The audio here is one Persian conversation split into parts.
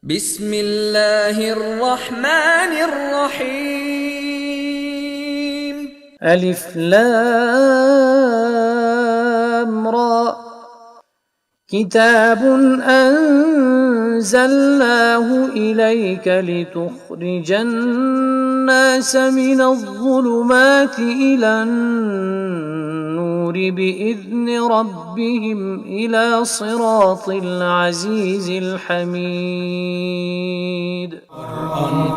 بسم الله الرحمن الرحيم ألف لام را كتاب أنزلناه إليك لتخرج الناس من الظلمات إلى النور بإذن ربهم إلى صراط العزيز الحميد.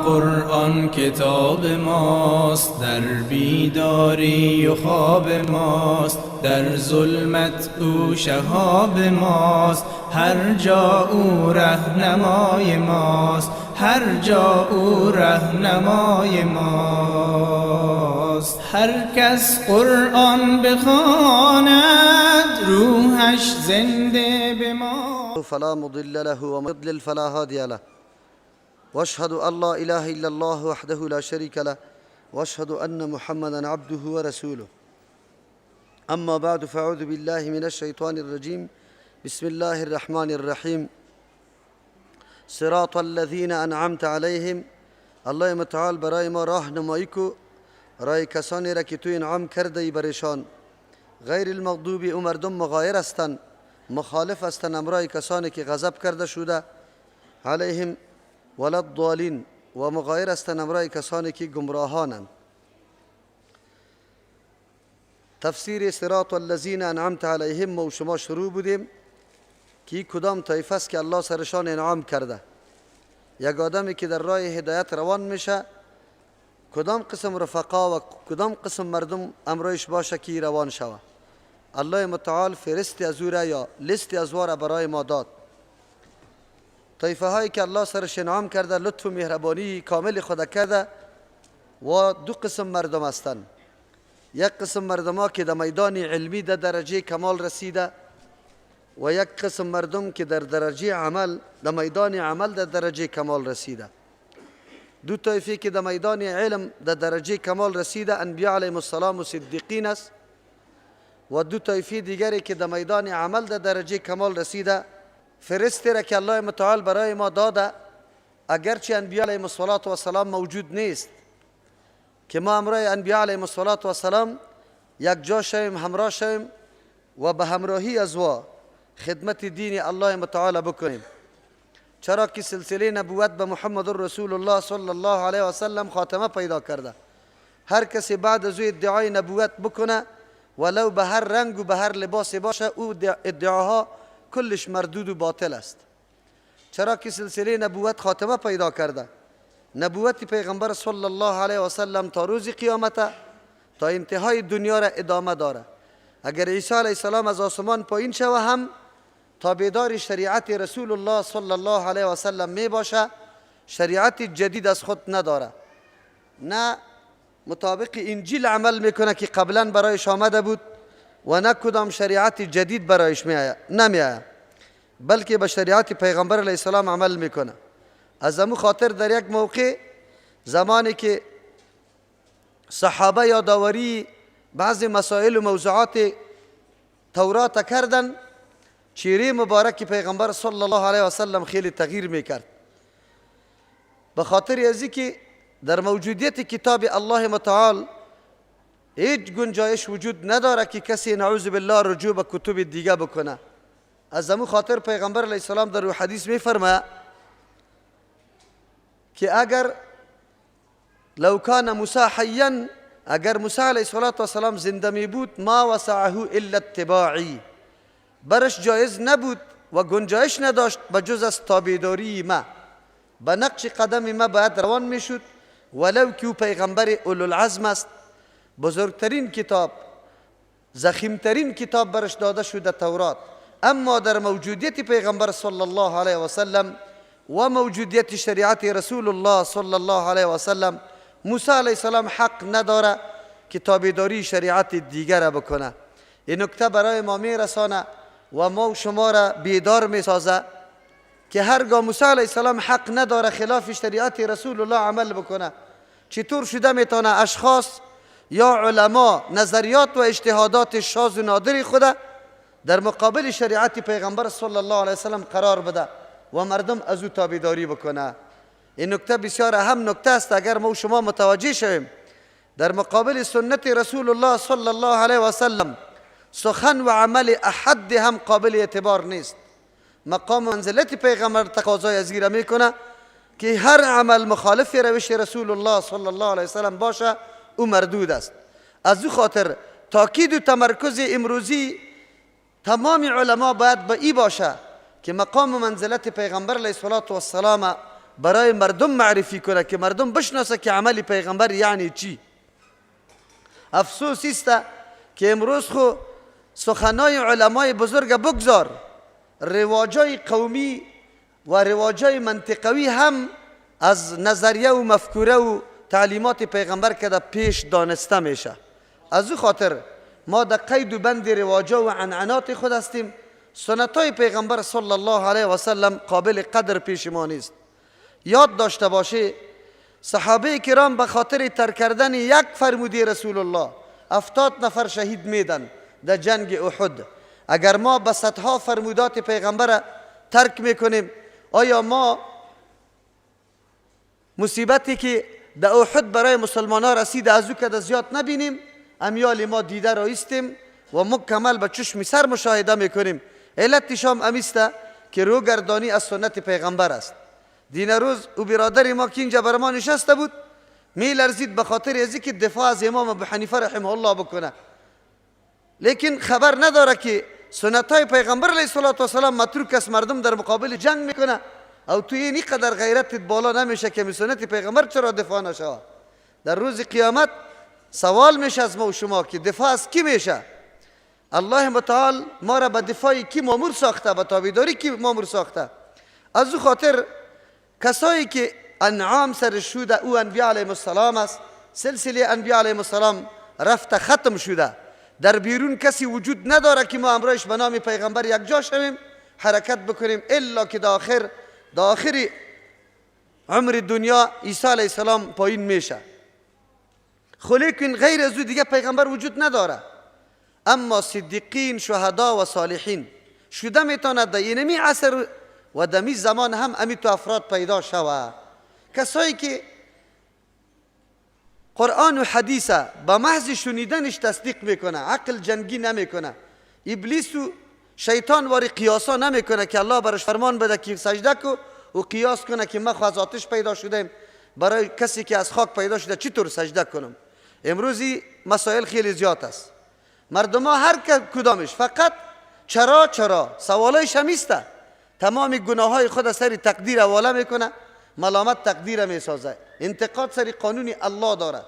قرآن کتاب ماست، در بیداری و خواب ماست، در ظلمت او شهاب ماست، هر جا او رهنمای ماست، هر جا او رهنمای ماست. هر کس قرآن بخواند روحش زنده بماند. فلا مضل له ومن يضلل فلا هادي له واشهد ان لا اله الا الله وحده لا شريك له واشهد ان محمدا عبده ورسوله. اما بعد فاعوذ بالله من الشيطان الرجيم. بسم الله الرحمن الرحيم. صراط الذين انعمت عليهم. الله متعال برای ما راهنمایی کو رای کسانی را که تو انعام کرده ای برشان. غیر المغضوب او مردم مغایر هستند، مخالف هستند امرای کسانی که غضب کرده شده، علیهم ولا الضالین، و مغایر هستند امرای کسانی که گمراهانند. تفسیر صراط الذین انعمت علیهم ما و شما شروع بودیم که کدام طایفه است که الله سرشان انعام کرده. یک آدمی که در راه هدایت روان میشه، کدام قسم رفقا و کدام قسم مردم امرایش باشه که روان شوه. الله متعال فرستی از او را یا لیستی از او را برای ما داد. طایفه هایی که الله سرش انعام کرده، لطف و مهربانی کامل خود کرده، و دو قسم مردم هستند. یک قسم مردم ها که در میدان علمی در درجه کمال رسیده، و یک قسم مردم که در درجه عمل در میدان عمل در درجه کمال رسیده. دو طایفه که در میدان علم در درجه کمال رسیده انبیاء علیهم السلام و صدیقین است، و دو طایفه دیگری که در میدان عمل در درجه کمال رسیده فرستی را که الله متعال برای ما داده، اگرچه انبیاء علیهم السلام موجود نیست که ما امرای انبیاء علیهم السلام یک جا شویم، همراه شویم و به همراهی از او خدمت دین الله متعال بکنیم. چرا که سلسله نبوت به محمد رسول الله صلی الله علیه و سلم خاتمه پیدا کرده. هر کسی بعد از او ادعای نبوت بکنه، ولو به هر رنگ و به هر لباس باشه، او ادعاها کلش مردود و باطل است. چرا که سلسله نبوت خاتمه پیدا کرده. نبوت پیغمبر صلی الله علیه و سلم تا روز قیامت تا انتهای دنیا را ادامه داره. اگر عیسی علیه السلام از آسمان پایین شوه هم تابعدار شریعت رسول الله صلی الله علیه و سلم می باشه، شریعت جدید از خود نداره، نه مطابق انجیل عمل میکنه که قبلا برایش آمده بود، و نه کدام شریعت جدید برایش نمیآید، بلکه به شریعت پیغمبر علیه السلام عمل میکنه. از امو خاطر در یک موقع زمانی که صحابه یادآوری بعضی مسائل و موضوعات تورات کردن، چهره مبارک پیغمبر صلی الله علیه و سلم خیلی تغییر میکرد، به خاطر ازی که در موجودیت کتاب الله متعال هیچ گنجایش وجود نداره که کسی نعوذ بالله رجوع به کتب دیگه بکنه. از امو خاطر پیغمبر علیه السلام در حدیث میفرماید که اگر لو کان موسی حیا، اگر موسی علیه السلام زنده می بود، ما وسعه الا اتباعی، برش جایز نبود و گنجایش نداشت بجز از تابعداری ما، به نقش قدم ما باید روان میشد، ولو که او پیغمبر اولوالعزم است. بزرگترین کتاب، ضخیمترین کتاب برش داده شده تورات، اما در موجودیت پیغمبر صلی الله علیه و سلم و موجودیت شریعت رسول الله صلی الله علیه و سلم، موسی علیه السلام حق نداره که تابعداری شریعت دیگر بکنه. این نکته برای ما میرسانه و ما و شما را بیدار میسازه که هرگاه موسی علیه السلام حق نداره خلاف شریعت رسول الله عمل بکنه، چطور شده میتونه اشخاص یا علما نظریات و اجتهادات شاذ و نادر خود در مقابل شریعت پیغمبر صلی الله علیه وسلم قرار بده و مردم از او تابعداری بکنه. این نکته بسیار اهم نکته است. اگر ما و شما متوجه شویم در مقابل سنت رسول الله صلی الله علیه و سلم سخن و عمل احد هم قابل اعتبار نیست. مقام منزلت پیغمبر تقاضای از این میکنه که هر عمل مخالف روش رسول الله صلی الله علیه و سلم باشه او مردود است. از او خاطر تاکید و تمرکز امروزی تمام علما باید به این باشه که مقام و منزلت پیغمبر علیه السلام برای مردم معرفی کنه که مردم بشناسه که عمل پیغمبر یعنی چی. افسوس است که امروز خو سخنای علمای بزرگ بگذار، رواجای قومی و رواجای منطقوی هم از نظریه و مفکوره و تعلیمات پیغمبر که پیش دانسته میشه. از او خاطر ما در قید و بند رواجا و عنعنات خود هستیم. سنتای پیغمبر صلی الله علیه و سلم قابل قدر پیش ما نیست. یاد داشته باشه صحابه کرام به خاطر ترک کردن یک فرموده رسول الله 70 نفر شهید میدن در جنگ احد. اگر ما به صدها فرمودات پیغمبر ترک میکنیم، آیا ما مصیبتی که در احد برای مسلمان ها رسید از او که زیاد نبینیم؟ امیال ما دیده را ایستیم و مکمل به چشم سر مشاهده میکنیم. علتش هم امیسته که روگردانی از سنت پیغمبر است. دین روز او برادر ما که اینجا بر ما نشسته بود می لرزید به خاطر ازی که دفاع از امام ابو حنیفه رحمه الله بکنه، لیکن خبر نداره که سنتای پیغمبر علیه السلام متروک است، مردم در مقابل جنگ میکنه او توی اینی قدر غیرتت بالا نمیشه که سنت پیغمبر چرا دفاع نشه. در روز قیامت سوال میشه از ما و شما که دفاع از کی میشه؟ الله متعال ما را به دفاع کی مامور ساخته، به تابعداری کی مامور ساخته؟ از او خاطر کسایی که انعام سر شده او انبیاء علیهم السلام است. سلسله انبیاء علیهم السلام رفته ختم شده، در بیرون کسی وجود نداره که ما امروز به نام پیغمبر یک جا شویم حرکت بکنیم الا که در آخر عمر دنیا عیسی علیه السلام پایین میشه. لیکن غیر از او دیگه پیغمبر وجود نداره. اما صدیقین، شهدا و صالحین شده میتونه در اینمی عصر و دمی زمان هم امی تو افراد پیدا شوه. کسایی که قرآن و حدیث با محض شنیدنش تصدیق میکنه، عقل جنگی نمیکنه، ابلیس و شیطان واری قیاسا نمیکنه که الله برش فرمان بده که سجده کو و قیاس کنه که ما از آتش پیدا شدیم برای کسی که از خاک پیدا شده چطور سجده کنم. امروزی مسائل خیلی زیاد است. مردم ها هر کدامش فقط چرا سوالایش همیسته، تمام گناه های خود سری تقدیر حواله میکنه، ملامت تقدیر میسازه، انتقاد سری قانون الله داره.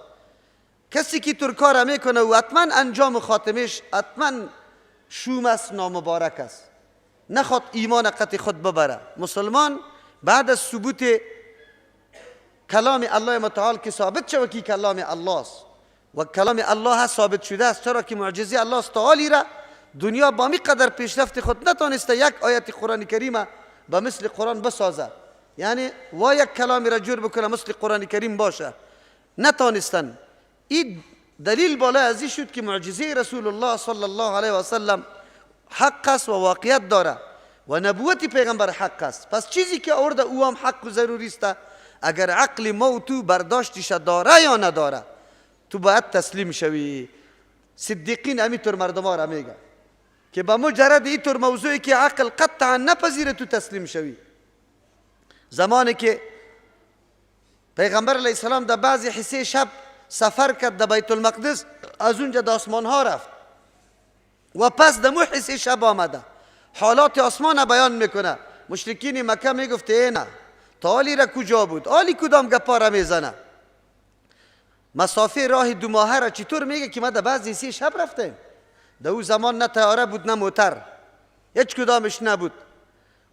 کسی که ترکار میکنه و حتما انجام خاتمش حتما شوم است، نامبارک است، نخواد ایمان قطع خود ببره. مسلمان بعد از ثبوت کلام الله متعال که ثابت شود که کلام الله است و کلام الله ثابت شده است، چرا که معجزه الله تعالی را دنیا با می قدر پیشرفت خود نتانسته یک آیت قرآن کریمه به مثل قرآن بسازه، یعنی و یک کلامی را جور بکنه مثل قرآن کریم باشه، نتانستن. این دلیل بالا ازی شد که معجزه رسول الله صلی الله علیه و سلم حق است و واقعیت داره و نبوت پیغمبر حق است. پس چیزی که آورده او هم حق و ضروری است. اگر عقل ما و تو برداشتش داره یا نداره تو باید تسلیم شوی. صدیقین همینطور مردم ها را میگه که با مجرد اینطور موضوعی که عقل قطعا نپذیره تو تسلیم شوی. زمانی که پیغمبر علیه السلام در بعضی حصه شب سفر کرد در بیت المقدس، از اونجا در آسمان ها رفت و پس در مو حصه شب آمده حالات آسمان بیان میکنه. مشرکین مکه میگفت نه تعالی را کجا بود، آلی کدام گپا را میزنه، مسافه راه 2 ماهه را چطور میگه که ما در بعضی حصه شب رفتیم. در او زمان نه طیاره بود نه موتر، هیچ کدامش نبود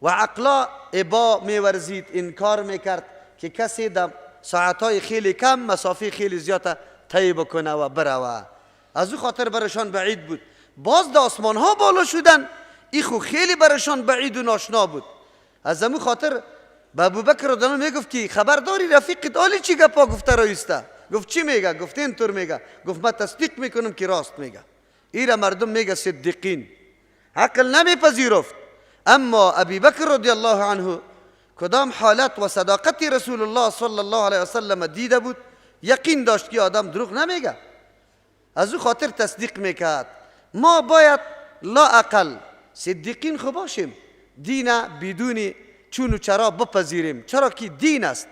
و عقلا ابا میورزید، انکار میکرد که کسی در ساعتهای خیلی کم مسافه خیلی زیاد طی بکنه و بروه. از او خاطر برشان بعید بود. باز در آسمان ها بالا شدن، ای خو خیلی برشان بعید و ناشنا بود. از امو خاطر به ابوبکر رضی الله عنه میگفت که خبرداری رفیقت آلی چی گپا گفته رایسته؟ گفت چی میگه؟ گفت اینطور میگه. گفت من تصدیق میکنم که راست میگه. ایرا مردم میگه صدیقین، عقل نمیپذیرفت. اما ابوبکر رضی الله عنه کدام حالت و صداقت رسول الله صلی الله علیه وسلم دیده بود، یقین داشت که آدم دروغ نمیگه، از او خاطر تصدیق میکرد. ما باید لا اقل صدیقین خوب باشیم، دین بدون چون و چرا بپذیریم، چرا که دین است،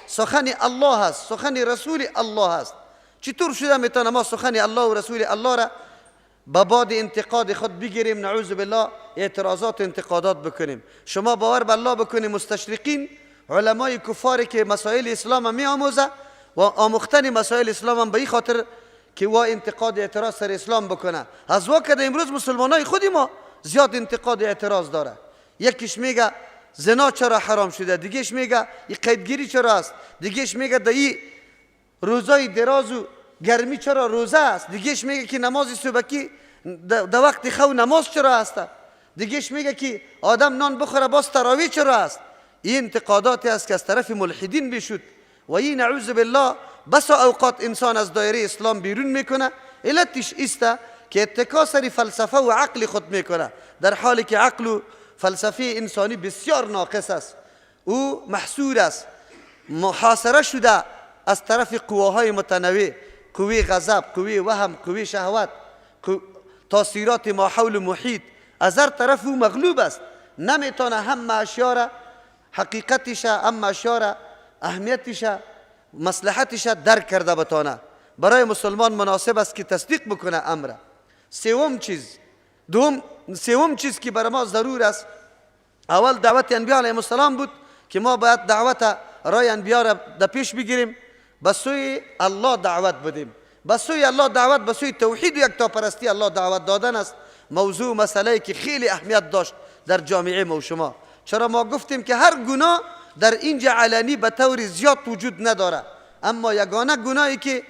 سخن الله است، سخن رسول الله است. چطور شده میتونه ما سخن الله و رسول الله را با باد انتقاد خود بگیریم، نعوذ بالله اعتراضات و انتقادات بکنیم؟ شما باور به الله بکنیم، مستشرقین علمای کفاری که مسائل اسلام می آموزه و آموختن مسائل اسلام هم به این خاطر که وا انتقاد اعتراض سر اسلام بکنه. از وقت امروز مسلمانای خودی ما زیاد انتقاد اعتراض داره. یکیش میگه زنا چرا حرام شده، دیگهش میگه این قیدگیری چرا است، دیگهش میگه دایی روزای دراز و گرمی چرا روزه است، دیگهش میگه که نماز صبحی در وقت خو نماز چرا است، دیگهش میگه که آدم نان بخوره باز تراویح چرا است. این انتقاداتی است که از طرف ملحدین بشود و این نعوذ بالله بسا اوقات انسان از دایره اسلام بیرون میکنه. علتش است که اتکا سر فلسفه و عقل خود میکنه، در حالی که عقل و فلسفه انسانی بسیار ناقص است، او محصور است، محاصره شده از طرف قواهای متنوع، قوی غضب، قوی وهم، قوی شهوت، تاثیرات ما حول محیط، از هر طرف او مغلوب است، نمیتونه هم اشیاء حقیقتش، هم اشیاء اهمیتش، مصلحتش درک کرده بتانه. برای مسلمان مناسب است که تصدیق بکنه امر. سوم چیز که برای ما ضرور است، اول دعوت انبیاء علیهم السلام بود که ما باید دعوت رای انبیاء را در پیش بگیریم، به سوی الله دعوت بدیم، به سوی الله دعوت، به سوی توحید و یکتاپرستی الله دعوت دادن است. موضوع مسئله که خیلی اهمیت داشت در جامعه ما و شما، چرا ما گفتیم که هر گناه در اینجا علنی به طور زیاد وجود نداره، اما یگانه گناهی که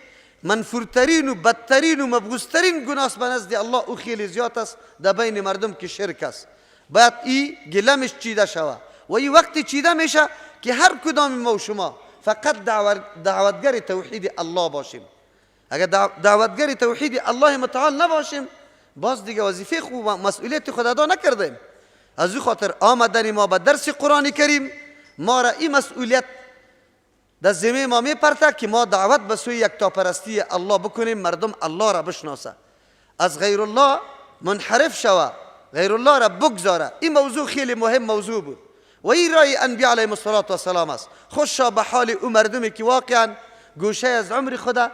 منفورترین و بدترین و مبغوضترین گناه است به نزد الله او خیلی زیاد است در بین مردم که شرک است. باید این گلمش چیده شود و این وقتی چیده میشه که هر کدام ما و شما فقط دعوتگر توحید الله باشیم. اگر دعوتگر توحید الله متعال نباشیم، باز دیگه وظیفه خوب و مسئولیت خود ادا نکردیم. از او خاطر آمدن ما به درس قرآن کریم ما را این مسئولیت در ذمه ما میپرته که ما دعوت به سوی یکتاپرستی الله بکنیم، مردم الله را بشناسه، از غیر الله منحرف شوه، غیر الله را بگذاره. این موضوع خیلی مهم موضوع بود و این رای انبیاء علیهم السلام است. خوشا به حال او مردمی که واقعا گوشه از عمر خود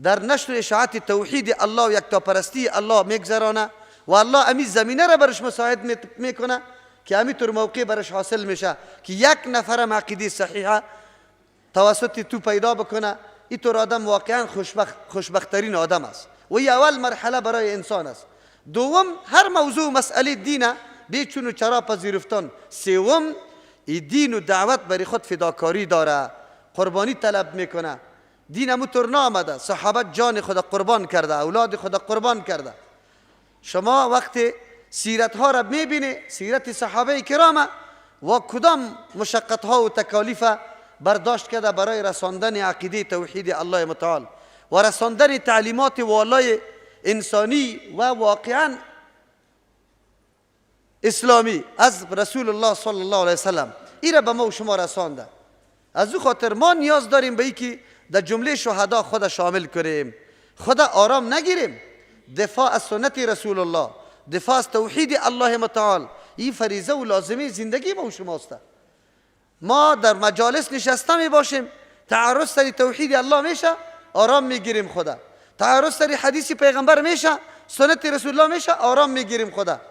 در نشر اشاعت توحید الله و یکتاپرستی الله میگذرانه و الله امی زمینه را برش مساعد میکنه که امی طور موقع برش حاصل میشه که یک نفر عقیده صحیحه توسط تو پیدا بکنه. این طور آدم واقعا خوشبختترین آدم است و این اول مرحله برای انسان است. دوم، هر موضوع مسئله دینه بیچون و چرا پذیرفتن. سوم، این دین و دعوت برای خود فداکاری داره، قربانی طلب میکنه. دین همون طور نامده، صحابه جان خود قربان کرده، اولاد خود قربان کرده. شما وقتی سیرت ها را میبینی، سیرت صحابه کرام و کدام مشقت ها و تکالیف برداشت کرده برای رساندن عقیده توحید الله متعال و رساندن تعلیمات والای انسانی و واقعا اسلامی از رسول الله صلی الله علیه وسلم. این را به ما و شما رسانده. از او خاطر ما نیاز داریم به این که در جمله شهدا خود شامل کنیم، خود آرام نگیریم. دفاع از سنت رسول الله، دفاع از توحید الله متعال، این فریضه و لازمه زندگی ما و شماست. ما در مجالس نشسته می باشیم، تعرض سر توحید الله میشه، آرام میگیریم خدا. تعرض سر حدیث پیغمبر میشه، سنت رسول الله میشه، آرام میگیریم خدا.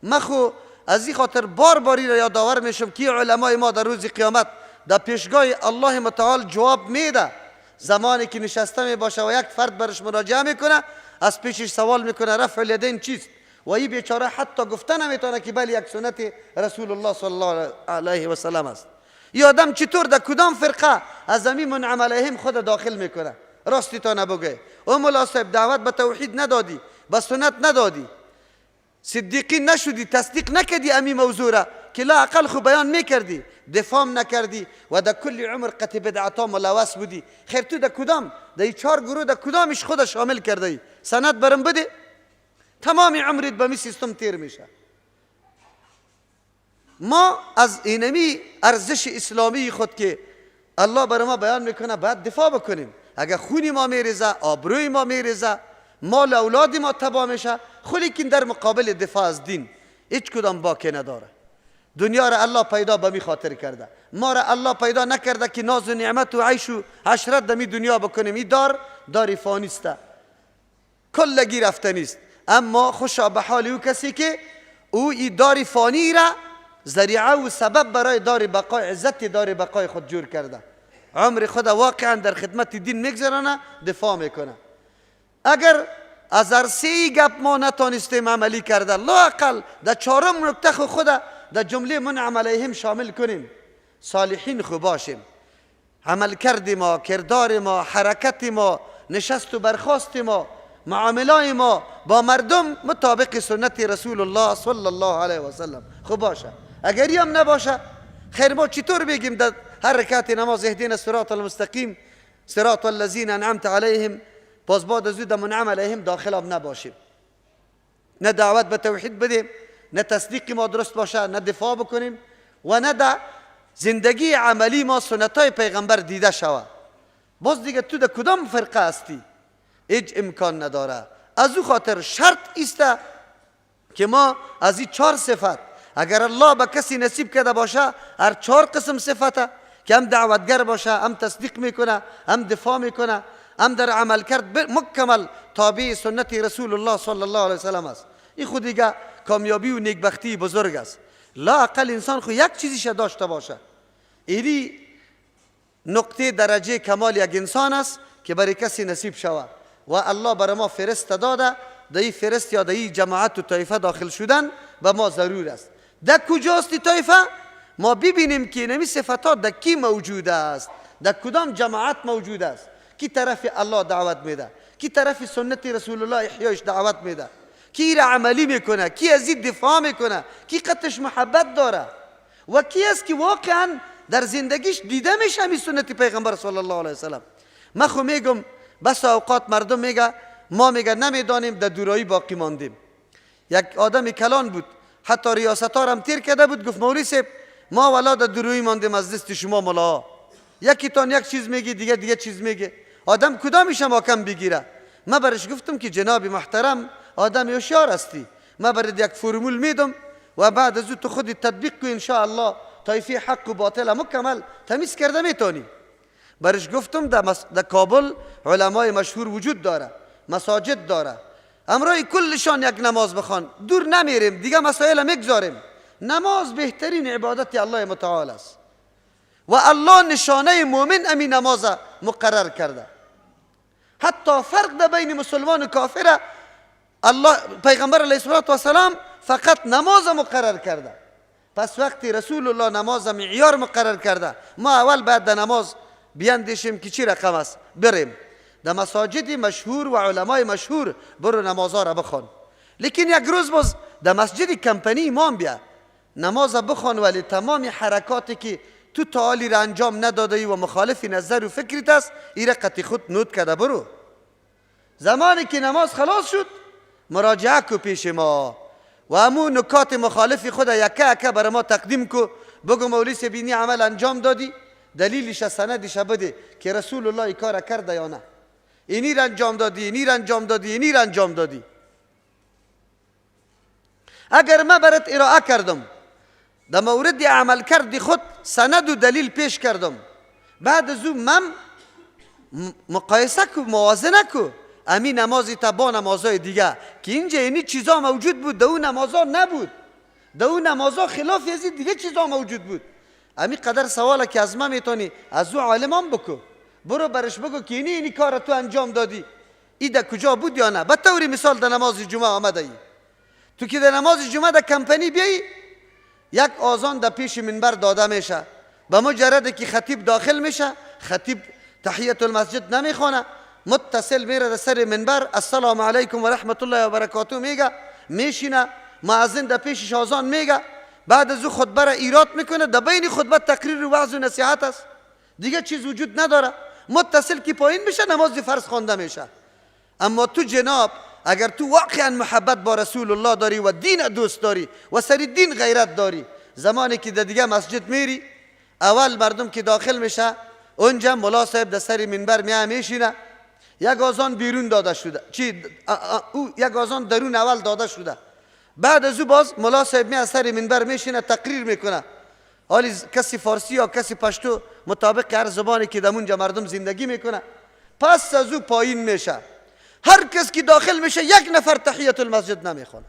مخو از این خاطر باری را یادآور میشم که علمای ما در روز قیامت در پیشگاه الله متعال جواب میده. زمانی که نشسته می باشه و یک فرد برش مراجعه میکنه، از پیشش سوال میکنه رفع الیدین چیست؟ و این بیچاره حتی گفته نمیتونه که بله یک سنت رسول الله صلی الله علیه و سلم است. این آدم چطور در کدام فرقه از همین منعم علیهم خود داخل میکنه؟ راستی تا نبگه او مولا صاحب دعوت به توحید ندادی، به سنت ندادی، صدیقین نشدی، تصدیق نکردی امی موضوع را که لا اقل خو بیان میکردی، دفاع نکردی و در کل عمر قطع بدعتا ملوث بودی. خیر تو در کدام، در این 4 گروه در کدامش خود شامل کرده ای؟ سند برم بده، تمام عمرت به می سیستم تیر میشه. ما از اینمی ارزش اسلامی خود که الله برای ما بیان میکنه باید دفاع بکنیم. اگر خونی ما میریزه، آبروی ما میریزه، مال اولاد ما تباه میشه، لیکن در مقابل دفاع از دین هیچ کدام باکی نداره. دنیا را الله پیدا به می خاطر کرده، ما را الله پیدا نکرده که ناز و نعمت و عیش و عشرت دمی دنیا بکنیم. این داری فانی است، کلگی رفتنی است. اما خوشا به حال او کسی که او این داری فانی را ذریعه و سبب برای دار بقای عزت دار بقای خود جور کرده، عمر خود واقعا در خدمت دین میگذرانه، دفاع میکنه. اگر از عرصه گپ ما نتانستیم عملی کرده، لااقل در چهارم نکته خود در جمله منعم علیهم شامل کنیم. صالحین خوب باشیم، عمل کرد ما، کردار ما، حرکت ما، نشست و برخاست ما، معاملای ما با مردم مطابق سنت رسول الله صلی الله علیه و سلم خوب باشه. اگری هم نباشه، خیر ما چطور بگیم در هر رکعت نماز اهدینا الصراط المستقیم صراط الذین انعمت علیهم، باز بعد از او منعم علیهم داخل هم نباشیم، نه دعوت به توحید بدیم، نه تصدیق ما درست باشه، نه دفاع بکنیم و نه در زندگی عملی ما سنتای پیغمبر دیده شود. باز دیگه تو در کدام فرقه هستی؟ هیچ امکان نداره. از او خاطر شرط است که ما از این 4 صفت اگر الله به کسی نصیب کرده باشه، هر 4 قسم صفته که هم دعوتگر باشه، هم تصدیق میکنه، هم دفاع میکنه، هم در عمل کرد مکمل تابع سنت رسول الله صلی الله علیه وسلم است. این خود دیگه کامیابی و نیکبختی بزرگ است. لااقل انسان خود یک چیزیش داشته باشه. اینی نقطه درجه کمال یک انسان است که برای کسی نصیب شود و الله برای ما فرست داده. در این فرست یا در این جماعت و طایفه داخل شدن به ما ضرور است. در کجاست طایفه؟ ما ببینیم که نمی صفات در کی موجود است، در کدام جماعت موجود است، کی طرف الله دعوت میده، کی طرف سنت رسول الله احیایش دعوت میده، کی را عملی میکنه، کی از این دفاع میکنه، کی قطش محبت داره و کی است که واقعا در زندگیش دیده میشه همین سنت پیغمبر صلی الله علیه وسلم. من خو میگم بس اوقات مردم میگه ما میگه نمیدانیم، در دورایی باقی ماندیم. یک آدم کلان بود، حتی ریاستار هم تیر کرده بود، گفت مولوی صاحب ما والا در دورایی ماندیم از دست شما ملاها. یکی تان یک چیز میگه، دیگه چیز میگه، آدم کدامش محکم بگیره؟ من برش گفتم که جناب محترم آدم هوشیار هستی، من برات یک فرمول میدم و بعد از او تو خودت تطبیق کن، ان شاء الله طایفه حق و باطل مکمل تمیز کرده میتونی. برش گفتم در کابل علمای مشهور وجود داره، مساجد داره، امرای کلشان یک نماز بخوان، دور نمیریم دیگه، مسائل میگذاریم. نماز بهترین عبادت الله متعال است و الله نشانه مؤمن امین نماز مقرر کرده. حتی فرق در بین مسلمان و کافر الله پیغمبر علیه السلام فقط نماز مقرر کرده. پس وقتی رسول الله نماز معیار مقرر کرده، ما اول بعد در نماز بیاندیشیم که چی رقم است، بریم در مساجد مشهور و علمای مشهور برو نمازها را بخوان. لیکن یک روز باز در مسجد کمپنی امام بیا نماز بخوان، ولی تمام حرکاتی که تو تعالی را انجام نداده و مخالف نظر و فکرت است ایره قطعی خود نوت کرده برو. زمانی که نماز خلاص شد مراجعه کو پیش ما و همون نکات مخالف خود یکه یکه برای ما تقدیم کو، بگو مولوی صاحب اینی عمل انجام دادی، دلیلش سندش بده که رسول الله این کار کرده یا نه، اینی را انجام دادی، اینی را انجام دادی، اینی را انجام دادی. اگر من برات ارائه کردم در مورد عمل کرد خود سند و دلیل پیش کردم، بعد از اون من مقایسه کو، موازنه کو امی نمازی تا با نمازهای دیگه که اینجا اینی چیزا موجود بود، در اون نمازها نبود، در اون نمازها خلاف از دیگه چیزا موجود بود. امی قدر سواله که از من میتونی از او عالمان بکو، برو برش بگو که اینی کار تو انجام دادی، ای در کجا بود یا نه. به طوری مثال در نماز جمعه آمده ای، تو که در نماز جمعه در کمپنی بیایی یک آذان در پیش منبر داده میشه، به مجرد که خطیب داخل میشه خطیب تحیت المسجد نمیخونه، متصل میره در سر منبر السلام علیکم و رحمت الله و برکاته میگه، میشینه مؤذن در پیشش آذان میگه، بعد از او خطبه را ایراد میکنه، در بین خطبه تقریر و وعظ و نصیحت است، دیگه چیز وجود نداره. متصل که پایین میشه نماز فرض خوانده میشه. اما تو جناب اگر تو واقعا محبت با رسول الله داری و دین دوست داری و سر دین غیرت داری، زمانی که در دیگه مسجد میری، اول مردم که داخل میشه اونجا ملا صاحب در سر منبر میشینه، یک آذان بیرون داده شده، یک آذان درون اول داده شده، بعد از او باز ملا صاحب از سر منبر میشینه تقریر میکنه، حالی کسی فارسی یا کسی پشتو مطابق هر زبانی که در اونجا مردم زندگی میکنه. پس از او پایین میشه، هر کس که داخل میشه یک نفر تحیت المسجد نمیخونه،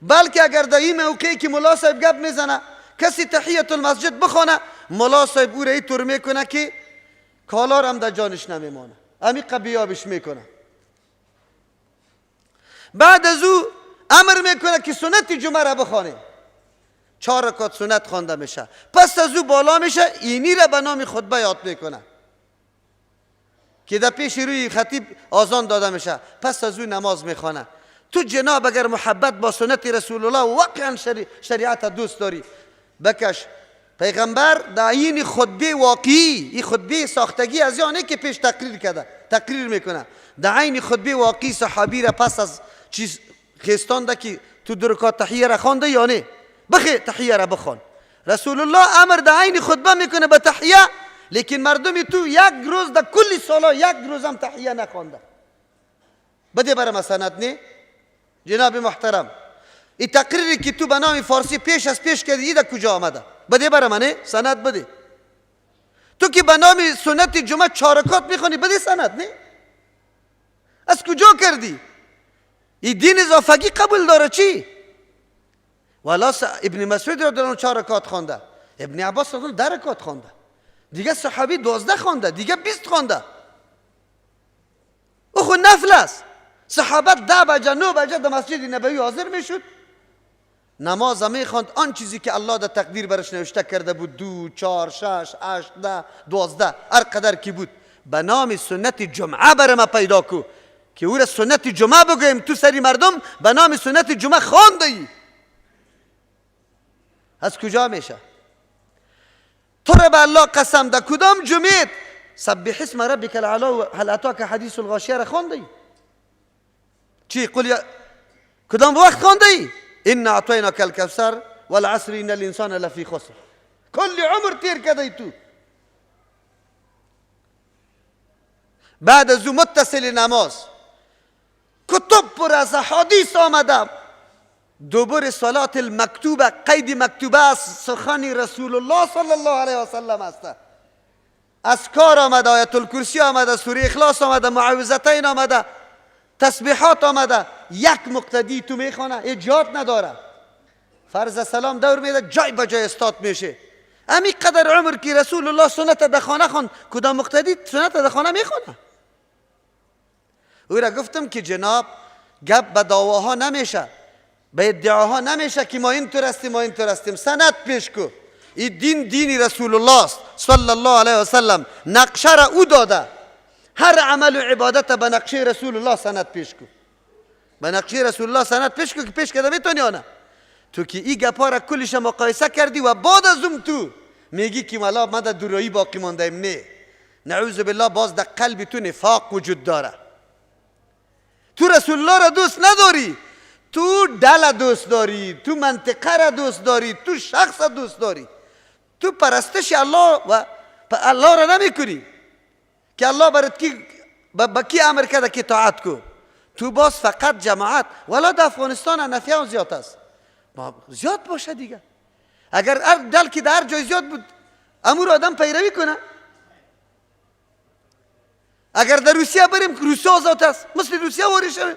بلکه اگر در این موقعی که ملا صاحب گپ میزنه کسی تحیت المسجد بخونه، ملا صاحب او را اینطور میکنه که کالار هم در جانش نمیمانه، عمیق بیابش میکنه. بعد از او امر میکنه که سنت جمعه را بخونه، 4 رکعت سنت خوانده میشه. پس از او بالا میشه، اینی را به نام خطبه یاد میکنه که در پیش روی خطیب آذان داده میشه. پس از او نماز میخوانه. تو جناب اگر محبت با سنت رسول الله و واقعا شریعت دوست داری، بکش. پیغمبر در این خطبه واقعی، این خطبه ساختگی از یعنی که پیش تقریر میکنه، در این خطبه واقعی صحابی را پس از چیز خستانده که تو 2 رکعت تحیه را خوانده یا نه، بخی تحیه را بخوان. رسول الله امر در این خطبه میکنه به تحیه، لیکن مردمی تو یک روز در کل سالا یک روز هم تحیه نخوانده. بده برام سند نه جناب محترم، این تقریری که تو به نام فارسی پیش کردی در کجا آمده؟ بده برام نه سند بده. تو که به نام سنت جمعه 4 رکعت میخوانی، بده سند نه. از کجا کردی؟ این دین اضافگی قبول داره چی؟ والا ابن مسعود رضی الله عنه 4 رکعت خوانده، ابن عباس رضی الله عنه 10 رکعت خوانده، دیگه صحابی 12 خوانده، دیگه 20 خوانده. او خود نفل است. صحابه 10 بجه 9 بجه در مسجد نبوی حاضر میشد، نماز میخواند آن چیزی که الله در تقدیر برش نوشته کرده بود، 2 4 6 8 10 12 هر قدر کی بود، به نام سنت جمعه برام پیدا کو که او را سنت جمعه بگویم. تو سری مردم به نام سنت جمعه خوانده ای، از کجا میشه؟ تو را به الله قسم در کدام جمعه سبح اسم ربک الاعلی و هل اتاک حدیث الغاشیه را خوانده ای؟ چی قل کدام وقت خوانده ای؟ ان اعطیناک الکوثر والعصر ان الانسان لفی خسر. کل عمر تیر کرده تو. بعد از متصل نماز کتب پر از حدیث آمده، دوباره صلات المکتوبه قید مکتوبه از سخن رسول الله صلی الله علیه و سلم است. اذکار آمده، آیت الکرسی آمده، سوره اخلاص آمده، معوذتین آمده، تسبیحات آمده. یک مقتدی تو میخونه، ایجاد نداره، فرض سلام دور میده، جای به جای استاد میشه. امی قدر عمر که رسول الله سنت در خانه خوند، کدام مقتدی سنت در خانه میخونه؟ او را گفتم که جناب گپ به دعواها نمیشه، به ادعاها نمیشه که ما اینطور هستیم. سند پیش کو. این دین رسول الله است صلی الله علیه و سلم. نقشه را او داده، هر عمل و عبادت به نقشه رسول الله سند پیش کو. به نقشه رسول الله سند پیش کو که پیش کده میتونی یا نه؟ تو که این گپا را کلش مقایسه کردی و بعد از اون تو میگی که مالا ما در دورایی باقی ماندیم. نه، نعوذ بالله، باز در قلب تو نفاق وجود داره. تو رسول الله را دوست نداری، تو دل دوست داری، تو منطقه را دوست داری، تو شخص را دوست داری، تو پرستش الله و الله را نمی کنی که الله برات کی با کی امر کرده که طاعت کو. تو باز فقط جماعت. والا در افغانستان حنفیان زیاد است، زیاد باشه دیگه. اگر هر دل که در جای زیاد بود امور آدم پیروی کنه. اگر در روسیه بریم روسیه آزاد است، مثل روسیه وارد شویم.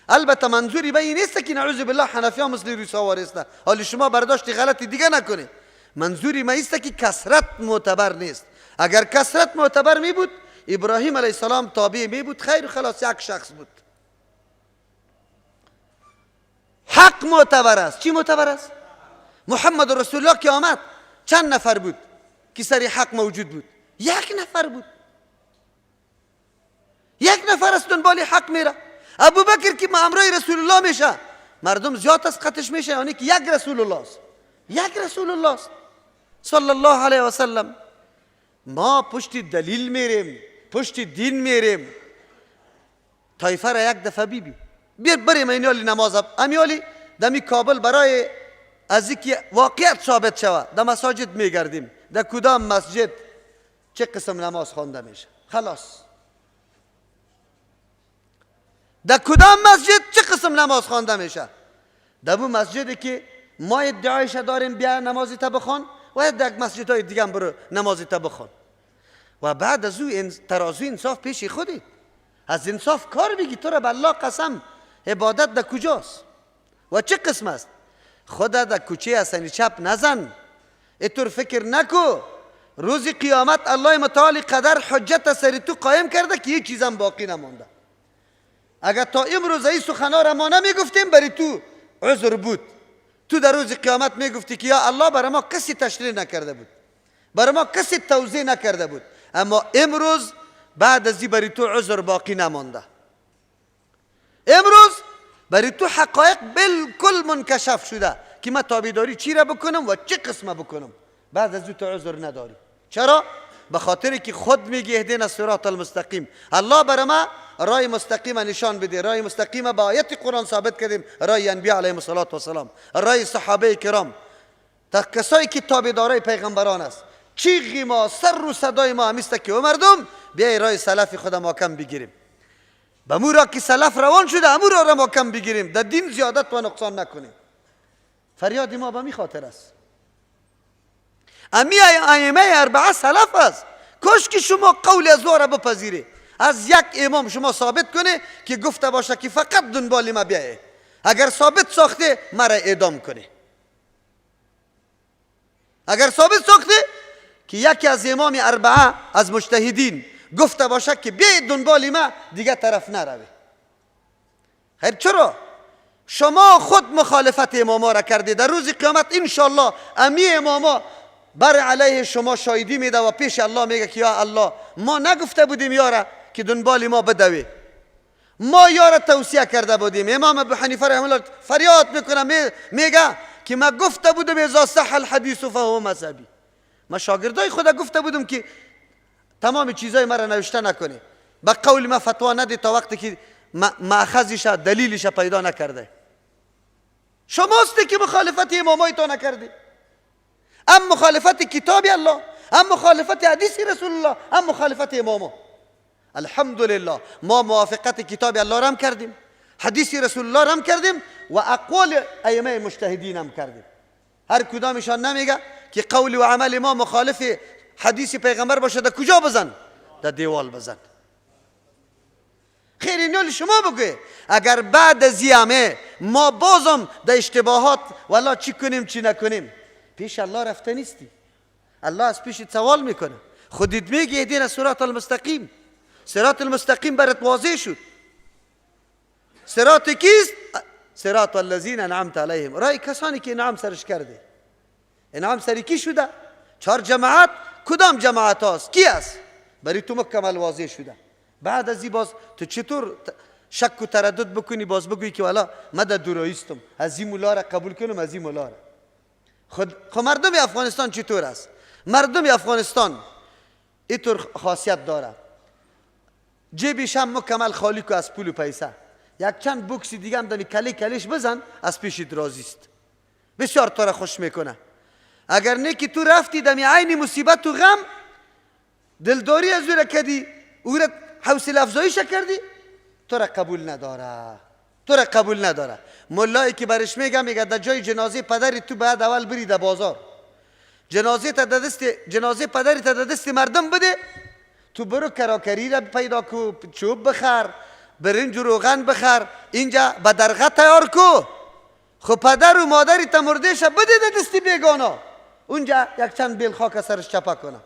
البته منظوری به این نیست که نعوذ بالله حنفیان مثل روسیه وارد. حالی شما برداشت غلطی دیگه نکنید. منظوری ما است که کثرت معتبر نیست. اگر کثرت معتبر می بود ابراهیم علیه السلام تابع می بود، خیر خلاص یک شخص بود. حق معتبر است. چی معتبر است؟ محمد رسول الله که آمد چند نفر بود که سری حق موجود بود؟ 1 نفر بود. 1 نفر است دنبال حق میره. ابوبکر که امرای رسول الله میشه، مردم زیاد از قطش میشه، یعنی که 1 رسول الله است. 1 رسول الله است صلی الله علیه و سلم. ما پشت دلیل میریم، پشت دین میریم. طایفه را یک دفعه بیار بریم اینالی نماز. امیالی دمی کابل برای از اینکه واقعیت ثابت شود در مساجد میگردیم در کدام مسجد چه قسم نماز خوانده میشه، خلاص در کدام مسجد چه قسم نماز خوانده میشه. در اون مسجدی که ما ادعایش داریم بیا نمازی تا بخوان و در مسجد های دیگه هم برو نمازی تا بخوان و بعد از او ترازوی انصاف پیش خودی از انصاف کار بگی. تو را به الله قسم عبادت در کجاست و چه قسم است؟ خدا در کوچه حسنی چپ نزن. اینطور فکر نکو روز قیامت الله متعال قدر حجت سر تو قایم کرده که یک چیزم باقی نمانده. اگر تا امروز این سخنا را ما نمیگفتیم برای تو عذر بود. تو در روز قیامت میگفتی که یا الله برای ما کسی تشریح نکرده بود، برای ما کسی توضیح نکرده بود، اما امروز بعد از این برای تو عذر باقی نمانده. امروز برای تو حقایق بالکل منکشف شده که من تابعداری چی را بکنم و چه قسمه بکنم. بعد از تو عذر نداری. چرا؟ به خاطر که خود میگی اهدنا الصراط المستقیم. الله برای ما راه مستقیم نشان بده. راه مستقیم با آیت قرآن ثابت کردیم، راه انبیا علیهم السلام، راه صحابه کرام، تا کسایی که تابعدارای پیغمبران است. چیغی ما، سر و صدای ما همیست که او مردم بیای راه سلف خدا محکم بگیریم. به مو را که سلف روان شده امو را محکم بگیریم، در دین زیادت و نقصان نکنیم. فریاد ما به می خاطر است. امی ائمه اربعه سلف است. کاش که شما قول از را بپذیره. از یک امام شما ثابت کنه که گفته باشه که فقط دنبال ما بیایه. اگر ثابت ساخته مرا اعدام کنه. اگر ثابت ساخته که یکی از امام اربعه از مجتهدین گفته باشه که بیایید دنبال ما دیگه طرف نروی. خیر چرا؟ شما خود مخالفت اماما را کرده. در روز قیامت انشالله امی اماما بر علیه شما شاهدی میده و پیش الله میگه که یا الله ما نگفته بودیم یارا که دنبال ما بدوی، ما یارا توصیه کرده بودیم. امام ابو حنیفه رحمه الله فریاد میکنه میگه که ما گفته بودم اذا صح الحدیث فهو مذهبی. ما شاگردای خدا گفته بودم که تمام چیزای مرا نوشته نکنه، با قول ما فتوا نده تا وقتی که ماخذش دلیلش پیدا نکرده. شماستی که مخالفت امامای تو نکردی. ام مخالفت کتاب الله، ام مخالفت حدیث رسول الله، ام مخالفت اماما. الحمدلله ما موافقت کتاب الله را هم کردیم، حدیث رسول الله را هم کردیم و اقوال ائمه مجتهدین هم کردیم. هر کدامشان نمیگه که قول و عمل ما مخالف حدیث پیغمبر باشه. در کجا بزن؟ در دیوال بزن. خیر اینو شما بگوی. اگر بعد از همه ما بازم در اشتباهات والله چی کنیم چی نکنیم، پیش الله رفته نیستی. الله از پیش سوال میکنه. خودت میگی اهدنا الصراط المستقیم. صراط المستقیم برات واضح شد. صراط کیست؟ صراط الذین انعمت علیهم. رای کسانی که انعام سرش کرده. انعام سری کی شده؟ 4 جماعت. کدام جماعت هاست؟ کی است؟ برای تو مکمل واضح شده. بعد از این باز تو چطور شک و تردد بکنی باز بگویی که والا من در دوراییستم، از این مولا را قبول کنم از این مولا را. خود مردم افغانستان چطور است؟ مردم افغانستان اینطور خاصیت داره، جیبش هم مکمل خالی که از پول و پیسه. یک چند بوکسی دیگه هم دمی کلیش بزن از پیشت راضیست. بسیار تو را خوش میکنه. اگر نه که تو رفتی دمی عین مصیبت و غم دلداری از او را کردی، او را حوصله افزایش کردی، تو را قبول نداره. تو را قبول نداره. مولایی که برش میگه در جای جنازه پدری تو باید اول بری در بازار، جنازه پدری تا در دست مردم بده، تو برو کراکری را پیدا کو، چوب بخر، برنج و روغن بخر، اینجا به درغه تیار کو. خب پدر و مادری تا مردهش بده در دست بیگانا، اونجا یک چند بیل خاک سرش چپا کنه.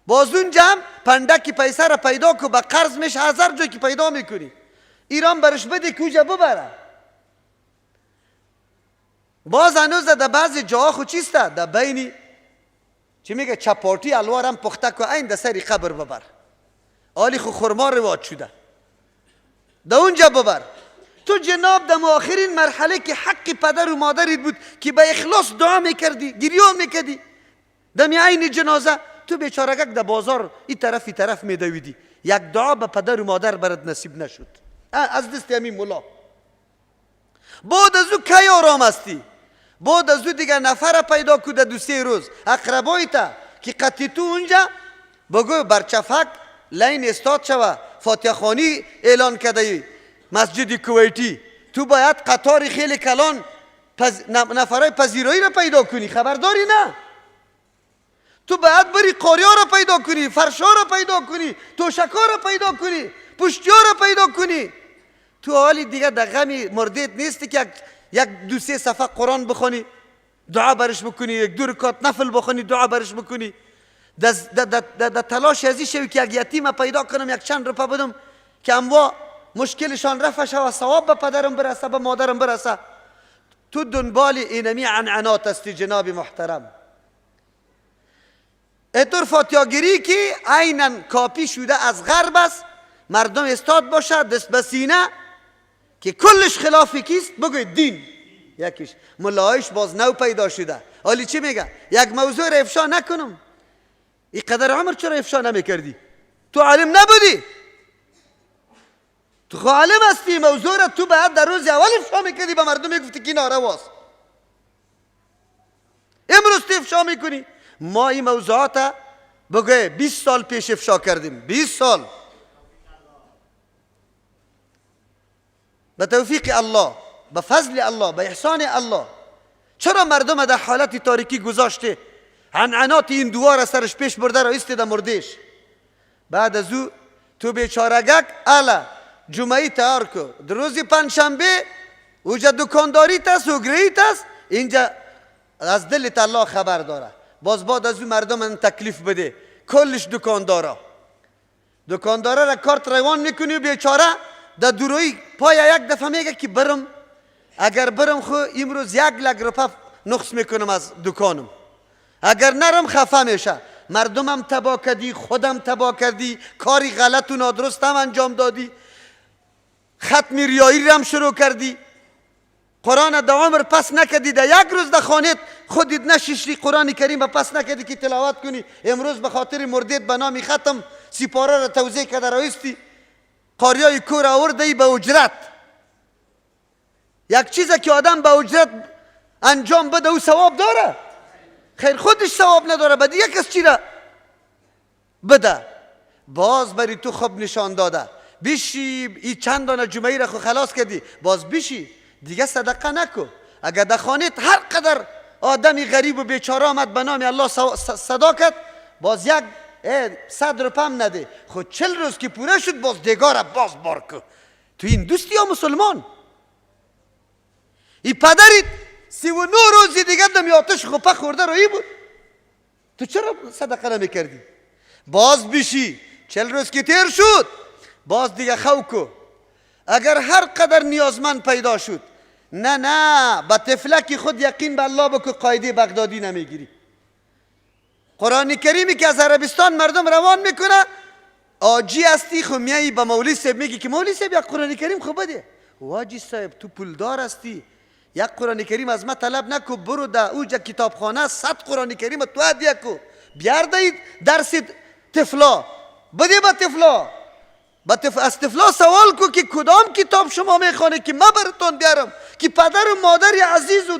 باز اونجا هم پندکی پیسه را پیدا کو، با قرض میشه 1000 جا که پیدا میکنی. ایران برش بده کجا ببره. باز هنوز در بعضی جاها خود چیسته در بینی چی میگه چپارتی الوار هم پخته که این در سری قبر ببر. آلی خو خورما رواج شده در اونجا ببر. تو جناب در آخرین مرحله که حق پدر و مادرت بود که به اخلاص دعا میکردی، گریان میکردی، در عین جنازه تو بیچارگک در بازار این طرف میدویدی، یک دعا به پدر و مادر برات نصیب نشد از دست همین مولا. بعد از او کی آرام هستی؟ بعد از او دیگه نفر پیدا کو در 2-3 روز اقربای تا که قطی تو اونجا بگو برچفک لین استاد شوه فاتحه خوانی اعلان کده مسجد کویتی، تو باید قطار خیلی کلان نفرای پذیرایی را پیدا کنی، خبرداری نه؟ تو باید بری قاریا را پیدا کنی، فرشا را پیدا کنی، توشکا را پیدا کنی، پشتیا را پیدا کنی. تو حالی دیگه در غم مردیت نیستی که یک 2-3 صفحه قرآن بخونی دعا برش بکنی، 1-2 رکعت نفل بخونی دعا برش بکنی. در تلاش ازی شوی که یک یتیم پیدا کنم، یک چند روپه بدم که اموا مشکلشان رفع شود، ثواب به پدرم برسه، به مادرم برسه. تو دنبال اینمی عنعنات استی جناب محترم. اینطور فاتحه گیری که عیناً کاپی شده از غرب است، مردم استاد باشه دست به سینه که کلش خلافی کیست بگوید دین. یکیش ملایش باز نو پیدا شده، حالی چی میگه؟ یک موضوع را افشا نکنم. این قدر عمر چرا افشا نمیکردی؟ تو عالم نبودی؟ تو عالم هستی، موضوع را تو باید در روز اول افشا میکردی، به مردم میگفتی که نارواست. امروز تو افشا میکنی. ما این موضوعات بگوی 20 سال پیش افشا کردیم. 20 سال به توفیق الله، به فضل الله، به احسان الله. چرا مردم در حالت تاریکی گذاشته؟ عنعنات این دوار سرش پیش برده را استیده مردیش. بعد از او تو بیچارگک الا جمعی تیار کو، در روز پنجشنبه اوجا دکانداری تست، سوگری تست، اینجا از دلت الله خبر داره. باز بعد از او مردم تکلیف بده، کلش دکانداره را کارت روان میکنی و بیچاره در دوروی پای یک دفعه میگه که برم، اگر برم خو امروز 1 لک روپه نقص میکنم از دکانم، اگر نرم خفه میشه. مردمم تباه کردی، خودم تباه کردی، کاری غلط و نادرست هم انجام دادی، ختم ریایی هم شروع کردی، قرآن در عمر پس نکردی، در 1 روز در خانت خودت نشیشی قرآن کریم پس نکردی که تلاوت کنی. امروز به خاطر مردیت به نام ختم سپاره را توزیع کرده رایستی، قاریای کور آورده ای به اجرت. یک چیزی که آدم به اجرت انجام بده او ثواب داره؟ خیر خودش ثواب نداره، بده یک کس چی را بده. باز بری تو خوب نشان داده بیشی ای چند دانه جمعی را خو خلاص کردی، باز بیشی دیگه صدقه نکو. اگر در خانت هر قدر آدمی غریب و بیچاره آمد به نام الله صدا کرد، باز 100 روپه هم نده، خود 40 روز که پوره شد باز دیگاره باز بار کو. تو این دوستی یا مسلمان؟ ای پدرت 39 روزی دیگه دمی آتش خوپه خورده رویی بود، تو چرا صدقه نمی کردی؟ باز بیشی 40 روز که تیر شد باز دیگه خو کو. اگر هر قدر نیازمند پیدا شد، نه با تفلکی خود یقین به الله بکو، قاعده بغدادی نمیگیری. قرآن کریمی که از عربستان مردم روان میکنه، آجی هستی خو میایی با مولوی صاحب میگی که مولوی صاحب یک قرآن کریم خوب بده. واجی صاحب تو پولدار هستی، یک قرآن کریم از ما طلب نکو، برو در اوجا کتابخانه 100 قرآن کریم تو هدیه کو، بیار دهید درس تفلا بده به تفلا. از تفلا سوال کو که کدام کتاب شما میخوانه که ما براتون بیارم که پدر و مادر عزیز و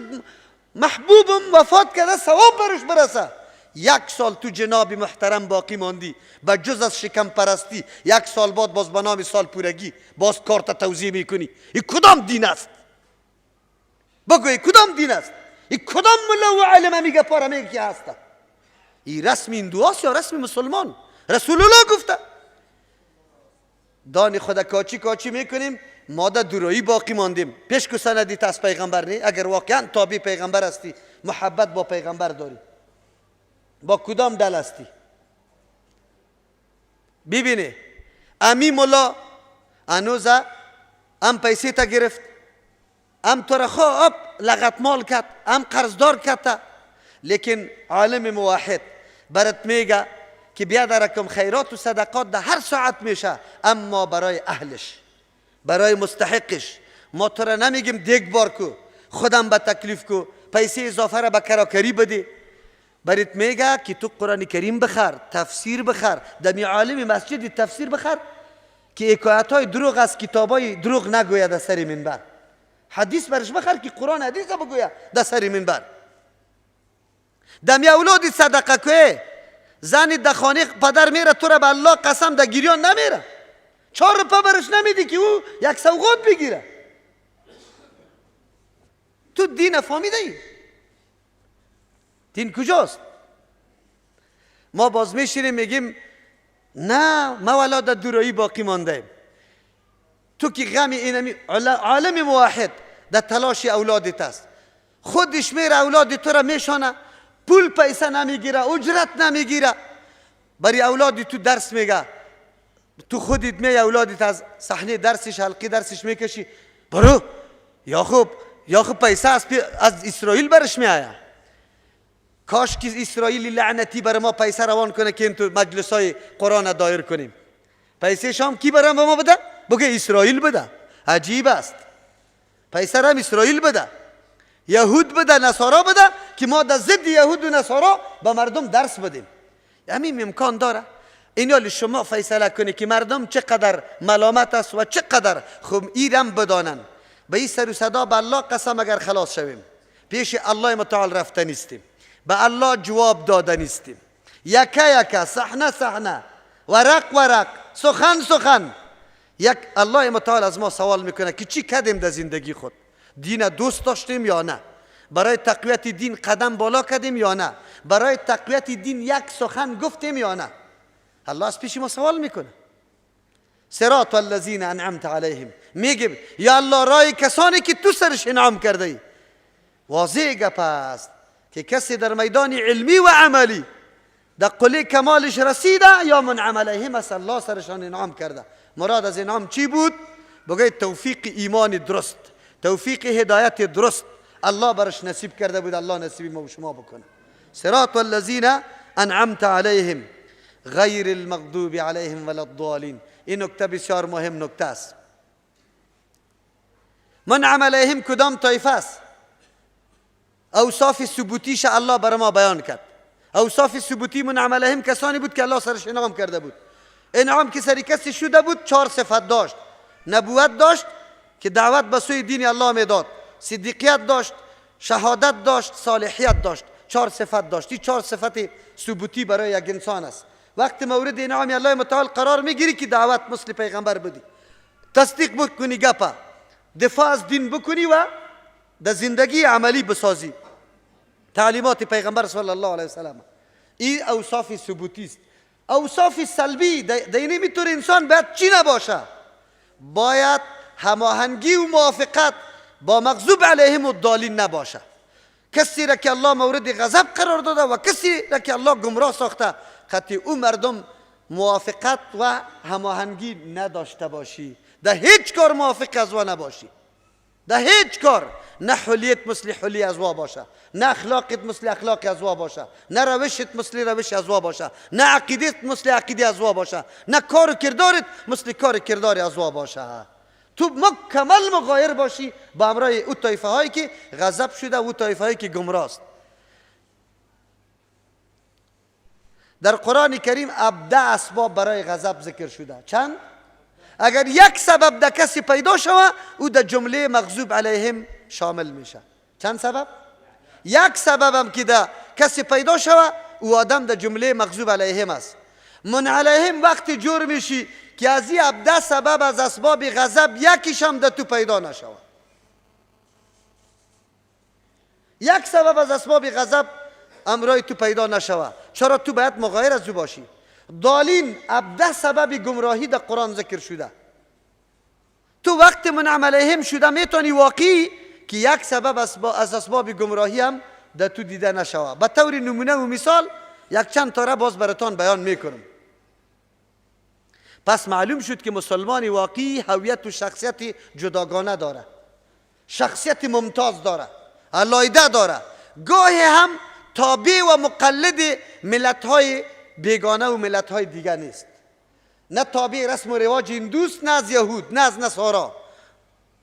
محبوبم وفات کرده ثواب برش برسه. 1 سال تو جناب محترم باقی ماندی به جز از شکم پرستی، 1 سال بعد باز به نام سال پورگی باز کارت توزیع میکنی. این کدام دین است؟ بگوی کدام دین است؟ این کدام ملا و علم میگه پاره میگه که هسته؟ این رسم هندواست یا رسم مسلمان؟ رسول الله گفته دان خدا کاچی میکنیم، ما در دورویی باقی ماندیم. پیش کو سندیت از پیغمبر نی؟ اگر واقعا تابع پیغمبر هستی، محبت با پیغمبر داری، با کدام دل هستی؟ ببینه امی مولا انوزا ام پیسی تا گرفت، ام تو را خواب لغت مال کرد، ام قرضدار کرد، لیکن عالم موحد برات میگه که بیا درکم خیرات و صدقات در هر ساعت میشه، اما برای اهلش، برای مستحقش. ما تو را نمیگیم دیگ بار کو، خودم به تکلیف کو، پیسه اضافه را به کراکری بده. برات میگه که تو قرآن کریم بخر، تفسیر بخر، دمی عالم مسجد تفسیر بخر که حکایت های دروغ از کتاب های دروغ نگوید از سر منبر. حدیث برش بخر که قرآن حدیث بگویا در سر منبر. دمی اولادی صدقه که زنی در خانه پدر میره تو را به الله قسم در گریان نمیره، 4 روپه برش نمیدی که او یک سوغات بگیره. تو دین فهمیده ای؟ دین کجاست؟ ما باز میشینیم میگیم نه ما ولا در دورایی باقی مانده. تو که غم اینمی عالم موحد در تلاش اولادت است، خودش میره اولاد تو را میشانه، پول پیسه نمیگیره، اجرت نمیگیره، برای اولادی تو درس میگه، تو خودت می اولادت از صحنه درسش حلقه درسش میکشی، برو یا خوب پیسه از اسرائیل برش میآید. کاش که اسرائیلی لعنتی بر ما پیسه روان کنه که این تو مجلس های قرآن دایر کنیم. پیسه شام کی برام به ما بده؟ بگه اسرائیل بده. عجیب است. پیسه رم اسرائیل بده، یهود بده، نصارا بده که ما در ضد یهود و نصارا به مردم درس بدیم. همین امکان داره؟ اینال شما فیصله کنی که مردم چقدر ملامت است و چقدر خب ایرم بدانن. به این سر و صدا به الله قسم اگر خلاص شویم پیش الله متعال رفته نیستیم، به الله جواب داده نیستیم، یکه صحنه ورق سخن یک الله متعال از ما سوال میکنه که چی کردیم در زندگی خود؟ دین دوست داشتیم یا نه؟ برای تقویت دین قدم بالا کردیم یا نه؟ برای تقویت دین یک سخن گفتیم یا نه؟ الله از پیش ما سوال میکنه. صراط الذین انعمت علیهم، میگیم یا الله رای کسانی که تو سرش انعام کرده ای. واضح گپ است که کسی در میدان علمی و عملی در قله کمالش رسیده یا منعم علیهم است، الله سرشان انعام کرده. مراد از انعام چی بود؟ بگید توفیق ایمان درست، توفیق هدایت درست الله برش نصیب کرده بود. الله نصیب ما و شما بکنه. صراط الذین انعمت علیهم غیر المغضوب علیهم ولا الضالین. این نکته بسیار مهم نکته است. منعم علیهم کدام طایفه است؟ اوصاف ثبوتیش الله بر ما بیان کرد. اوصاف ثبوتی منعم علیهم کسانی بود که الله سرش انعام کرده بود. انعام که سری کسی شده بود 4 صفت داشت. نبوت داشت که دعوت به سوی دین الله میداد، صدیقیت داشت، شهادت داشت، صالحیت داشت. 4 صفت داشت. این 4 صفت ثبوتی برای یک انسان است. وقتی مورد انعام الله متعال قرار میگیری که دعوت مثل پیغمبر بدی، تصدیق بکنی گپا، دفاع از دین بکنی و در زندگی عملی بسازی تعلیمات پیغمبر صلی الله علیه وسلم. این اوصاف ثبوتی است. اوصاف سلبی در این میتونه انسان باید چی نباشه؟ باید هماهنگی و موافقت با مغضوب علیهم الضالین نباشه. کسی را که الله مورد غضب قرار داده و کسی را که الله گمراه ساخته، قطعی او مردم موافقت و هماهنگی نداشته باشی، در هیچ کار موافق از وا نباشی، در هیچ کار. نه حلیت مثل حلی از وا باشه، نه اخلاقت مثل اخلاق از وا باشه، نه روشت مثل روش از وا باشه، نه عقیدت مثل عقیده از وا باشه، نه کار و کردارت مثل کار و کردار از وا باشه. تو مکمل مغایر باشی با امرای او طایفه هایی که غضب شده و او طایفه هایی که گمراه است. در قرآن کریم 17 اسباب برای غضب ذکر شده. چند؟ اگر یک سبب در کسی پیدا شود او در جمله مغضوب علیهم شامل میشه. چند سبب؟ یک سبب هم که در کسی پیدا شود او آدم در جمله مغضوب علیهم است. من علیهم وقتی جور میشی که از این 17 سبب از اسباب غضب یکیش هم در تو پیدا نشود. یک سبب از اسباب غضب امرای تو پیدا نشود. چرا؟ تو باید مغایر از او باشی. ضالین 17 سبب گمراهی در قرآن ذکر شده. تو وقت منعم علیهم شده میتونی واقعی که یک سبب از اسباب گمراهی هم در تو دیده نشود. به طور نمونه و مثال یک چند تا را باز براتان بیان میکنم. پس معلوم شد که مسلمان واقعی هویت و شخصیت جداگانه داره، شخصیت ممتاز داره، علایده داره. گاهی هم تابع و مقلد ملت‌های بیگانه و ملت‌های دیگر نیست. نه تابع رسم و رواج هندوست، نه از یهود، نه از نصارا،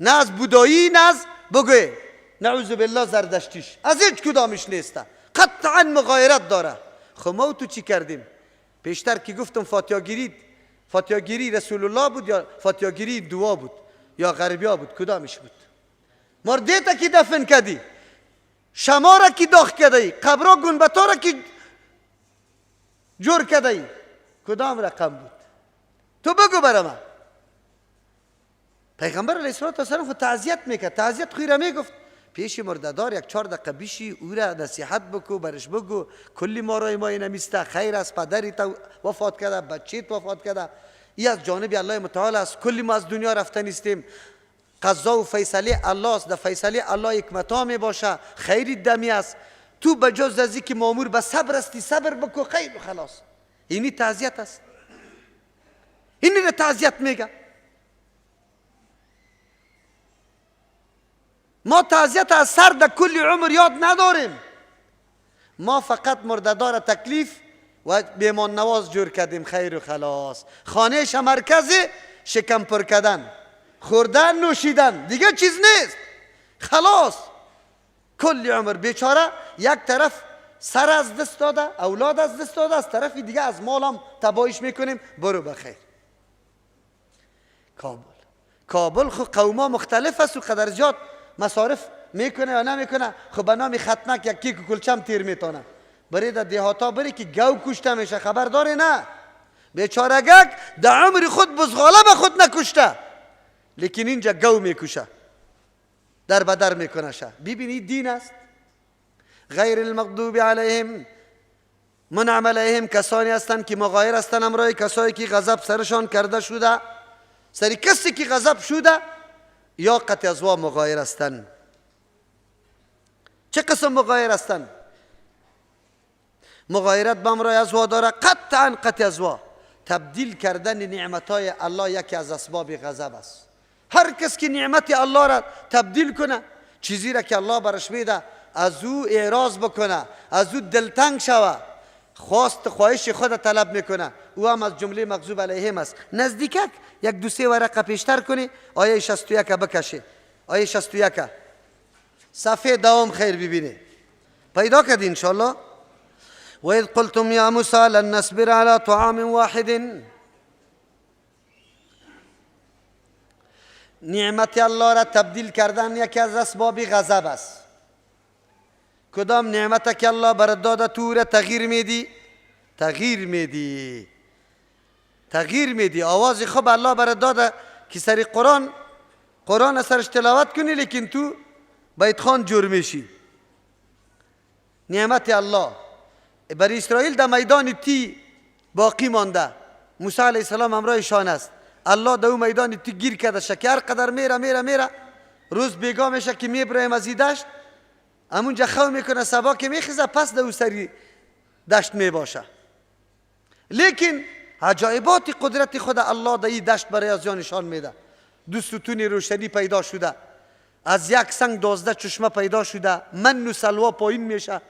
نه از بودایی، نه از بگوی نعوذ بالله زردشتیش، از هیچ کدامش نیسته. قطعا مغایرت داره. خب ما تو چی کردیم؟ پیشتر که گفتم فاتحه‌گیری رسول الله بود یا فاتحه‌گیری دعا بود یا غربیا بود؟ کدامش بود؟ مرده تا کی دفن کردی، شما را کی داغ کردی، قبرا گنبتا را کی جور کردی، کدام رقم بود؟ تو بگو برای من. پیغمبر علیه السلام خود تعزیت میکرد، تعزیت خوی را میگفت پیش مردهدار یک 4 دقیقه بیشی او را نصیحت بکو، برش بگو کلی مارای ما نمیسته، خیر است، پدری تو وفات کرده، بچیت وفات کرده، این از جانب الله متعال است، کلی ما از دنیا رفته نیستیم، قضا و فیصله الله است، در فیصله الله حکمتا می باشه، خیری دمی است، تو بجز از که مامور به صبر استی صبر بکو، خیر و خلاص. اینی تعزیت است، اینی را تعزیت میگه. ما تعزیت از سر در کل عمر یاد نداریم، ما فقط مردهدار تکلیف و بیمان نواز جور کردیم، خیر و خلاص. خانهش مرکز شکم پر کردن، خوردن نوشیدن، دیگه چیز نیست، خلاص. کل عمر بیچاره یک طرف سر از دست داده، اولاد از دست داده، از طرفی دیگه از مالم تباهیش میکنیم. برو بخیر. کابل خو قوما مختلف است و قدر زیاد مصارف میکنه یا نمیکنه. خب به نام ختنک یک کیک و کلچم تیر میتونه. بری در دیهاتا بری که گو کشته میشه، خبر داری نه؟ بیچارگک در عمر خود بزغاله به خود نکشته، لیکن اینجا گو میکشه، در بدر میکنه شه. ببینید دین است. غیر المغضوب علیهم منعم علیهم، کسانی هستند که مغایر هستند امرای کسایی که غضب سرشان کرده شده، سری کسی که غضب شده یا قطع ازوا مغایر هستند. چه قسم مغایر هستند؟ مغایرت به امرای ازوا داره، قطعا قطع ازوا. تبدیل کردن نعمتهای الله یکی از اسباب غضب است. هر کس که نعمت الله را تبدیل کنه، چیزی را که الله برش میده از او اعراض بکنه، از او دلتنگ شوه، خواهش خود طلب میکنه، او هم از جمله مغضوب علیهم است. نزدیکک یک 2-3 ورقه پیشتر کنی، آیه 61 بکشه. آیه 61 صفحه دوم خیر ببینه، پیدا کردی انشاءالله. و اذ قلتم یا موسی لن نصبر على طعام واحد، نعمت الله را تبدیل کردن یکی از اسباب غضب است. کدام نعمت که الله برات داده تو را تغییر میدی، تغییر میدی. آواز خوب الله برات داده که سری قرآن سرش تلاوت کنی، لیکن تو بیت خان جور میشی. نعمت الله بر اسرائیل در میدان تی باقی مانده، موسی علیه السلام همراهشان است. الله در اون میدان تی گیر کرده، شکر قدر میره روز بیگاه میشه که میبرایم از این دشت، همونجا خو میکنه، صبا که میخیزه پس در اون سری دشت میباشه. لیکن عجایبات قدرت خود الله در این دشت برای از نشان میده. 2 ستون روشنی پیدا شده، از یک سنگ 12 چشمه پیدا شده، من و سلوا پایین میشه،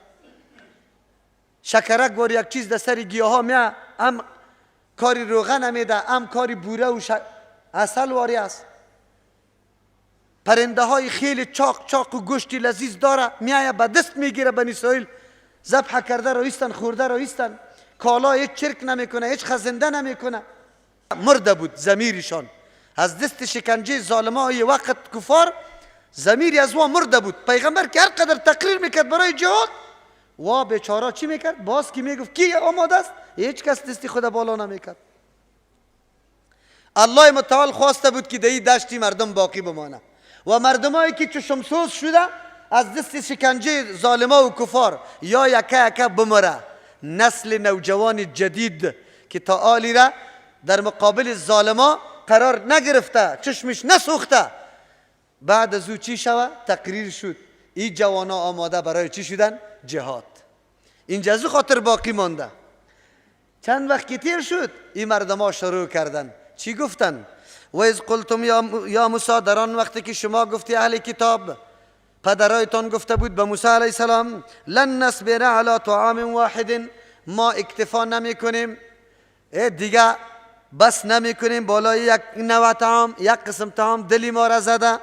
شکرک وار یک چیز در سر گیاه ها میه، هم کاری روغن میده، هم کاری بوره و اصل واری است. پرنده های خیلی چاق و گوشتی لذیذ داره، میایه به دست میگیره. بنی اسرائیل ذبح کرده رایستن، خورده رایستن، کالا هیچ چرک نمیکنه، هیچ خزنده نمیکنه. مرده بود ضمیرشان از دست شکنجه ظالمای وقت کفار، ضمیری از وا مرده بود. پیغمبر که هر قدر تقریر میکرد برای جهاد، وا بیچاره چی میکرد؟ باز که میگفت کی آماده است، هیچ کس دستی خود بالا نمیکرد. الله متعال خواسته بود که در این دشتی مردم باقی بمانه، و مردمایی که چشمسوز شده از دست شکنجه ظالما و کفار یا یکه بمره. نسل نوجوان جدید که تا آلی را در مقابل ظالما قرار نگرفته، چشمش نسوخته، بعد از او چی شود؟ تقریر شد این جوانا آماده برای چی شدن؟ جهاد. اینجا از خاطر باقی مانده. چند وقت که تیر شد این مردم ها شروع کردن چی گفتن؟ و اذ قلتم یا موسی، در آن وقتی که شما گفتی اهل کتاب، پدرایتان گفته بود به موسی علیه السلام، لن نصبر علی طعام واحد، ما اکتفا نمی کنیم دیگه، بس نمی کنیم بالای یک نوع طعام، یک قسم طعام دلی ما را زده.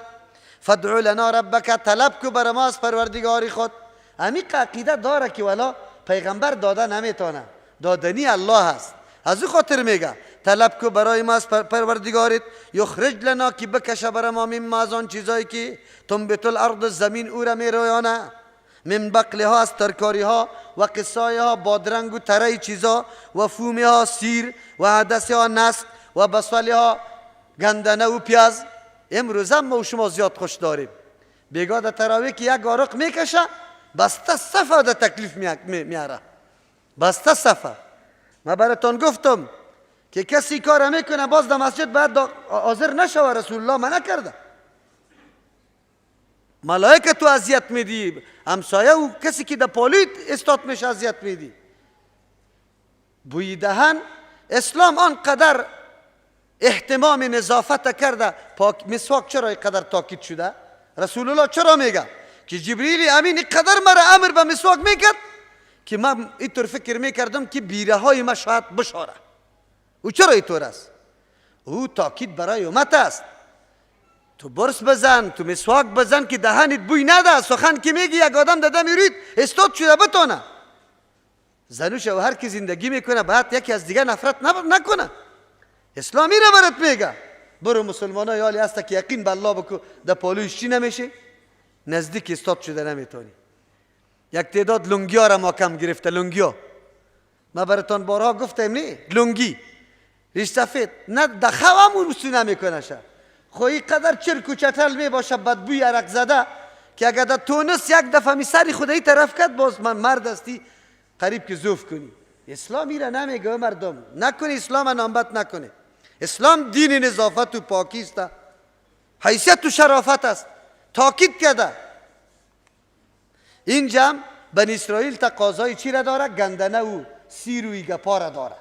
فادع لنا ربک، طلب کو بر ما از پروردگاری خود. عمیق عقیده داره که والا پیغمبر داده نمیتونه، دادنی الله هست. از او خاطر میگه طلب کو برای ما از پروردگارت یخرج لنا که بکشه برای ما مما از آن چیزایی که تنبت الارض زمین او را می رویانه من بقلها از ترکاری ها و قصای ها بادرنگ و تره چیزا و فومی ها سیر و عدس ها نسک و بصل ها گندنه و پیاز. امروز هم ما و شما زیاد خوش داریم. بیگاه در تراویح که یک آرق میکشه بسته صفه در تکلیف میاره، بسته صفه. من براتون گفتم که کسی کار میکنه باز در مسجد باید حاضر نشوه. رسول الله منع کرده. ملائکه تو اذیت میدی، همسایه و کسی که در پالیت استاد میشه اذیت میدی. بوی دهن اسلام آنقدر اهتمام نظافت کرده. مسواک چرا اینقدر تاکید شده؟ رسول الله چرا میگه که جبریل امین اینقدر مرا امر به مسواک میکرد که من اینطور فکر میکردم که بیره های ما شاید بشاره. او چرا اینطور است؟ او تاکید برای امت است. تو برس بزن، تو مسواک بزن که دهنت بوی نده. سخن که میگی یک آدم داده میرید استاد شده بتونه. زن و شوهر که زندگی میکنه باید یکی از دیگه نفرت نکنه. اسلامی را برات میگه برو مسلمان های حالی هسته که یقین به الله بکو در پالویش چی نمیشه؟ نزدیک استاد شده نمیتونی. یک تعداد لنگی ها را ما کم گرفته. لنگی ها ما براتون بارها گفتم نه لنگی ریش سفید نه دخوه همون رسو نمیکنه شه. خوی قدر چرک و چتل می باشه بدبوی عرق زده که اگر در تونس یک دفعه می سری خدایی طرف کرد باز من مرد هستی قریب که زوف کنی. اسلامی را نمیگه مردم نکنی. اسلام نامبت نکنه. اسلام دین نظافت و پاکی است، حیثیت و شرافت است. تاکید کرده. اینجا بنی اسرائیل تقاضای چی را داره؟ گندنه و سیر و ایگپا را داره.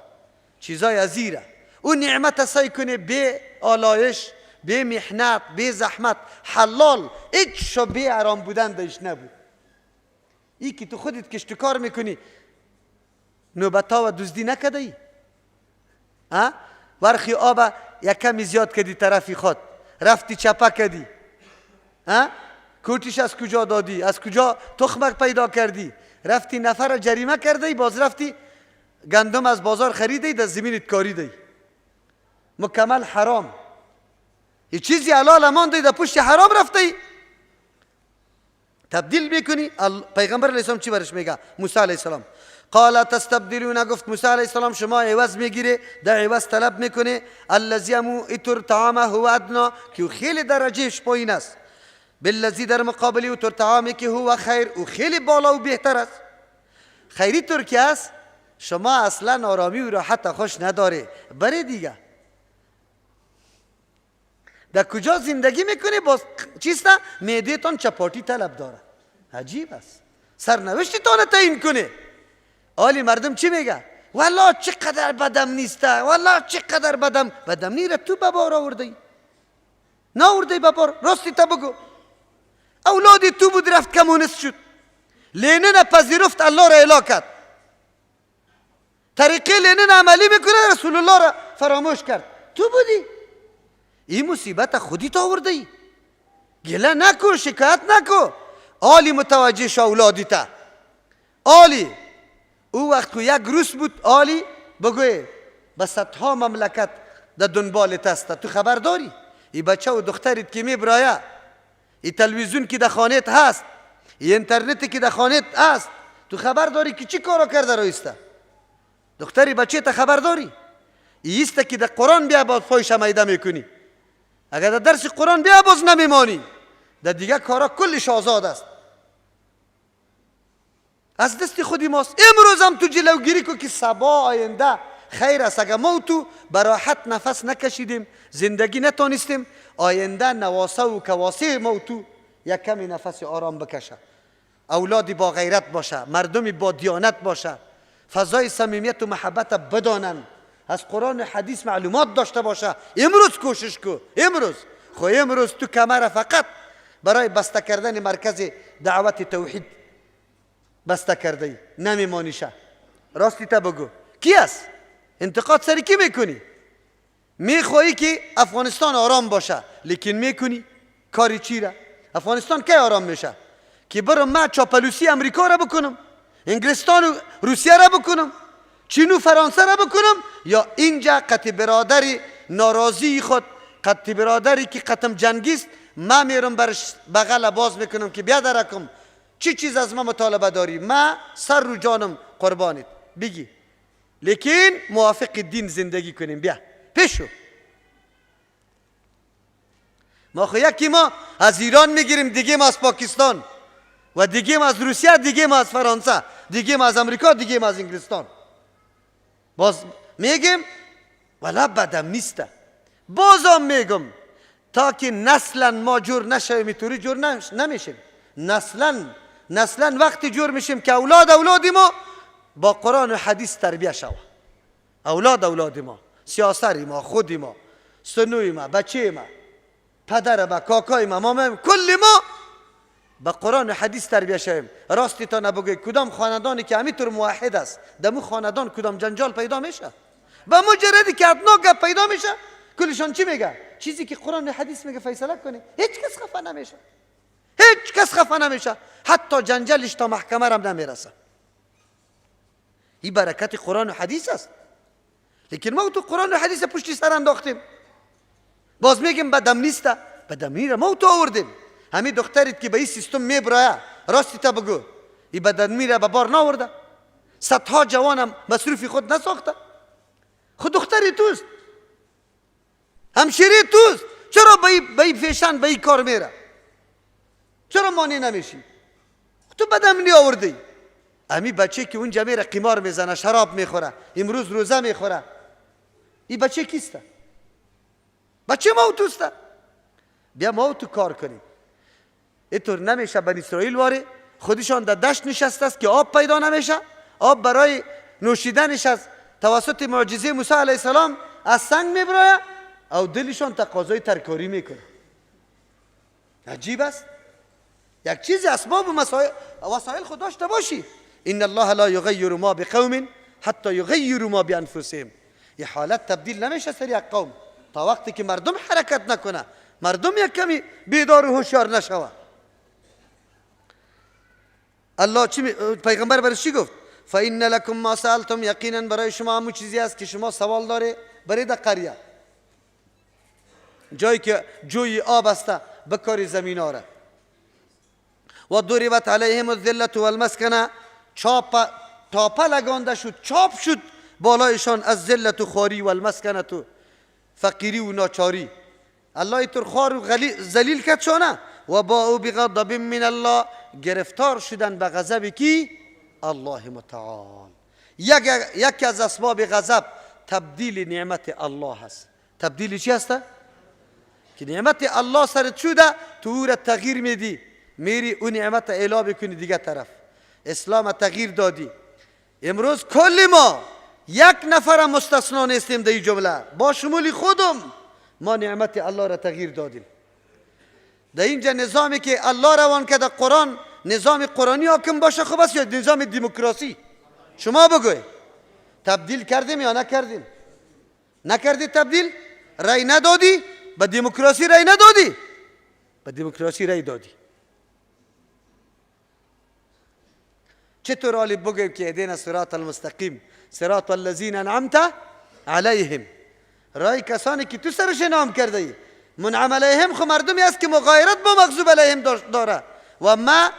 چیزای ازیره. اون نعمت سعی کنه به آلایش، به محنت، به زحمت حلال، هیچ به حرام بودن داشت نبود. ای که تو خودت کشت کار میکنی نوبتا و دزدی نکده ای؟ ورخی آب یک کمی زیاد کردی طرفی خود رفتی چپه کردی، کوتیش از کجا دادی؟ از کجا تخمک پیدا کردی؟ رفتی نفر جریمه کردی، باز رفتی گندم از بازار خریدی در زمینت کاریدی. مکمل حرام. یه چیزی حلال امان دی در پشت حرام رفتی تبدیل میکنی. پیغمبر علیه السلام چی برش میگه؟ موسی علیه السلام قال تستبدلون، گفت موسی علیه السلام شما عوض میگیره، در عوض طلب میکنه. الذی اتر طعامه هو ادنا، که خیلی درجهش پایین است، بالذی در مقابلی اتر طعامه که هو خیر، او خیلی بالا و بهتر است. خیری طور که است شما اصلا آرامی و راحت خوش نداره. بره دیگه در کجا زندگی میکنه باز چیست؟ معده‌تان چپاتی طلب داره. عجیب است. سرنوشتتان تعیین کنه. حالی مردم چی میگه؟ والله چقدر بدم نیسته، والله چقدر بدم نیره. تو ببار آوردی نه آوردی ببار؟ راستی تا بگو. اولادی تو بود رفت کمونست شد، لینن پذیرفت الله را اله کرد، طریقه لینن عملی میکنه رسول الله را فراموش کرد. تو بودی. این مصیبت خودی تا آوردی. گله نکن، شکایت نکن. آلی متوجه شو اولادی تا. آلی او وقت که یک روز بود آلی بگوی به صدها مملکت در دنبالت است. تو خبر داری؟ ای بچه و دخترت که میبرایه، ای تلویزیون که در خانت هست، ای اینترنتی که در خانت هست، تو خبر داری که چی کارو کرده رویسته؟ دختری بچه تا خبر داری؟ ایسته که در قرآن بیا باز پایش میده میکنی. اگر در درس قرآن بیا باز نمیمانی. در دیگه کارا کلش آزاد است. از دست خودی ماست. امروز هم تو جلوگیری کو که سبا آینده خیر است. اگر ما تو براحت نفس نکشیدیم، زندگی نتونستیم، آینده نواسه و کواسه ما تو یک کمی نفس آرام بکشه. اولادی با غیرت باشه، مردمی با دیانت باشه، فضای صمیمیت و محبت بدانن، از قرآن و حدیث معلومات داشته باشه. امروز کوشش کو. امروز تو کمر فقط برای بسته کردن مرکز دعوت توحید بسته کرده نمیمانیشه. راستی تا بگو کی است؟ انتقاد سری کی میکنی؟ میخوایی که افغانستان آرام باشه، لیکن میکنی کاری چی را؟ افغانستان کی آرام میشه؟ که برم من چاپلوسی امریکا را بکنم، انگلستان و روسیه را بکنم، چین و فرانسه را بکنم یا اینجا قطع برادری ناراضی خود، قطع برادری که قطم جنگیست، ما میرم برش بغل باز میکنم که بیا درکم چی چیز از ما مطالبه داری، ما سر رو جانم قربانید بگی، لیکن موافق دین زندگی کنیم. بیا پیشو. ما خو یکی ما از ایران میگیریم، دیگه ما از پاکستان و دیگه ما از روسیه، دیگه ما از فرانسه، دیگه ما از امریکا، دیگه ما از انگلستان. باز میگیم ولی بدم نیسته. بازم میگم تا که نسلا ما جور نشویم اینطوری جور نمیشیم. نسلا وقتی جور میشیم که اولادی ما با قرآن و حدیث تربیه شود. اولاد ما، سیاسری ما، خودی ما، سنوی ما، بچه ما، پدر ما، کاکای ما، مامای ما، کل ما با قرآن و حدیث تربیه شویم. راستی تا نبگوی کدام خاندانی که همینطور موحد است دمو خاندان کدام جنجال پیدا میشه، با مجردی که ادنا گپ پیدا میشه کلشان چی میگه؟ چیزی که قرآن و حدیث میگه فیصله کنه. هیچ کس خفه نمیشه، هیچ کس خفه نمیشه، حتی جنجالش تا محکمه هم نمیرسه. این برکت قرآن و حدیث است. لیکن ما تو قرآن و حدیث پشتی سر انداختیم، باز میگیم بدم نیسته. بدم نیره ما تو آوردیم. همین دختریت که به این سیستم میبرایه، راستی تا بگو این بدن میره به بار ناورده، صدها جوانم مصروفی خود نساخته، خود دختری توست، همشیری توست، چرا به این فیشن به این کار میره؟ چرا مانع نمیشی؟ تو بدم نی آوردی. امی بچه که اونجا میره قمار میزنه، شراب میخوره، امروز روزه میخوره، این بچه کیسته؟ بچه ما توسته. بیا ما تو کار کنیم. اینطور نمیشه. بنی اسرائیل واره خودشان در دشت نشسته است که آب پیدا نمیشه، آب برای نوشیدنش از توسط معجزه موسی علیه السلام از سنگ میبراید او دلشان تقاضای ترکاری میکنه. عجیب است. یک چیزی اسباب و وسایل خود داشته باشی. ان الله لا یغیر ما بقوم حتی یغیروا ما بانفسهم. این حالت تبدیل نمیشه سر یک قوم تا وقتی که مردم حرکت نکنه، مردم یک کمی بیدار و هوشیار نشوه. الله پیغمبر برش چی گفت؟ فإن لكم ما سألتم. یقینا برای شما همون چیزی است که شما سوال داره. برای در قریه جایی که جوی آب است بکاری زمین ها را. و ضربت علیهم الذلة والمسکنه. تاپه لگانده شد، چاپ شد بالایشان از ذلت و خواری و المسکنه و فقیری و ناچاری. الله اینطور خوار و ذلیل کرد شانه. و باءوا بغضب من الله. گرفتار شدن به غضب کی؟ الله متعال. یکی از اسباب غضب تبدیل نعمت الله هست. تبدیل چی هست؟ که نعمت الله سرت شده تو او را تغییر میدی، میری اون نعمت اعلا بکنی دیگه طرف. اسلام تغییر دادی. امروز کل ما یک نفر مستثنا نیستیم در این جمله، با شمول خودم ما نعمت الله را تغییر دادیم. در اینجا نظامی که الله روان کرده قرآن نظام قرآنی حاکم باشه خوب است یا نظام دموکراسی؟ شما بگوی تبدیل کردیم یا نکردیم؟ نکردی تبدیل؟ رای ندادی؟ به دموکراسی رای ندادی؟ به دموکراسی رای دادی. چطور حالی بگویم که اهدنا الصراط المستقیم صراط الذین انعمت علیهم، رای کسانی که تو سرش نام کرده ای. منعم علیهم خو مردمی است که مغایرت با مغضوب علیهم داره. و ما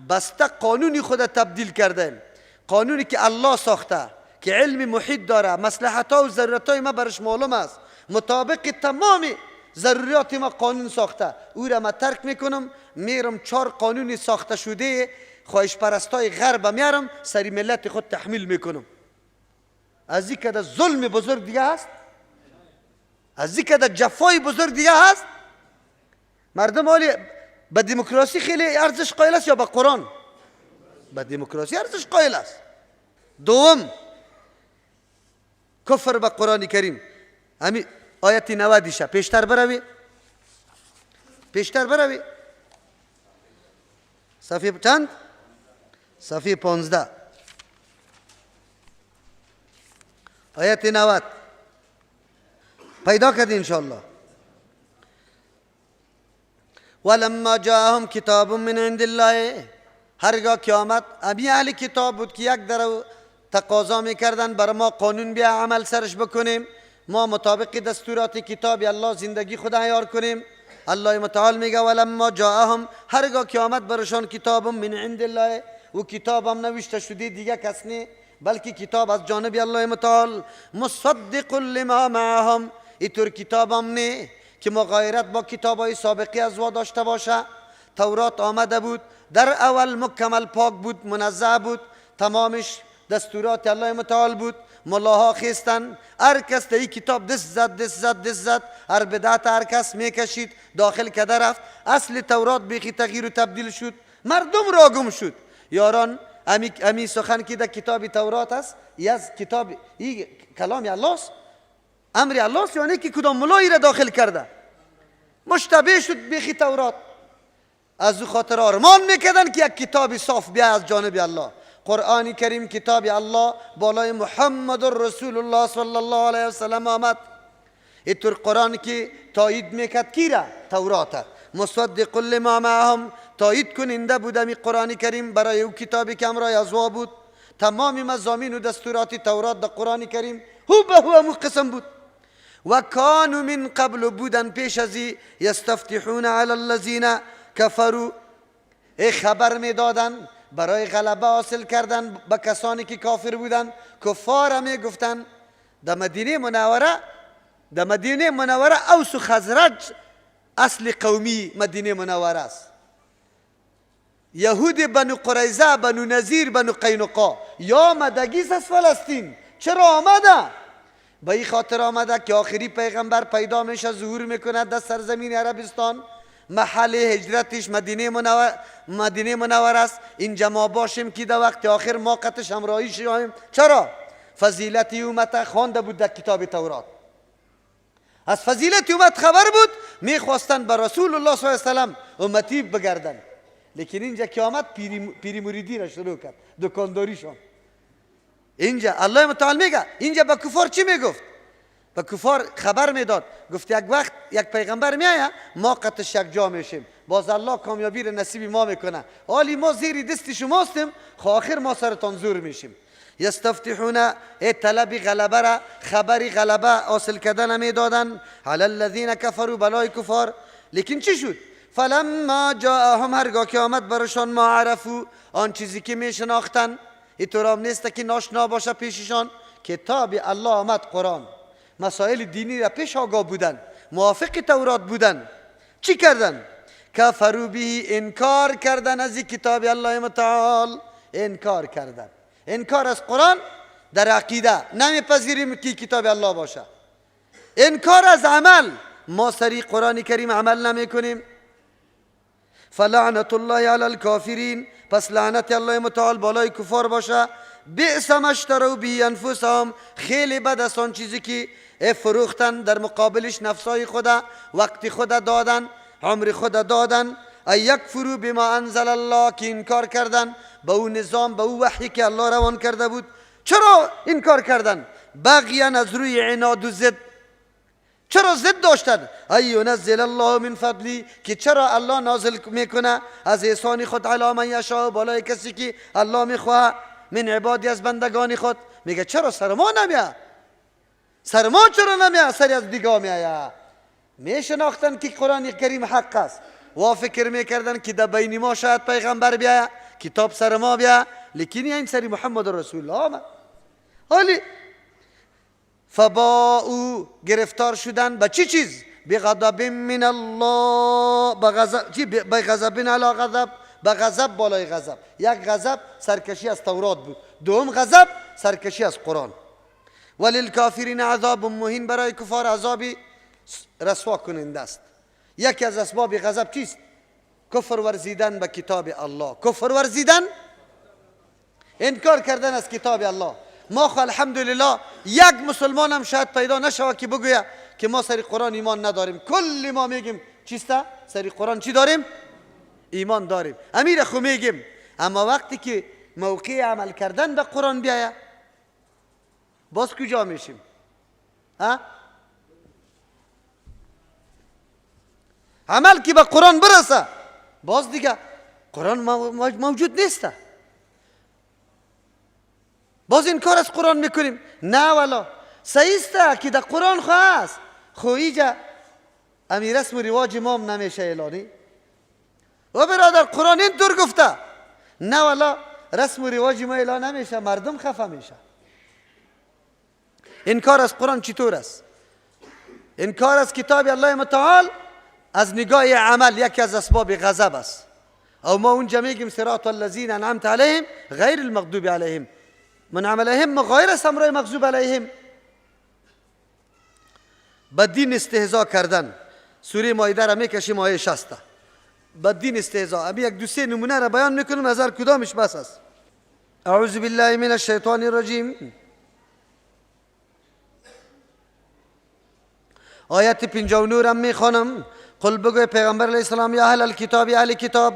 بسته قانونی خود تبدیل کردیم، قانونی که الله ساخته که علم محیط داره، مصلحت ها و ضرورت های ما برش معلوم است، مطابق تمام ضروریات ما قانون ساخته. او را ما ترک میکنم، میرم 4 قانونی ساخته شده خواهش پرستای غرب میارم سری ملت خود تحمیل میکنم. از این که ظلم بزرگ دیگه هست؟ از این که جفای بزرگ دیگه هست؟ مردم حالی به دموکراسی خیلی ارزش قائل است یا به قرآن؟ به دموکراسی ارزش قائل است. دوم کفر به قرآن کریم. همین آیت 90 شه پیشتر بروی صفحه چند؟ صفحه 15 آیت 90 پیدا کردی انشاءالله. ولما جاءهم کتاب من عند الله. هرگاه که آمد امی اهل کتاب بود که یک تقاضا میکردن برای ما قانون بیا عمل سرش بکنیم، ما مطابق دستورات کتاب الله زندگی خود عیار کنیم. الله متعال میگه ولما جاءهم، هرگاه که آمد برشان کتابم من عند الله، و کتابم نوشته شده دیگه کس نه بلکه کتاب از جانب الله متعال، مصدق لما معهم، اینطور کتابم نه که مغایرت با کتابای سابقی از وا داشته باشه. تورات آمده بود، در اول مکمل پاک بود، منزه بود، تمامش دستورات الله متعال بود. ملاها خیستن، هر کس در این کتاب دست زد، هر بدعت هر کس میکشید داخل کده رفت. اصل تورات بیخی تغییر و تبدیل شد، مردم را گم شد. یاران امی سخن که در کتاب تورات است، از کتاب این کلام الله است، امر الله است، یعنی که کدام ملایی را داخل کرده مشتبه شد بیخی تورات. از او خاطر آرمان میکردن که یک کتاب صاف بیا از جانب الله. قرآن کریم کتاب الله بالای محمد رسول الله صلی الله علیه وسلم آمد. اینطور قرآن که تایید میکرد کی را؟ تورات. مصدق لما معهم، تایید کننده بود می قرآن کریم برای او کتابی که امرای از وا بود. تمام مضامین و دستورات تورات در قرآن کریم هو به هو همو قسم بود. و کانوا من قبل، بودن پیش ازی یستفتحون علی الذین کفروا، خبر میدادن برای غلبه حاصل کردن به کسانی که کافر بودن. کفار می گفتن در مدینه منوره اوس و خزرج اصل قومی مدینه منوره است. یهود بنو قریظه، بنو نذیر، بنو قینقاع یا مدگیس از فلسطین. چرا آمده؟ به این خاطر آمده که آخری پیغمبر پیدا میشه، ظهور میکنه در سرزمین عربستان. محل هجرتش مدینه منور است. اینجا ما باشیم که در وقت آخر ما قطش همراهی شویم. چرا؟ فضیلت امت خوانده بود در کتاب تورات، از فضیلت امت خبر بود، میخواستن به رسول الله صلی الله علیه وسلم امتی بگردن. لیکن اینجا که آمد پیری مریدی را شروع کرد، دکانداریشان. اینجا الله متعال میگه اینجا به کفار چی میگفت؟ به کفار خبر میداد، گفت یک وقت یک پیغمبر میآید ما قطش یک جا میشیم، باز الله کامیابی را نصیب ما میکنه. حالی ما زیر دست شما هستیم، آخر ما سرتان زور میشیم. یستفتحون، طلب غلبه را، خبری غلبه حاصل کردن میدادن علی الذین کفروا، بلای کفار. لیکن چی شد؟ فلما جاءهم، هرگاه که آمد برشان ما عرفو، آن چیزی که میشناختن. اینطور هم نیست که ناشنا باشه پیششان. کتاب الله آمد، قرآن، مسائل دینی را پیش آگاه بودن، موافق تورات بودن. چی کردن؟ کفروا به، انکار کردن از کتاب الله متعال. انکار کردن، انکار از قرآن در عقیده، نمیپذیریم که کتاب الله باشه. انکار از عمل، ما سری قرآن کریم عمل نمی کنیم. فلعنت الله علی الکافرین، پس لعنت الله متعال بالای کفار باشه. بئس ما اشتروا به انفسهم، خیلی بد است آن چیزی که فروختن در مقابلش نفسای خدا، وقت خدا دادن، عمر خدا دادن. یکفروا بما انزل الله، که انکار کردن به او نظام، به او وحی که الله روان کرده بود. چرا انکار کردن؟ بغیا، از روی عناد و ضد. چرا ضد داشتن؟ ینزل الله من فضلی، که چرا الله نازل میکنه از احسان خود علی من یشاء، بالای کسی که الله میخواه، من عبادی از بندگان خود. میگه چرا سر ما نمیاد؟ سر ما چرا نمیاد؟ سر از دیگه میآید. میشناختن که قرآن کریم حق است و فکر میکردن که در بین ما شاید پیغمبر بیا، کتاب سر ما بیا، لیکن این سری محمد رسول الله آمد. حالی فباؤوا، گرفتار شدن به چی چیز؟ بغضب من الله، بغضب علی غضب، به غضب بالای غضب. یک غضب سرکشی از تورات بود، دوم غضب سرکشی از قرآن. وللکافرین عذاب مهین، برای کفار عذابی رسوا کننده است. یکی از اسباب غضب چیست؟ کفر ورزیدن به کتاب الله، کفر ورزیدن، انکار کردن از کتاب الله. ما خو الحمدلله یک مسلمان هم شاید پیدا نشود که بگوید که ما سری قرآن ایمان نداریم. کل ما میگیم چیسته؟ سری قرآن چی داریم؟ ایمان داریم. امیر خو میگیم، اما وقتی که موقع عمل کردن به قرآن بیاید، باز کجا میشیم؟ عمل که به قرآن برسه، باز دیگه قرآن موجود نیست. باز این کار از قرآن میکنیم. نه والا صحیح است که در قرآن خو هست، خو ایجا امی رسم و رواج ما هم نمیشه اعلانی. و برادر قرآن اینطور گفته. نه والا رسم و رواج ما اعلان نمیشه، مردم خفه میشه. انکار از قرآن چطور است؟ انکار از کتاب الله متعال از نگاه عمل یکی از اسباب غضب است. او ما اونجا میگیم صراط الذین انعمت علیهم غیر المغضوب علیهم، من عملهم غیر سمرای مغضوب علیهم. بدین استهزاء کردن. سوره مائده را میکشیم آیه 60. بدین استهزاء. ابی یک دو سه نمونه را بیان میکنم، از هر کدامش بس است. اعوذ بالله من الشیطان الرجیم. آیت 59 را میخوانم. قل بگوی پیغمبر علیه السلام یا اهل الکتاب، یا اهل کتاب،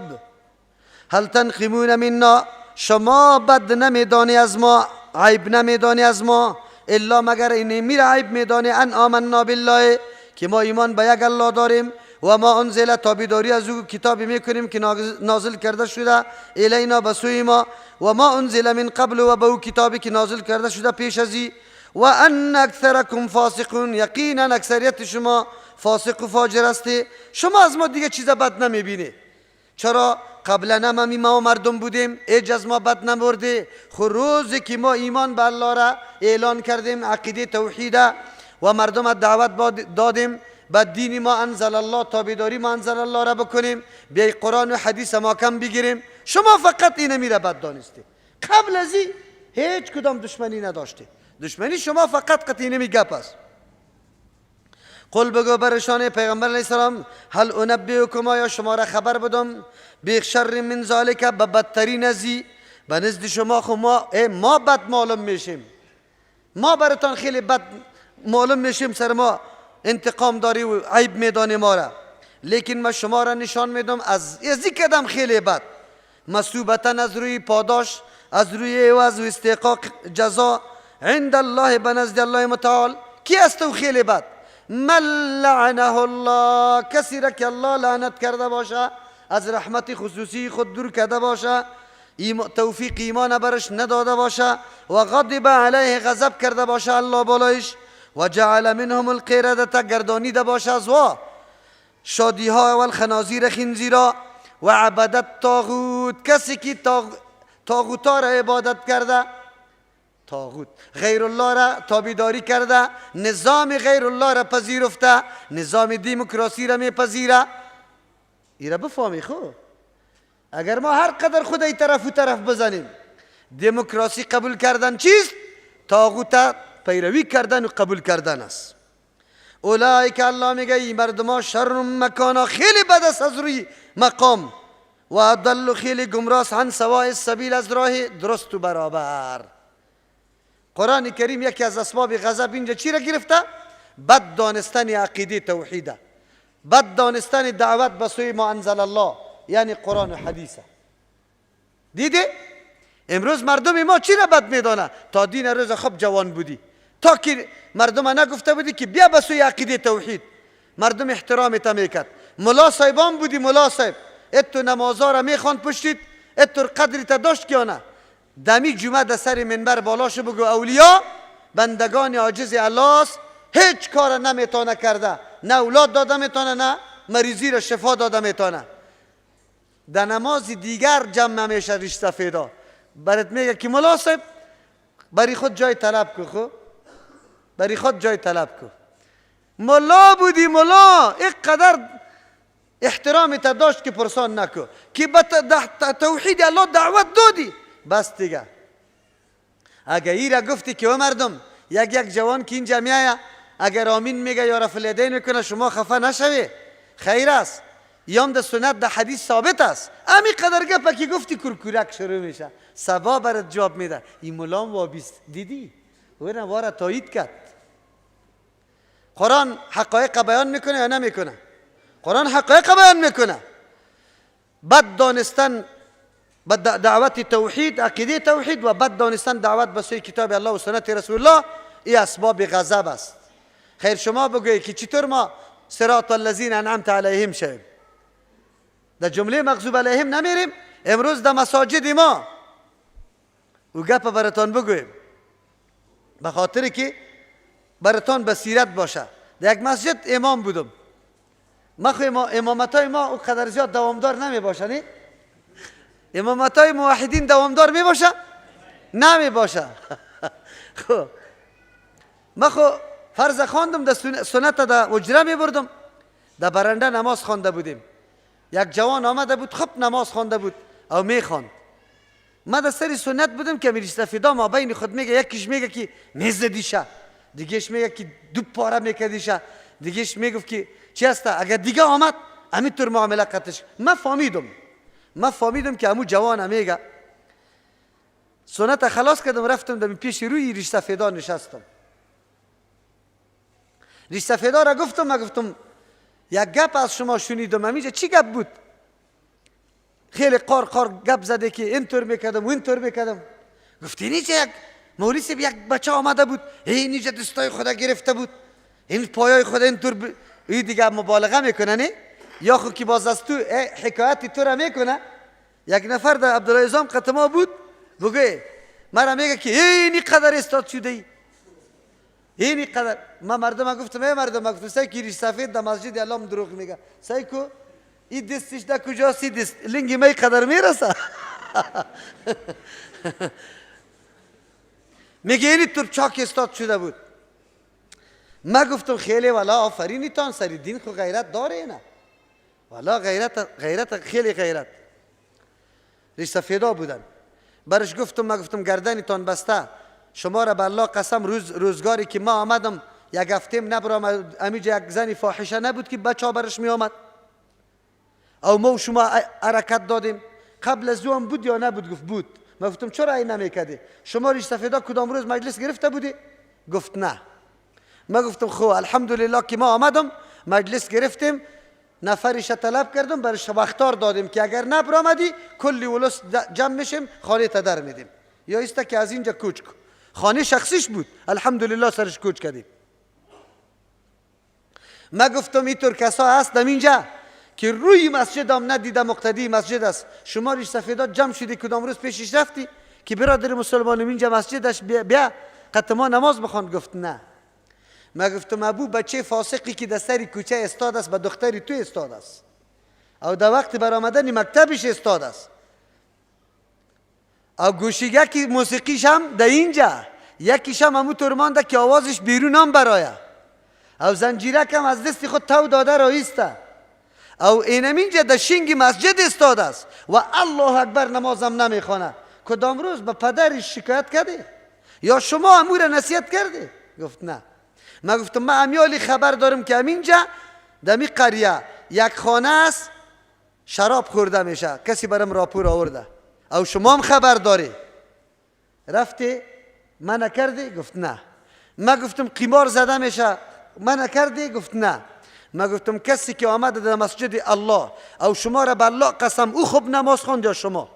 هل تنقمون منا، شما بد نمیدانی از ما، عیب نمیدانی از ما، الا مگر این میره عیب میدانی ان آمنا بالله، که ما ایمان به یک الله داریم، و ما انزل تابیداری از او کتابی میکنیم که نازل کرده شده الینا بسوی ما، و ما انزل من قبل، و به او کتابی که نازل کرده شده پیش ازی، و ان اکثرکم فاسقون، یقینا اکثریت شما فاسق و فاجر هستی. شما از ما دیگه چیز بد نمیبینی. چرا؟ قبلا ما مردم بودیم، ایج از ما بد نبرده. روزی که ما ایمان به الله را اعلان کردیم، عقیده توحیده، و مردم دعوت دادیم به دین ما انزل الله، تابعداری ما انزل الله را بکنیم، بیای قرآن و حدیث ما کم بگیریم، شما فقط این میره بد دانستی. قبل از این هیچ کدام دشمنی نداشتی. دشمنی شما فقط قطعی نمی گپ است. قل بگو برشان پیغمبر علیه السلام، هل انبئکم، یا شما را خبر بدم، بشر من ذالک، به بدترین ازی، به نزد شما خو ما بد معلوم میشیم، ما براتان خیلی بد معلوم میشیم، سر ما انتقام داری و عیب میدانی ما را، لیکن ما شما را نشان میدم از این قدم خیلی بد، مثوبتا از روی پاداش، از روی عوض و استحقاق جزا، عند الله، به نزد الله متعال. کی است او خیلی بد؟ من لعنه الله، کسی را که الله لعنت کرده باشه، از رحمت خصوصی خود دور کرده باشه، توفیق ایمان برش نداده باشه، و غضب علیه، غضب کرده باشه الله بالایش، و جعل منهم القردة، گردانیده باشه از وا شادی ها و الخنازیر، خنزیرا، و عبادت طاغوت، کسی که طاغوتا را عبادت کرده، طاغوت غیر الله را تابعداری کرده، نظام غیر الله را پذیرفته، نظام دموکراسی را میپذیره. ایرا بفهمی خو، اگر ما هر قدر خود ای طرف و طرف بزنیم، دموکراسی قبول کردن چیست؟ طاغوت پیروی کردن و قبول کردن است. اولئک، الله میگه این مردما شر مکانا، خیلی بد است از روی مقام، و اضل، خیلی گمراه، عن سواء السبیل، از راه درست و برابر. قرآن کریم یکی از اسباب غضب اینجا چی را گرفته؟ بد دانستن عقیده توحیده، بد دانستن دعوت به سوی ما انزل الله، یعنی قرآن و حدیثه. دیده؟ امروز مردم ما چی را بد میدانه؟ تا دین روز خوب جوان بودی، تا که مردم نگفته بودی که بیا به سوی عقیده توحید، مردم احترامت میکرد. ملا صاحبان بودی، ملا صاحب اتو نمازا را میخواند پشتید، اتو قدرت داشت که نه؟ دمی جمعه در سر منبر بالاش بگو اولیا بندگان عاجز الله است، هیچ کار نمیتونه کرده، نه اولاد داده میتونه، نه مریضی را شفا داده میتونه. در نماز دیگر جمع نمیشه ریش سفیدا، برات میگه که ملا صاحب بری خود جای طلب کو، خو بری خود جای طلب کو. ملا بودی، ملا اینقدر احترامت داشت که پرسان نکو، که به توحید الله دعوت دادی، بس دیگه. اگر ایرا گفتی که و مردم یک جوان که اینجا میایه اگر آمین میگه یا رفع الیدین میکنه، شما خفه نشوی، خیر است، یام در سنت در حدیث ثابت است. امی قدر گپا که گفتی کرکورک شروع میشه، سبا برات جواب میده. این ملام وابیست، دیدی ورنه واره تایید کرد. قرآن حقایق بیان میکنه یا نمیکنه؟ قرآن حقایق بیان میکنه. بد دانستن بد دعوت توحید، عقیده توحید، و بد دانستن دعوت به سوی کتاب الله و سنت رسول الله، این اسباب غضب است. خیر شما بگویید که چطور ما صراط الذین انعمت علیهم شویم؟ در جمله مغضوب علیهم نمیریم؟ امروز در مساجد ما و گپ براتان بگویم به خاطر که براتان بصیرت باشه. در یک مسجد امام بودم. امامت های ما او قدر زیاد دوامدار نمی باشه. نه امامت های موحدین دوامدار می باشه؟ نمی باشه. خب ما خو فرض خواندم در سنت در اجره می بردم. در برنده نماز خوانده بودیم. یک جوان آمده بود خب نماز خوانده بود او می خواند. ما در سری سنت بودم که امیر استفیدا ما بین خود میگه، یکیش میگه که میزدیشه، دیگهش میگه که دو پاره میکردیشه، دیگهش میگه که چی هسته اگر دیگه آمد همینطور معامله قطعش. ما فهمیدم که همون جوان میگه. سنت خلاص کردم رفتم در پیش روی ریش سفیدا نشستم. ریش سفیدا را گفتم یک گپ از شما شنیدم. همینجا چی گپ بود؟ خیلی قار گپ زده که اینطور میکردم و اینطور میکردم. گفتی نیچه یک مولی سیب یک بچه آمده بود، اینجا دستای خدا گرفته بود، این پایای خدا اینطور این دیگه مبالغه میکنه نه؟ یا خود که باز از تو حکایتی تو را میکنه. یک نفر در عبدالله ازام قطما بود بگه مرا میگه که اینی قدر استاد شده ای، اینی قدر. ما مردم گفتم سعی که ریش سفید در مسجد علام دروغ میگه. سعی کو این دستش در کجاست؟ این دست لنگی می قدر میرسه. میگه اینی طور چاک استاد شده بود. ما گفتم خیلی والا آفرینی تان سری دین خو غیرت داره نه والا غیرت خیلی غیرت. ریش سفیدا بودن. برش گفتم گردنی تان بسته، شما را به الله قسم روزگاری که ما آمدم یک هفتیم نبرام امیجا یک زنی فاحشه نبود که بچه ها برش می آمد او ما و شما حرکت دادیم. قبل از او هم بود یا نبود؟ گفت بود. ما گفتم چرا این نمیکردی؟ شما ریش سفیدا کدام روز مجلس گرفته بودی؟ گفت نه. ما گفتم خو الحمدلله که ما آمدم مجلس گرفتیم، نفرش طلب کردم برش وقتار دادیم که اگر نبرآمدی کلی ولس جمع میشیم خانه تا در میدیم. یا است که از اینجا کوچ کن. خانه شخصیش بود الحمدلله سرش کوچ کردیم. ما گفتم اینطور کسا هست اینجا که روی مسجد هم ندیده مقتدی مسجد است. شما ریش سفیدا جمع شدی کدام روز پیشش رفتی که برادر مسلمانم اینجا مسجدش بیا قطما نماز بخوان؟ گفت نه. ما گفتم ابو بچه فاسقی که در سری کوچه استاد است به دختری تو استاد است او در وقت برآمدن مکتبش استاد است او گوشیگه که موسیقیش هم در اینجا یکیش هم همونطور مانده که آوازش بیرون هم برایه او زنجیرک هم از دست خود تو داده رایسته او اینم اینجا در شنگ مسجد استاد است و الله اکبر نمازم نمیخوانه. کدام روز به پدرش شکایت کرده یا شما امور نصیحت کرده؟ گفت نه. ما گفتم ما امیالی خبر دارم که همینجا در می قریه یک خانه است شراب خورده میشه، کسی برام راپور آورده او شما هم خبر داری؟ رفتی من نکردی؟ گفت نه. ما گفتم قمار زده میشه، من نکردی؟ گفت نه. ما گفتم کسی که آمده در مسجد الله او شما را به الله قسم او خوب نماز خواند یا شما؟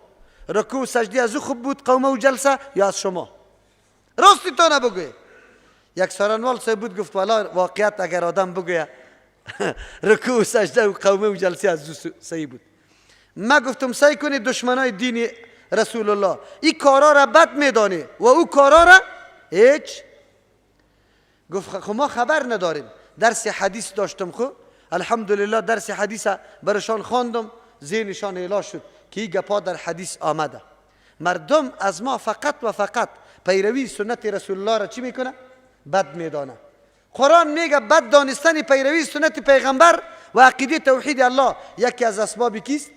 رکوع و سجدی از او خوب بود قومه و جلسه یا از شما؟ راستی تو نبگوی. یک سارنوال صاحب بود گفت والا واقعیت اگر آدم بگویه رکوع و سجده و قومه و جلسه از او صحیح بود. ما گفتم سعی کنید دشمنای دین رسول الله این کارا را بد میدانی و او کارا را هیچ. گفت خب ما خبر نداریم. درس حدیث داشتم خو الحمدلله درس حدیث برشان خواندم ذهنشان اعلا شد که این گپا در حدیث آمده. مردم از ما فقط و فقط پیروی سنت رسول الله را چی میکنه؟ بد میدانه. قرآن میگه بد دانستن پیروی سنت پیغمبر و عقیده توحید الله یکی از اسباب کیست؟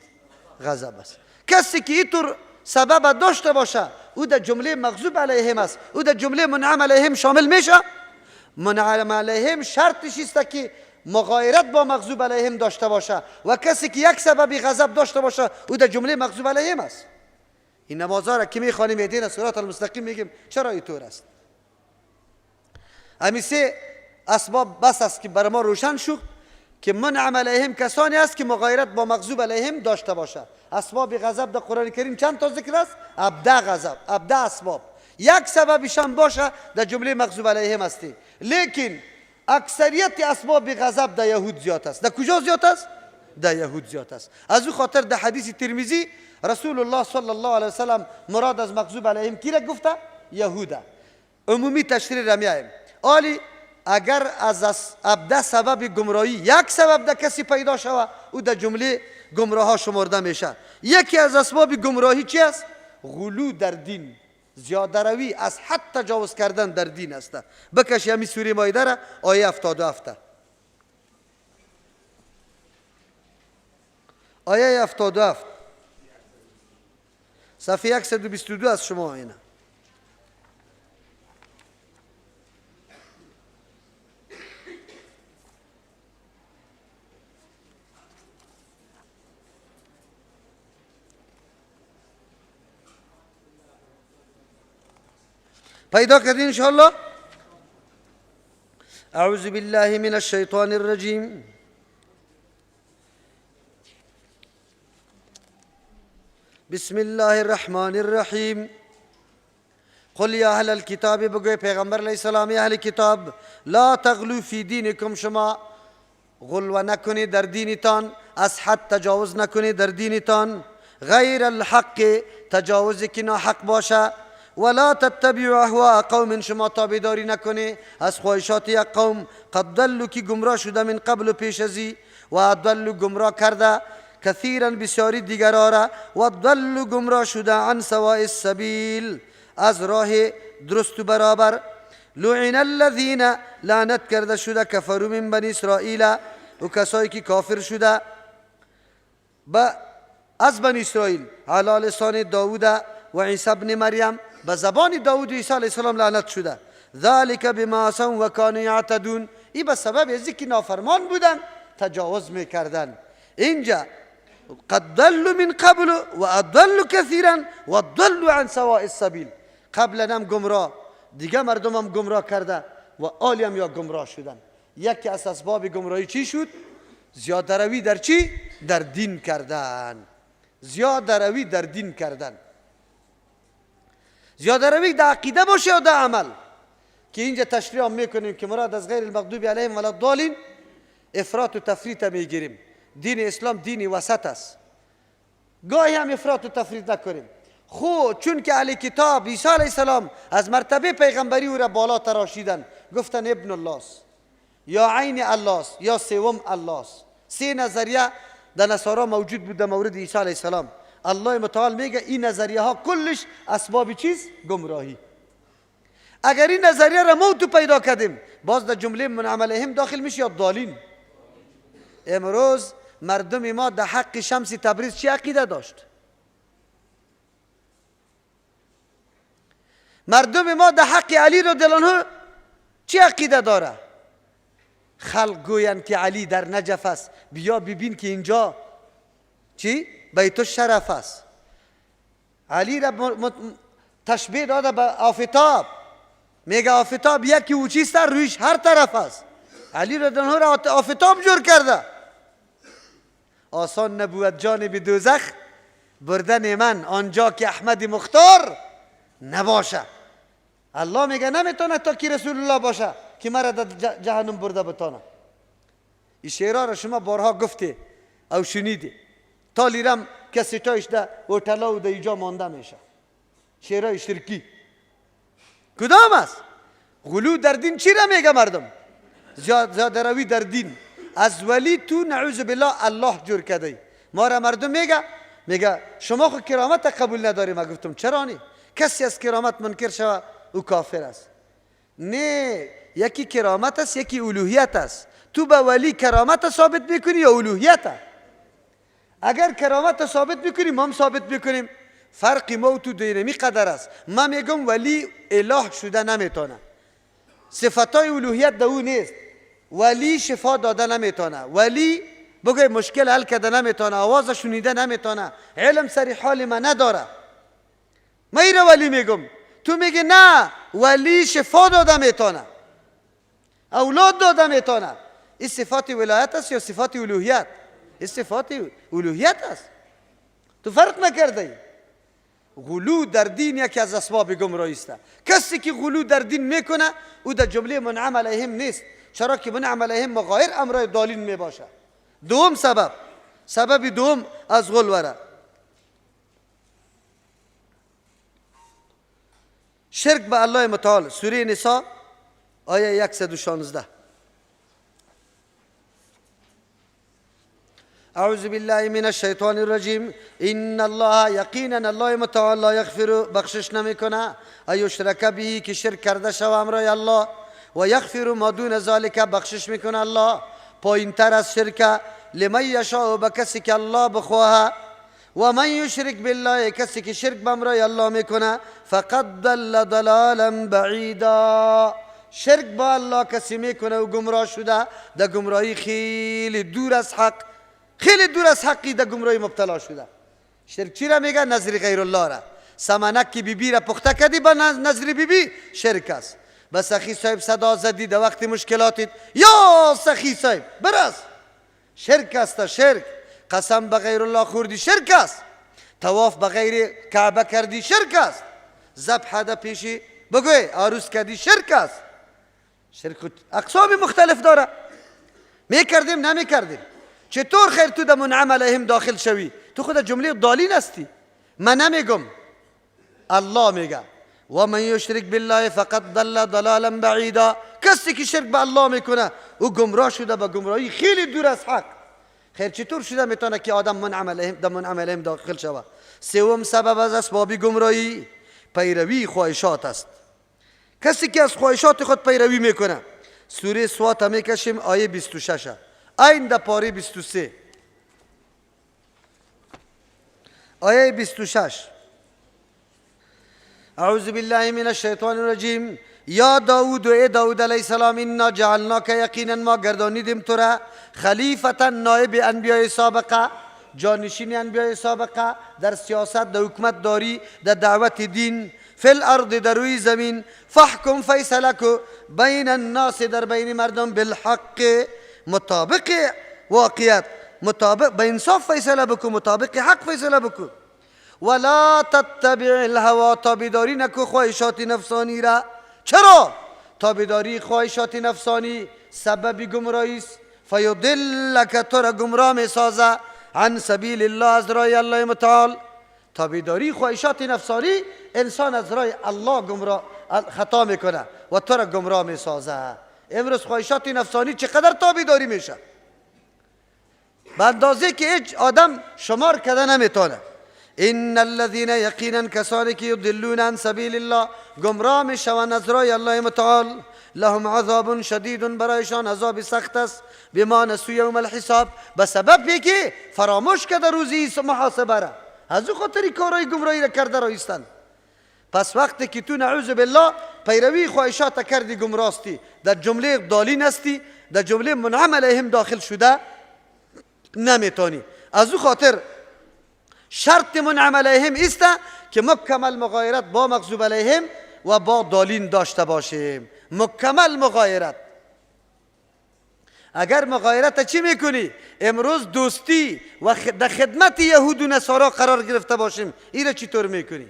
غضب است. کسی که اینطور سبب داشته باشه او در جمله مغضوب علیهم است، او در جمله منعم علیهم شامل میشه. منعم علیهم شرطش است که مغایرت با مغضوب علیهم داشته باشه و کسی که یک سبب غضب داشته باشه او در جمله مغضوب علیهم است. این نمازها را که میخوانیم ایدین صراط المستقیم میگیم چرا اینطور است؟ همین سه اسباب بس است که بر ما روشن شد که منعم علیهم کسانی است که مغایرت با مغضوب علیهم داشته باشه. اسباب غضب در قرآن کریم چند تا ذکر است؟ 17 غضب، 17 اسباب. یک سببش هم باشه در جمله مغضوب علیهم استی. لیکن اکثریت اسباب غضب در یهود زیاد است. در کجا زیاد است؟ در یهود زیاد است. از او خاطر در حدیث ترمذی رسول الله صلی الله علیه وسلم مراد از مغضوب علیهم کی را گفته؟ یهودا. عمومی تشریح را میایم. آلی اگر از ابده سبب گمراهی یک سبب ده کسی پیدا شود او در جمله گمراه ها شمرده میشه. یکی از اسباب گمراهی چی است؟ غلو در دین، زیاده روی، از حد تجاوز کردن در دین است. بکش همی سوره مائده را آیه 77. آیه 77 صفحه 122 از شما اینه. پیدا کردین انشاءالله؟ اعوذ بالله من الشیطان الرجیم. بسم الله الرحمن الرحیم. قل یا اهل الكتاب، بگوی پیغمبر علیه السلام یا اهل کتاب، لا تغلو فی دینکم، شما غلو نکنید در دینتان، از حد تجاوز نکنید در دینتان، غیر الحق، تجاوزی که ناحق باشه، ولا تتبعوا اهواء قوم، شما تابعداری نکنید از خواهشات یک قوم، قد ضلوا، که گمراه شده من قبل پیش ازی، و ضلوا، گمراه کرده، کثیرا بسیاری دیگرها را، و ضلوا، گمراه شده، عن سواء السبیل، از راه درست و برابر. لعن الذین، لعنت کرده شده، کفروا من بنی اسرائیل، و کسایی که کافر شده از بنی اسرائیل، علی لسان داوود و عیسی ابن مریم، به زبان داوود و عیسی علیه السلام لعنت شده. ذلک بما عصوا و کانوا یعتدون، این به سبب از اینکه نافرمان بودن تجاوز میکردن. اینجا قد ضلوا من قبل و اضلوا كثيرا و ضلوا عن سواء السبیل، قبلا هم گمراه، دیگه مردم هم گمراه کرده و آلی هم یا گمراه شدن. یکی از اسباب گمراهی چی شد؟ زیاده روی در چی؟ در دین کردن. زیاده روی در دین کردن، زیاده روی در عقیده باشه یا در عمل، که اینجا تشریح هم میکنیم که مراد از غیر المغضوب علیهم ولا الضالین افراط و تفریط میگیریم. دین اسلام دینی وسط است، گاهی هم افراط و تفریط نکنیم. چون که اهل کتاب عیسی علیه السلام از مرتبه پیغمبری او را بالا تراشیدن، گفتن ابن الله است، یا عین الله است، یا سوم الله است. سه نظریه در نصارا موجود بود در مورد عیسی علیه السلام. الله متعال میگه این نظریه ها کلش اسباب چیز؟ گمراهی. اگر این نظریه را ما تو پیدا کردیم، باز در جمله منعم علیهم داخل میشه یا ضالین. امروز مردم ما در حق شمس تبریز چی عقیده داشت؟ مردم ما در حق علی رضی الله عنه چی عقیده داره؟ خلق گویند که علی در نجف است، بیا ببین که اینجا چی؟ بیت الشرف است. علی را تشبیه داده به آفتاب، میگه آفتاب یکی او چیست رویش هر طرف است. علی رضی الله عنه را آفتاب جور کرده. آسان نبود جانب دوزخ بردن من آنجا که احمد مختار نباشه. الله میگه نمیتونه تا که رسول الله باشه که مرا در جهنم برده بتانه. این شعرها را شما بارها گفته او شنیده. تا لیرم کسی تایش ده اوتلا و ده ایجا مانده میشه. شعرهای شرکی کدام است؟ غلو در دین چی را میگه مردم؟ زیاده روی در دین. از ولی تو نعوذ بالله الله جور کرده. ما را مردم میگه شما خود کرامت قبول نداری. ما گفتم چرا نی؟ کسی از کرامت منکر شود او کافر است. نه، یکی کرامت است، یکی الوهیت است. تو به ولی کرامت ثابت میکنی یا الوهیت؟ اگر کرامت ثابت میکنی ما هم ثابت میکنیم. فرق ما و تو دینمی قدر است. ما میگم ولی اله شده نمیتونه، صفتای الوهیت در او نیست. ولی شفا داده نمیتونه، ولی بگوی مشکل حل کرده نمیتونه، آواز شنیده نمیتونه، علم سری حال ما نداره. ما ایره ولی میگم، تو میگی نه ولی شفا داده میتونه، اولاد داده میتونه. این صفات ولایت است یا صفات الوهیت؟ این صفات الوهیت است. تو فرق نکرده. غلو در دین یکی از اسباب گمراهی است. کسی که غلو در دین میکنه او در جمله منعم علیهم نیست، چرا که منعم علیهم مغایر امرای ضالین میباشه. دوم سبب دوم از غلو را شرک به الله متعال. سوره نساء آیه 116. اعوذ بالله من الشیطان الرجیم. ان الله، یقینا الله متعال، لا یغفر، بخشش نمیکنه، ایشرک به، که شرک کرده شود همراه الله، و یغفر ما دون ذالک، بخشش میکنه الله پایین تر از شرک، لمن یشاء، به کسی که الله بخواه، و من یشرک بالله، کسی که شرک به همراه الله میکنه، فقد ضل ضلالا بعیدا، شرک با الله کسی میکنه و گمراه شده در گمراهی خیلی دور از حق، خیلی دور از حقی در گمراهی مبتلا شده. شرک چی را میگه؟ نظر غیر الله را. سمنک که بیبی را پخته کردی با نظر بیبی، شرک است. به سخی صاحب صدا زدی در وقت مشکلاتت، یا سخی صاحب برس، شرک است. شرک. قسم به غیر الله خوردی، شرک است. طواف به غیر کعبه کردی، شرک است. ذبح در پیشی بگوی عروس کردی، شرک است. شرک اقسام مختلف داره. میکردیم نمیکردیم. چطور خیر تو در منعم علیهم داخل شوی؟ تو خود جمله ضالین هستی. من نمیگم، الله میگه و من یشرک بالله فقد ضل ضلالا بعیدا، کسی که شرک به الله میکنه او گمراه شده به گمراهی خیلی دور از حق. خیر چطور شده میتونه که آدم منعم علیهم داخل شود؟ سوم سبب از اسباب گمراهی پیروی خواهشات است. کسی که از خواهشات خود پیروی میکنه. سوره سوات میکشیم آیه 26. این در پاره 23 آیه 26. اعوذ بالله من الشیطان الرجیم. یا داود، و ای داود علیه السلام، انا جعلناک، یقینا ما گردانیدیم تو را، خلیفتا، نائب انبیاء سابقه، جانشین انبیاء سابقه، در سیاست، در حکمت داری، در دعوت دین، فی الارض، در روی زمین، فحکم، فیصله کو، بین الناس، در بین مردم، بالحق، مطابق واقعیت، مطابق به انصاف فیصله بکو، مطابق حق فیصله بکو. ولا تتبع الهوا، تابعداری نکو خواهشات نفسانی را. چرا؟ تابعداری خواهشات نفسانی سبب گمراهی است. فیضلک، تو را گمراه میسازه، عن سبیل الله، از راه الله متعال. تابعداری خواهشات نفسانی انسان از راه الله گمراه خطا میکنه و تو را گمراه میسازه. امروز خواهشات نفسانی چقدر تابعداری میشه، به اندازه که هیچ آدم شمار کرده نمیتونه. ان الذين، یقینا کسانی که یضلون عن سبیل الله، گمراه میشوند از راه الله متعال، لهم عذاب شدید، برایشان عذاب سخت است، بما نسوا یوم الحساب، به سبب که فراموش کرده روزی محاسبه را، از او خاطر کارهای گمراهی را کرده رایستند. پس وقتی که تو نعوذ بالله پیروی خواهشات کردی، گمراستی، در جمله ضالین هستی، در جمله منعم علیهم داخل شده نمیتونی. از او خاطر شرط منعم علیهم است که مکمل مغایرت با مغضوب علیهم و با ضالین داشته باشیم. مکمل مغایرت. اگر مغایرت چی میکنی؟ امروز دوستی و در خدمت یهود و نصارا قرار گرفته باشیم، ایره چطور میکنی؟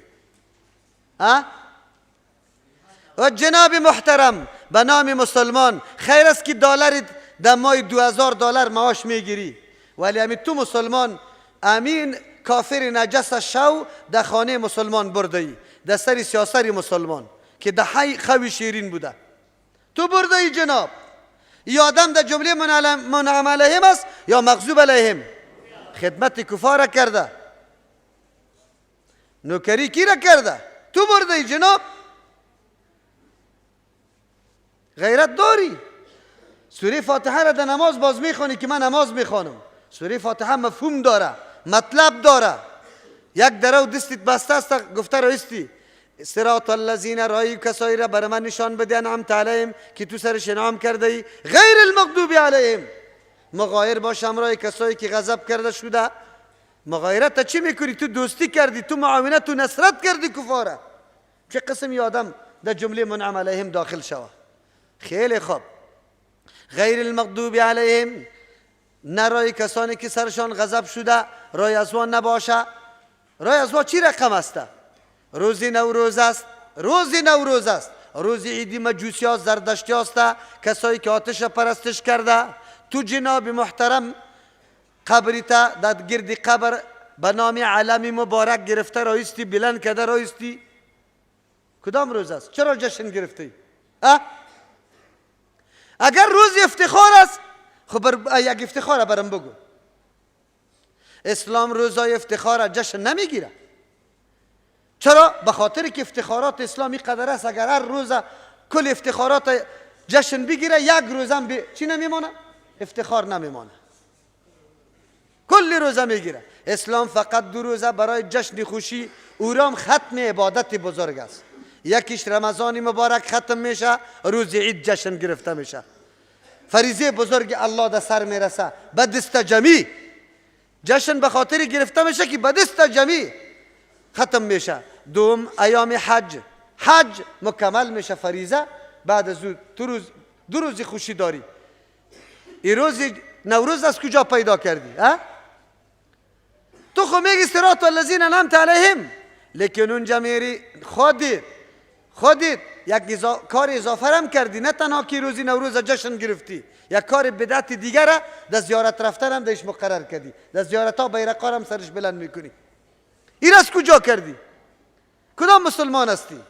و جناب محترم، به نام مسلمان، خیر است که دلار در ماه 2000 دلار معاش میگیری، ولی همین تو مسلمان امین کافر نجس شو در خانه مسلمان بردهی، در سر سیاسر مسلمان که در حی خوی شیرین بوده، تو بردهی جناب. یا آدم در جمله منعم علیهم است یا مغضوب علیهم. خدمت کفار کرده، نوکری کی را کرده، تو بردهی جناب. غیرت داری. سوره فاتحه را در نماز باز میخوانی که من نماز میخوانم. سوره فاتحه مفهوم داره، مطلب داره. یک درو دستت بسته است گفته رایستی صراط الذین، رای کسایی را بر من نشان بده انعمت علیهم که تو سرش انعام کرده ای، غیر المغضوب علیهم، مغایر باش همراه کسایی که غضب کرده شده. مغایرت چی میکنی؟ تو دوستی کردی، تو معاونت و نصرت کردی کفاره. چه قسمی آدم در جمله منعم علیهم داخل شود؟ خیلی خوب. غیر المغضوب علیهم، نه رای کسانی که سرشان غضب شده، رای ازوان نباشه. رای ازوان چی رقم است؟ روزی نوروز است، روزی نوروز است، روزی عیدی مجوسی ها زردشتی است، کسایی که آتش پرستش کرده. تو جناب محترم قبریتا در گرد قبر به نام علم مبارک گرفته رایستی، بلند کرده رایستی. کدام روز است؟ چرا جشن گرفتی؟ اگر روز افتخار است خب یک افتخار برام بگو. اسلام روزای افتخار جشن نمیگیره. چرا؟ به خاطر که افتخارات اسلامی قدر است. اگر هر روز کل افتخارات جشن بگیره یک روزم چی نمیمانه؟ افتخار نمیمانه. کل روزه میگیره. اسلام فقط 2 روزه برای جشن خوشی اورام ختم عبادت بزرگ است. یکیش رمضان مبارک ختم میشه، روز عید جشن گرفته میشه. فریضه بزرگ الله در سر میرسه، به دست جمعی جشن به خاطر گرفته میشه که به دست جمعی ختم میشه. دوم ایام حج مکمل میشه فریضه. بعد از 2 روز خوشی داری. این روز نوروز از کجا پیدا کردی؟ تو خو میگی صراط الذین انعمت علیهم، لیکن اونجا میری خودت یک کار اضافه هم کردی. نه تنها که روزی نوروز جشن گرفتی، یک کار بدعت دیگر را در زیارت رفتن هم درش مقرر کردی. در زیارت ها بیرقار هم سرش بلند میکنی. این از کجا کردی؟ کدام مسلمان هستی؟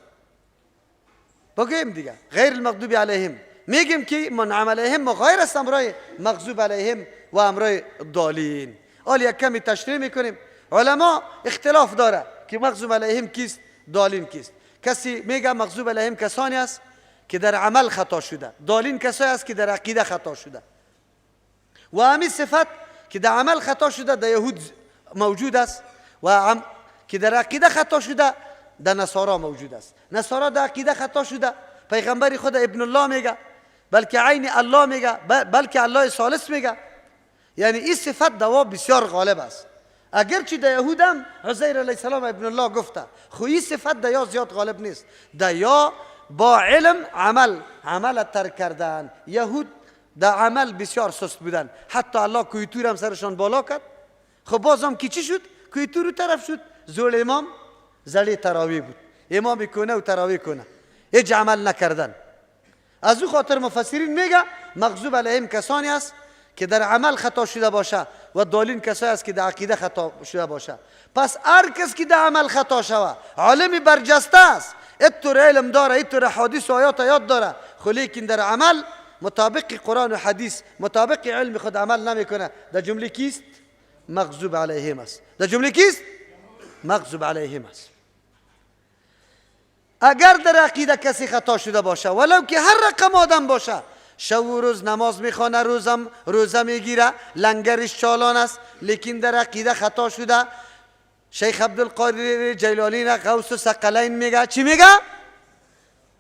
بگیم دیگه غیر المغضوب علیهم. میگیم که منعم علیهم غیر است امرای مغضوب علیهم و امرای ضالین. حالا یک کمی تشریح میکنیم. علما اختلاف داره که مغضوب علیهم کیست، ضالین کیست. کسی میگه مغضوب علیهم کسانی است که در عمل خطا شده، ضالین کسانی است که در عقیده خطا شده. و همین صفت که در عمل خطا شده در یهود موجود است و که در عقیده خطا شده در نصارا موجود است. نصارا در عقیده خطا شده پیغمبر خود ابن الله میگه، بلکه عین الله میگه، بلکه الله ثالث میگه. یعنی این صفت دوا بسیار غالب است. اگرچه در یهود هم عزیر علیه السلام ابن الله گفته، خو این صفت در یا زیاد غالب نیست. در یا با علم عمل ترک کردن. یهود در عمل بسیار سست بودن، حتی الله کویتور هم سرشان بالا کرد. خب بازم کی چی شد؟ کویتور رو طرف شد. زول امام زلی تراویح بود، امام کنه و تراویح کنه، هیچ عمل نکردن. از او خاطر مفسرین میگه مغضوب علیهم کسانی است که در عمل خطا شده باشه و ضالین کسانی است که در عقیده خطا شده باشه. پس هر کس که در عمل خطا شوه عالم برجسته است، اینطور علم داره، اینطور حدیث و آیات یاد داره، خو لیکن در عمل مطابق قرآن و حدیث مطابق علم خود عمل نمیکنه، در جمله کیست؟ مغضوب علیهم است. در جمله کیست؟ مغضوب علیهم است. اگر در عقیده کسی خطا شده باشه، ولو که هر رقم آدم باشه، شب و روز نماز میخوانه، روزه میگیره، لنگرش چالان است، لیکن در عقیده خطا شده، شیخ عبدالقادر جیلانی غوث ثقلین میگه چی میگه؟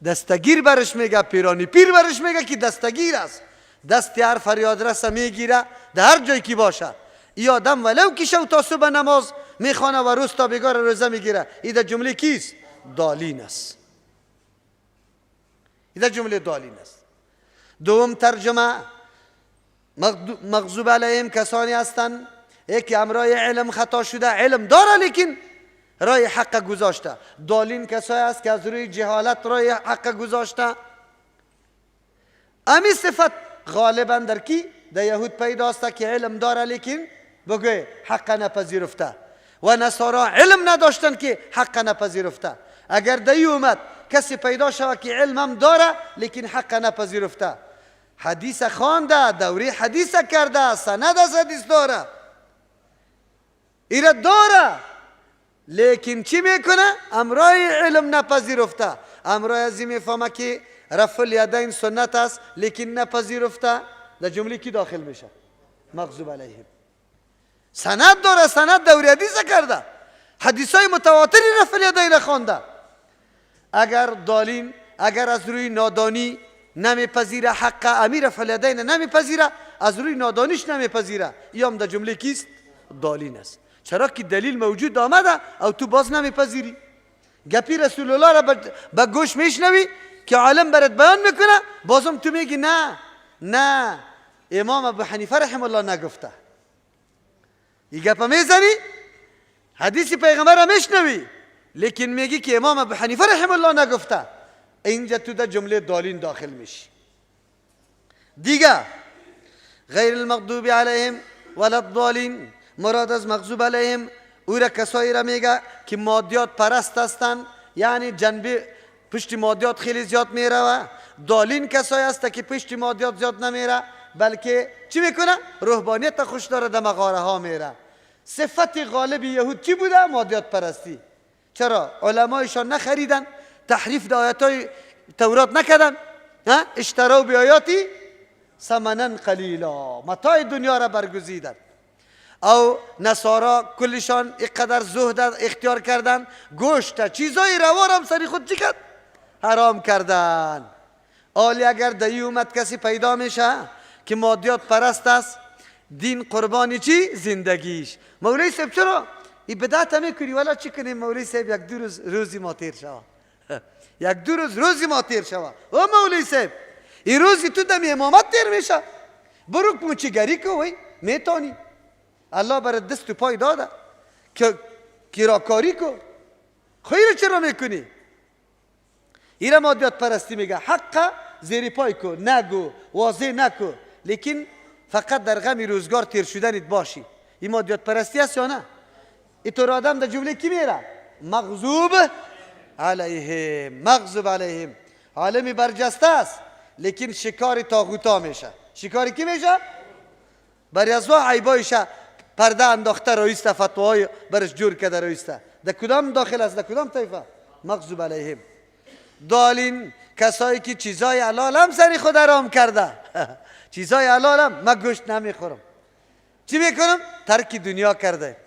دستگیر برش میگه، پیرانی پیر برش میگه که دستگیر است. دست هر فریاد رسه میگیره در هر جایی که باشه. ای آدم ولو که شب تا صبح نماز میخوانه و روز تا بگار روزه میگیره، این در جمله کیست؟ ضالین است. این در جمله ضالین است. دوم ترجمه مغضوب علیهم کسانی هستند که امرای علم خطا شده، علم داره لیکن رای حق گذاشته. ضالین کسانی است که از روی جهالت رای حق گذاشته. امی صفت غالبا در کی؟ در یهود پیداسته که علم داره لیکن بگوی حق نپذیرفته، و نصارا علم نداشتن که حق نپذیرفته. اگر در اومد کسی پیدا شود که علم هم داره لیکن حق نپذیرفته، حدیث خوانده، دوره حدیث کرده، سند از حدیث داره، ایره داره، لیکن چی میکنه؟ امرای علم نپذیرفته. امرای ازی میفهمه که رفع الیدین سنت است لیکن نپذیرفته، در جمله کی داخل میشه؟ مغضوب علیهم. سند داره، سند دوره حدیث کرده، حدیثای متواتری رفع الیدین خوانده. اگر ضالین، اگر از روی نادانی نمیپذیره حق امیر رفع الیدین نمیپذیره، از روی نادانیش نمیپذیره، ایام در جمله کیست؟ ضالین است. چرا که دلیل موجود آمده او تو باز نمیپذیری. گپی رسول الله را به گوش میشنوی که عالم برات بیان میکنه، بازم تو میگی نه امام ابو حنیفه رحم الله نگفته. این گپ میزنی، حدیث پیغمبر را میشنوی لیکن میگی که امام ابو حنیفه رحم الله نگفته، اینجا تو در جمله ضالین داخل میشی. دیگه غیر المغضوب علیهم ولا الضالین، مراد از مغضوب علیهم او را کسایی را میگه که مادیات پرست هستند، یعنی جنبه پشت مادیات خیلی زیاد میره و دالین کسایی هست که پشت مادیات زیاد نمیره، بلکه چی میکنه؟ روحانیت خوش داره، در مغاره ها میره. صفت غالب یهود چی بوده؟ مادیات پرستی. چرا؟ علمایشان نخریدن، تحریف در آیات تورات نکردن، اشتراو بی آیاتی ثمنا قلیلا، متاع دنیا را برگزیدن. او نصارا کلشان اینقدر زهد اختیار کردن، گوشت چیزای روا را هم سری خود چی کرد؟ حرام کردن. حالی اگر دایی اومد کسی پیدا میشه که مادیات پرست است، دین قربانی چی؟ زندگیش. مولوی صاحب چرا این بدعت میکنی؟ والا چی کنیم مولوی صاحب؟ یک دو روز روزی ما تیر شود، یک دو روز روزی ما تیر شود. او مولوی صاحب این روزی تو دمی امامت تیر میشه، برو موچیگری کو وی میتانی، الله برات دست و پای داده که کراکاری کو، خیر چرا میکنی؟ ایره مادیات پرستی میگه حق زیر پای کو، نگو واضح نکو، لیکن فقط در غم روزگار تیر شدنت باشی. این مادیات پرستی است یا نه؟ اینطور آدم در جمله کی میره؟ مغضوب علیهم. مغضوب علیهم عالمی برجسته است، لیکن شکار طاغوتا میشه. شکاری کی میشه؟ برای از وا عیبایشه پرده انداخته رویسته، فتواهای برش جور کرده رویسته. در کدام داخل است؟ در کدام طایفه؟ مغضوب علیهم. دالین کسایی که چیزای حلال هم سری خود حرام کرده. چیزای حلال هم من گوشت نمیخورم، چی میکنم؟ ترک دنیا کرده.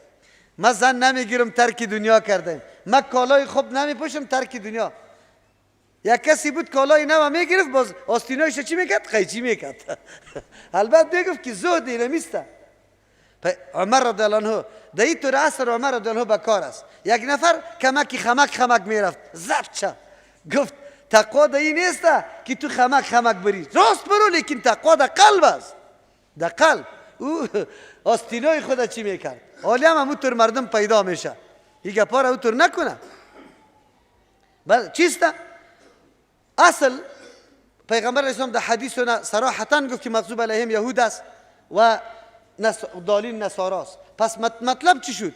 من زن نمیگیرم، ترک دنیا کرده. من کالای خوب نمیپوشم، ترک دنیا. یک کسی بود کالای نو میگرفت، باز آستینایش چی میکرد؟ قیچی میکرد. البته میگفت که زهد اینمیسته. عمر رضی الله عنه در این طور عصر عمر رضی الله عنه بکار است. یک نفر کمکی خمک میرفت، زفت شد، گفت تقوا در این نیست که تو خمک بری، راست برو، لیکن تقوا در قلب است. در قلب. او آستینای خود چی میکرد؟ حالی هم همونطور مردم پیدا میشه. این گپا را اونطور نکنه. چیست؟ اصل پیغمبر اسلام در حدیث صراحتا گفت که مغضوب علیهم یهود است و دالین نصاراست. پس مطلب چی شد؟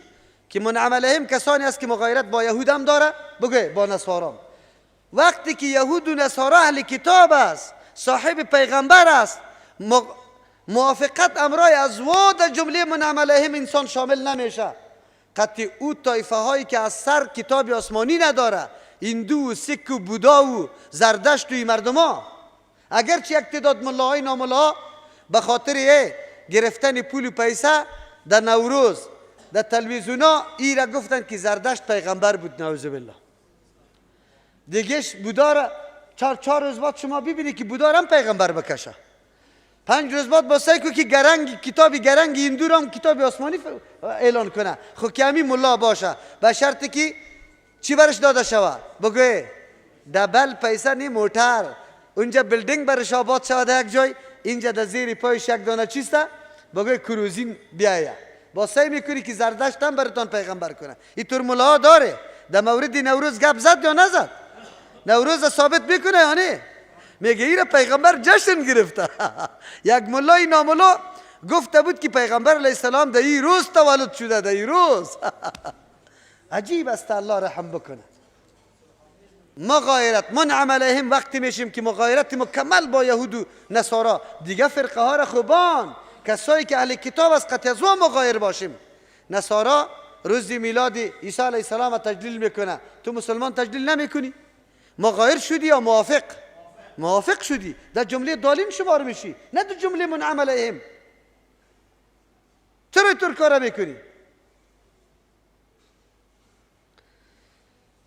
که منعم علیهم کسانی است که مغایرت با یهود هم داره، بگه با نصارا. وقتی که یهود و نصارا اهل کتاب است، صاحب پیغمبر است، موافقت امرای از و در جمله منعم علیهم انسان شامل نمیشه. قطع او طایفه هایی که از سر کتاب آسمانی نداره، هندو و سک و بودا و زردشت و این مردم ها، اگرچه یک تعداد ملاهای ناملا به خاطر گرفتن پول و پیسه در نوروز در تلویزیونا ای را گفتن که زردشت پیغمبر بود، نعوذ بالله. دیگهش بودا را چهار روز بعد شما ببینید که بودا را هم پیغمبر بکشه. 5 روز بعد با سعی که کتاب گرنگ هندو را هم کتاب آسمانی اعلان کنه. خب که همین ملا باشه، به شرطی که چی برش داده شود؟ بگوی دبل پیسه نی موتر، اونجا بلدینگ برش آباد شود یک جای، اینجا در زیر پایش یک دانه چیسته، بگوی کروزین بیایه. با سعی میکنی که زردشت هم براتان پیغمبر کنه. این طور ملا داره. در مورد نوروز گپ زد یا نزد؟ نوروز ثابت میکنه یا نه؟ میگه ایره پیغمبر جشن گرفته. یک ملای ناملا گفته بود که پیغمبر علیه السلام در این روز تولد شده، در این روز. عجیب است، الله رحم بکنه. مغایرت منعم علیهم وقتی میشیم که مغایرت مکمل با یهود و نصارا، دیگه فرقه ها را خوبان، کسایی که اهل کتاب است قطع از ما مغایر باشیم. نصارا روز میلاد عیسی علیه السلام تجلیل میکنه، تو مسلمان تجلیل نمیکنی، مغایر شدی یا موافق؟ موافق شدی، در جمله دالین شمار میشی، نه در جمله منعم علیهم. چرا اینطور کارا میکنی؟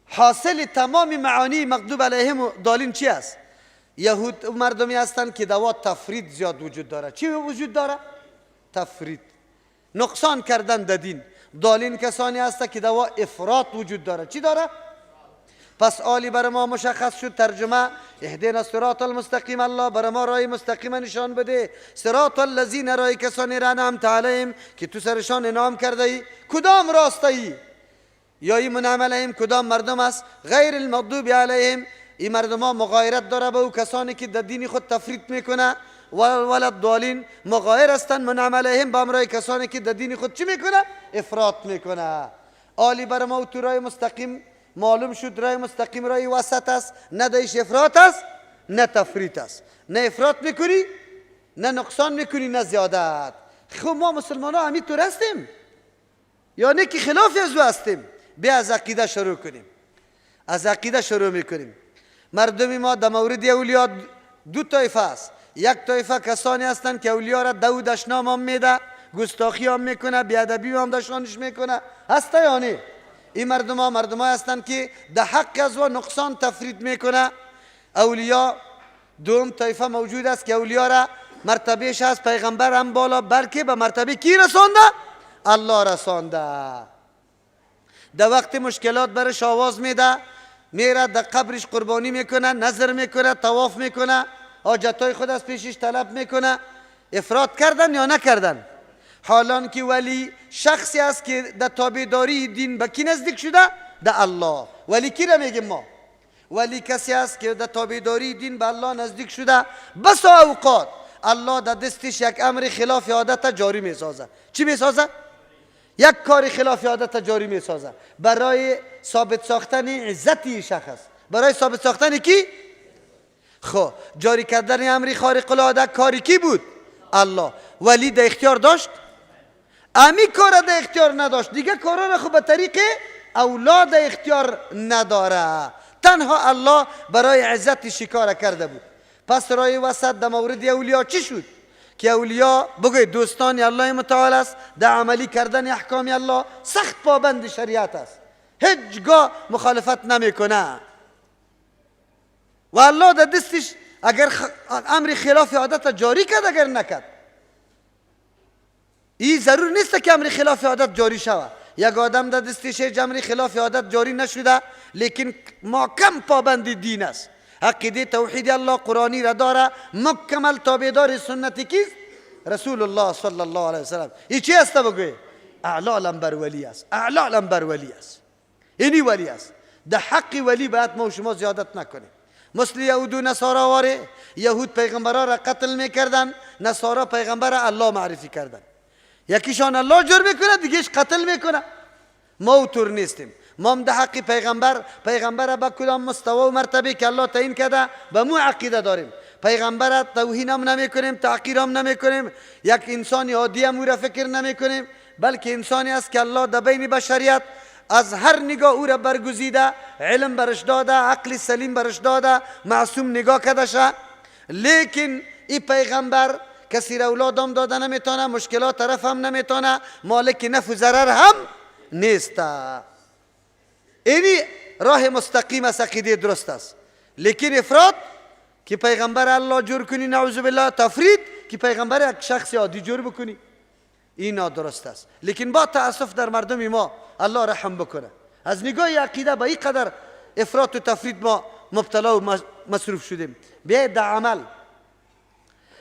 حاصل تمام معانی مغضوب علیهم و دالین چی است؟ یهود مردمی هستند که دوا تفرید زیاد وجود داره. چی وجود داره؟ تفرید، نقصان کردن در دین. دالین کسانی هستند که دوا افراط وجود داره. چی داره؟ پس آلی بر ما مشخص شد. ترجمه: اهدنا الصراط المستقیم، الله بر ما راه مستقیم نشان بده. صراط الذین، راه کسانی را انعمت علیهم که تو سرشان انعام کرده ای. کدام راسته ای؟ یا این منعم علیهم کدام مردم است؟ غیر المغضوب علیهم، این مردم ها مغایرت داره به او کسانی که در دین خود تفرید میکنه. ولد دالین، مغایر هستند منعم علیهم با امرای کسانی که در دین خود چی میکنه؟ افراط میکنه. آلی بر ما تو راه مستقیم معلوم شد راه مستقیم راه وسط است، نه دیش افراط است نه تفریط است، نه افراط میکنی نه نقصان میکنی نه زیادت. خب ما مسلمان ها همین طور هستیم یا نه که خلاف از او هستیم؟ بیا از عقیده شروع کنیم. از عقیده شروع میکنیم. مردم ما در مورد اولیاء دو طایفه است. یک طایفه کسانی هستند که اولیاء را دو دشنام هم میده، گستاخی هم میکنه، بیادبی هم دشنامش میکنه، هسته یا نه؟ این مردم ها هستند که در حق از و نقصان تفرید میکنه. اولیاء دوم طایفه موجود است که اولیاء را مرتبهش از پیغمبر هم بالا، بلکه به مرتبه کی رسانده؟ الله رسانده. در وقت مشکلات برش آواز میده، میره در قبرش قربانی میکنه، نظر میکنه، طواف میکنه، حاجتای خود از پیشش طلب میکنه. افراط کردن یا نکردن؟ حالان که ولی شخصی است که در تابعداری دین به کی نزدیک شده؟ در الله. ولی کی را میگیم ما؟ ولی کسی است که در تابعداری دین به الله نزدیک شده. بس اوقات الله در دستش یک امر خلاف عادت جاری میسازه. چی میسازه؟ یک کار خلاف عادت جاری میسازه برای ثابت ساختن عزتی شخص. برای ثابت ساختن کی؟ خب جاری کردن امری خارق العاده کاری کی بود؟ الله. ولی در اختیار داشت؟ امی کار در اختیار نداشت. دیگه کارا را خب به طریق اولاد اختیار نداره. تنها الله برای عزت شکار کرده بود. پس رای وسط در مورد اولیاء چی شد؟ که اولیاء بگوی دوستان الله متعال است، در عملی کردن احکام الله سخت پابند شریعت است، هیچگاه مخالفت نمیکنه و الله در دستش اگر امر خلاف عادت جاری کرد اگر نکرد، این ضرور نیست که امر خلاف عادت جاری شود. یک آدم در دستش امر خلاف عادت جاری نشده لیکن محکم پابند دین است، عقیده توحید الله قرآنی را داره، مکمل تابعدار سنتی کیست؟ رسول الله صلی الله علیه وسلم. این چی است بگوی؟ اعلالم بر ولی است، اعلالم بر ولی است. اینی ولی است. در حق ولی باید ما و شما زیادت نکنیم. مثل یهود و نصارا واره، یهود پیغمبران را قتل میکردن، نصارا پیغمبر الله معرفی کردن. یکیشان الله جور میکنه دیگهش قتل میکنه. ما اوطور نیستیم. ما هم در حق پیغمبر با کدام مستوى و مرتبه که الله تعیین کرده به مو عقیده داریم. پیغمبر توهین هم نمی کنیم، تحقیر هم نمی کنیم، یک انسانی عادی هم او را فکر نمی کنیم، بلکه انسانی است که الله در بین بشریت از هر نگاه او را برگزیده، علم برش داده، عقل سلیم برش داده، معصوم نگاه کرده شه. لیکن این پیغمبر کسی را اولاد هم داده نمیتونه، مشکلات طرف هم نمیتونه، مالک نفع و ضرر هم نیست. اینی راه مستقیم است، عقیده درست است. لیکن افراط که پیغمبر الله جور کنی، نعوذ بالله، تفرید که پیغمبر یک شخص عادی جور بکنی، این نادرست است. لیکن با تأسف در مردم ما الله رحم بکنه، از نگاه عقیده به این قدر افراط و تفرید ما مبتلا و مصروف شدیم. بیاید در عمل.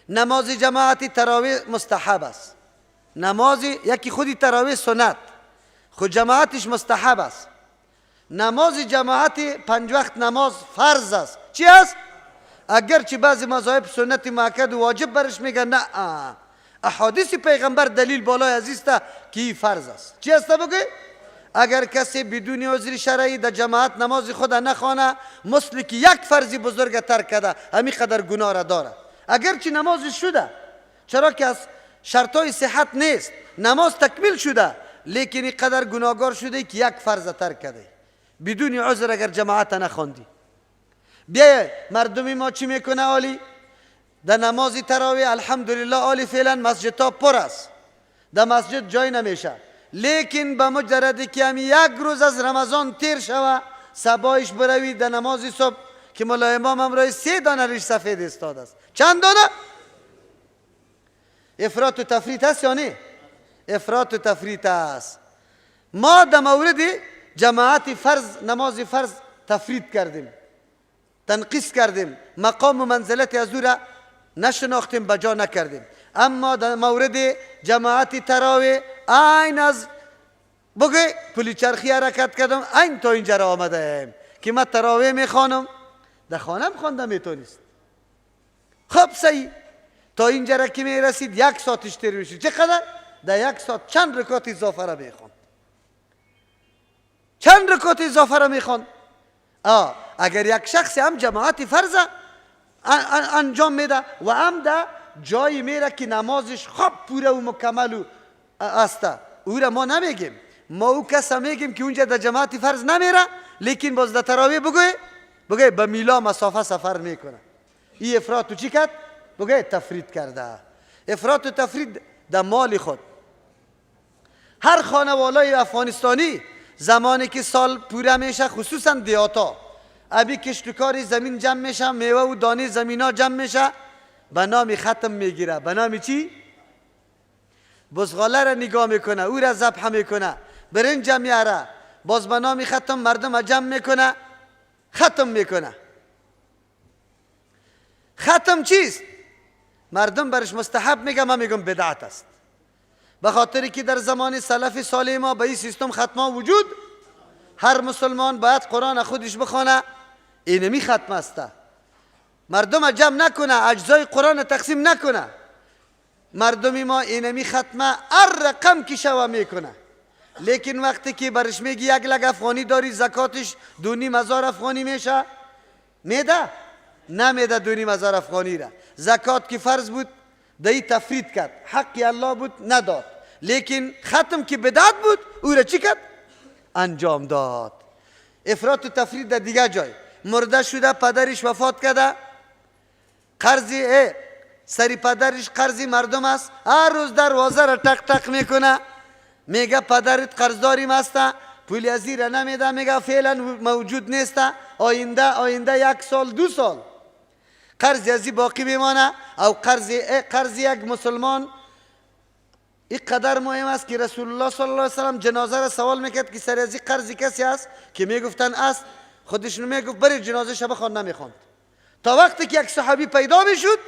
نماز جماعتی تراویح مستحب است. نماز یکی خودی تراویح سنت، خود جماعتش مستحب است. نماز جماعتی 5 وقت نماز فرض است. چی است؟ اگرچه بعضی مذاهب سنت مؤکد و واجب برش میگن، نه، احادیث پیغمبر دلیل بالای عزیز است که فرض است. چی است بگه؟ اگر کسی بدون عذر شرعی در جماعت نماز خود نخوانه، مثل که یک فرض بزرگ ترک کرده، همین قدر گناه را داره. اگرچه نماز شده، چرا که از شرطای صحت نیست، نماز تکمیل شده، لیکن این قدر گناهگار شده که یک فرض ترک کرده بدون عذر اگر جماعت نخواندی. بیا مردمی ما چی میکنه؟ عالی در نماز تراویح الحمدلله عالی فعلا مسجد ها پر است، در مسجد جای نمیشه، لیکن به مجردی که همی یک روز از رمضان تیر شوه، صبایش بروی در نماز صبح که مولا امام هم رای 3 دانه ریش سفید استاد است. چند دانه؟ افراط و تفریط است یا نه؟ افراط و تفریط است. ما در مورد جماعت فرض، نماز فرض تفرید کردیم، تنقیص کردیم، مقام و منزلت از او را نشناختیم، بجا نکردیم. اما در مورد جماعت تراویح این از بگه پلی چرخی حرکت کردم، این تا اینجا را آمده که من تراویح میخوانم، در خانم خوانده میتونست. خب صحیح، تا اینجا را که میرسید 1 ساعتش تیر میشید. چقدر؟ در 1 ساعت چند رکعت اضافه را میخوان. چند رکعت اضافه را میخواند. اگر یک شخص هم جماعت فرض انجام میده و هم ده جایی میره که نمازش خوب پوره و مکمل است، او را ما نمیگیم. ما او کس میگیم که اونجا در جماعت فرض نمیره لیکن باز در تراویح بگوی به میلا مسافه سفر میکنه. این افراط چی کرد؟ بگوی تفرید کرده. افراط و تفرید در مال خود. هر خانوالای افغانستانی زمانی که سال پوره میشه، خصوصا دیاتا، ابی کشتکاری زمین جمع میشه، میوه و دانه زمینا جمع میشه، به نام ختم میگیره. به نام چی؟ بزغاله را نگاه میکنه، او را ذبح میکنه، برنج میاره، باز به نام ختم مردم جمع میکنه، ختم میکنه. ختم چیست؟ مردم برش مستحب میگه، ما میگم بدعت است. به خاطری که در زمان سلف صالح ما به این سیستم ختمه وجود، هر مسلمان باید قرآن خودش بخونه، اینمی ختم است. مردم جمع نکنه، اجزای قرآن تقسیم نکنه. مردمی ما اینمی ختمه هر رقم که شوه میکنه. لیکن وقتی که برش میگی یک لگ افغانی داری، زکاتش 2,500 افغانی میشه، میده؟ نمیده 2,500 افغانی را. زکات که فرض بود دایی تفرید کرد، حقی الله بود نداد. لیکن ختم که بدعت بود او را چی کرد؟ انجام داد. افراط و تفرید در دیگه جای. مرده شده، پدرش وفات کرده، قرضی سری پدرش قرضی مردم است، هر روز دروازه را تق تق میکنه، میگه پدرت قرضداریم است، پولی از را نمیده، میگه فعلا موجود نیست، آینده 1 سال 2 سال قرضی ازی باقی میمانه. او قرض یک مسلمان این قدر مهم است که رسول الله صلی الله علیه وسلم جنازه را سوال میکرد که سر ازی قرضی کسی است که میگفتن است، خودشون میگفت برید جنازه شب خواند، نمیخواند. تا وقتی که یک صحابی پیدا میشد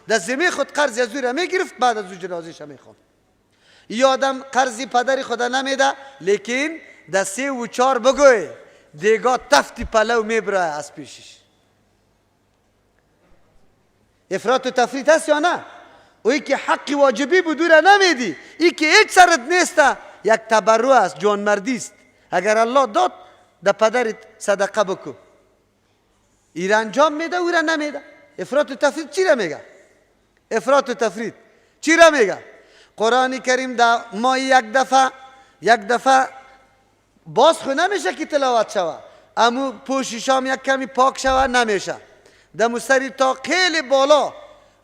در ذمه خود قرض از او را میگرفت، بعد از او جنازه شب میخواند. این آدم قرضی پدر خدا نمیده، لیکن در 3 و 4 بگوی دیگه تفتی پلو میبره از پیشش. افراط و تفریط هست یا نه؟ اوی که حق واجبی بود او را نمیدی، ای که هیچ سرت نیست، یک تبرع است، جانمردی است. اگر الله داد در پدرت صدقه بکو. ای را انجام میده، او را نمیده. افراط و تفریط چی را میگه؟ افراط و تفریط چی را میگه؟ قرآن کریم در ماه یک دفعه باز خو نمیشه که تلاوت شوه، امو پوششام یک کمی پاک شوه نمیشه. در مستری تا خیلی بالا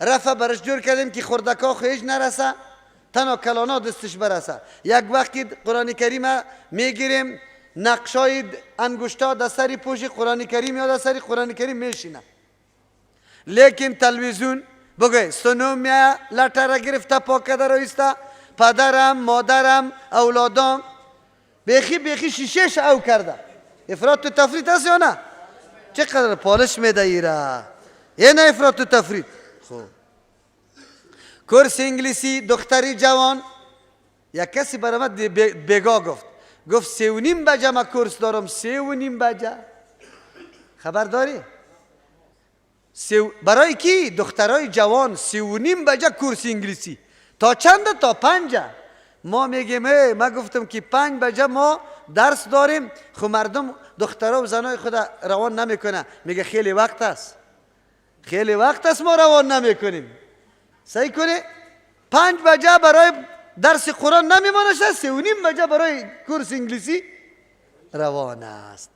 رفع برش جور کردیم که خردکا خویش نرسه، تنها کلانا دستش برسه. یک وقتی قرآن کریم میگیریم، نقشای انگشتا در سری پوش قرآن کریم یا در سری قرآن کریم میشینه. لیکن تلویزیون بگوی سنو میه لطه را گرفته پاک کده رویسته، پدرم مادرم اولادام بیخی شیشهش او کرده. افراط و تفریط هست یا نه؟ چقدر پالش میده ایره؟ یه نه افراط و تفریط. خوب. کورس انگلیسی دختری جوان، یک کسی برامد بگاه گفت 3:30 بجه ما کورس دارم. 3:30 بجه خبر داری؟ برای کی؟ دخترای جوان 3:30 بجه کورس انگلیسی. تا چنده؟ تا 5. ما میگیم ما گفتم که 5 بجه ما درس داریم. خب مردم دخترها و زنای خود روان نمیکنه، میگه خیلی وقت است، خیلی وقت است ما روان نمیکنیم. صحیح کنه 5 بجه برای درس قرآن نمیمانه، 3:30 بجه برای کورس انگلیسی روان است.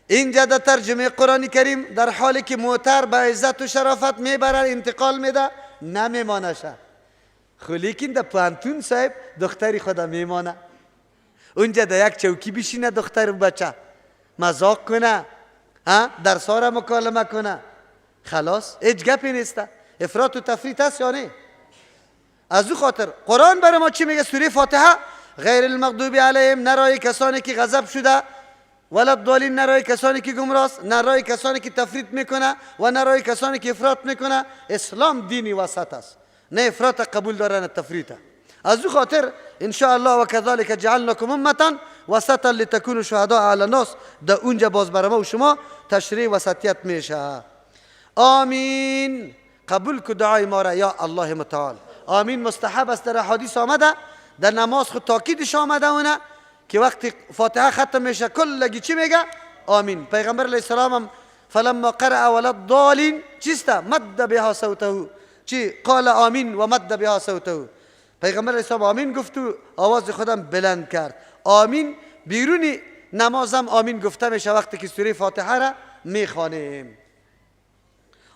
اینجا در ترجمه قرآن کریم در حالی که موتر به عزت و شرافت میبره انتقال میده نمیمانه شه. خب لیکن در پانتون صاحب دختری خدا میمانه، اونجا در یک چوکی بشینه دختر و بچه مذاق کنه، درس ها را مکالمه کنه، خلاص هیچ گپی نیسته. افراط و تفریط هست یا نه؟ از او خاطر قرآن برای ما چی میگه؟ سوره فاتحه غیر المغضوب علیهم، نرای کسانی که غضب شده، ولا الضالین، نرای کسانی که گمراست، نرای کسانی که تفریط میکنه و نرای کسانی که افراط میکنه. اسلام دینی وسط است، نه افراط قبول داره نه تفریط. از او خاطر ان شاء الله و كذلك جعلناكم امه وسطا لتكونوا شهداء على الناس، در اونجا باز برای ما و شما تشریع وسطیت میشه. آمین. قبول کو دعای ما را یا الله متعال. آمین مستحب است، در حدیث آمده، در نماز خود تاکیدش آمده اونه که وقتی فاتحه ختم میشه کلگی چی میگه؟ آمین. پیغمبر علیه السلام هم فلما قرأ ولا الضالین چیست؟ مد بها صوته. چی؟ قال آمین و مد بها صوته. پیغمبر علیه السلام آمین گفت و آواز خودم بلند کرد. آمین بیرونی نمازم آمین گفته میشه وقتی که سوره فاتحه را میخوانیم.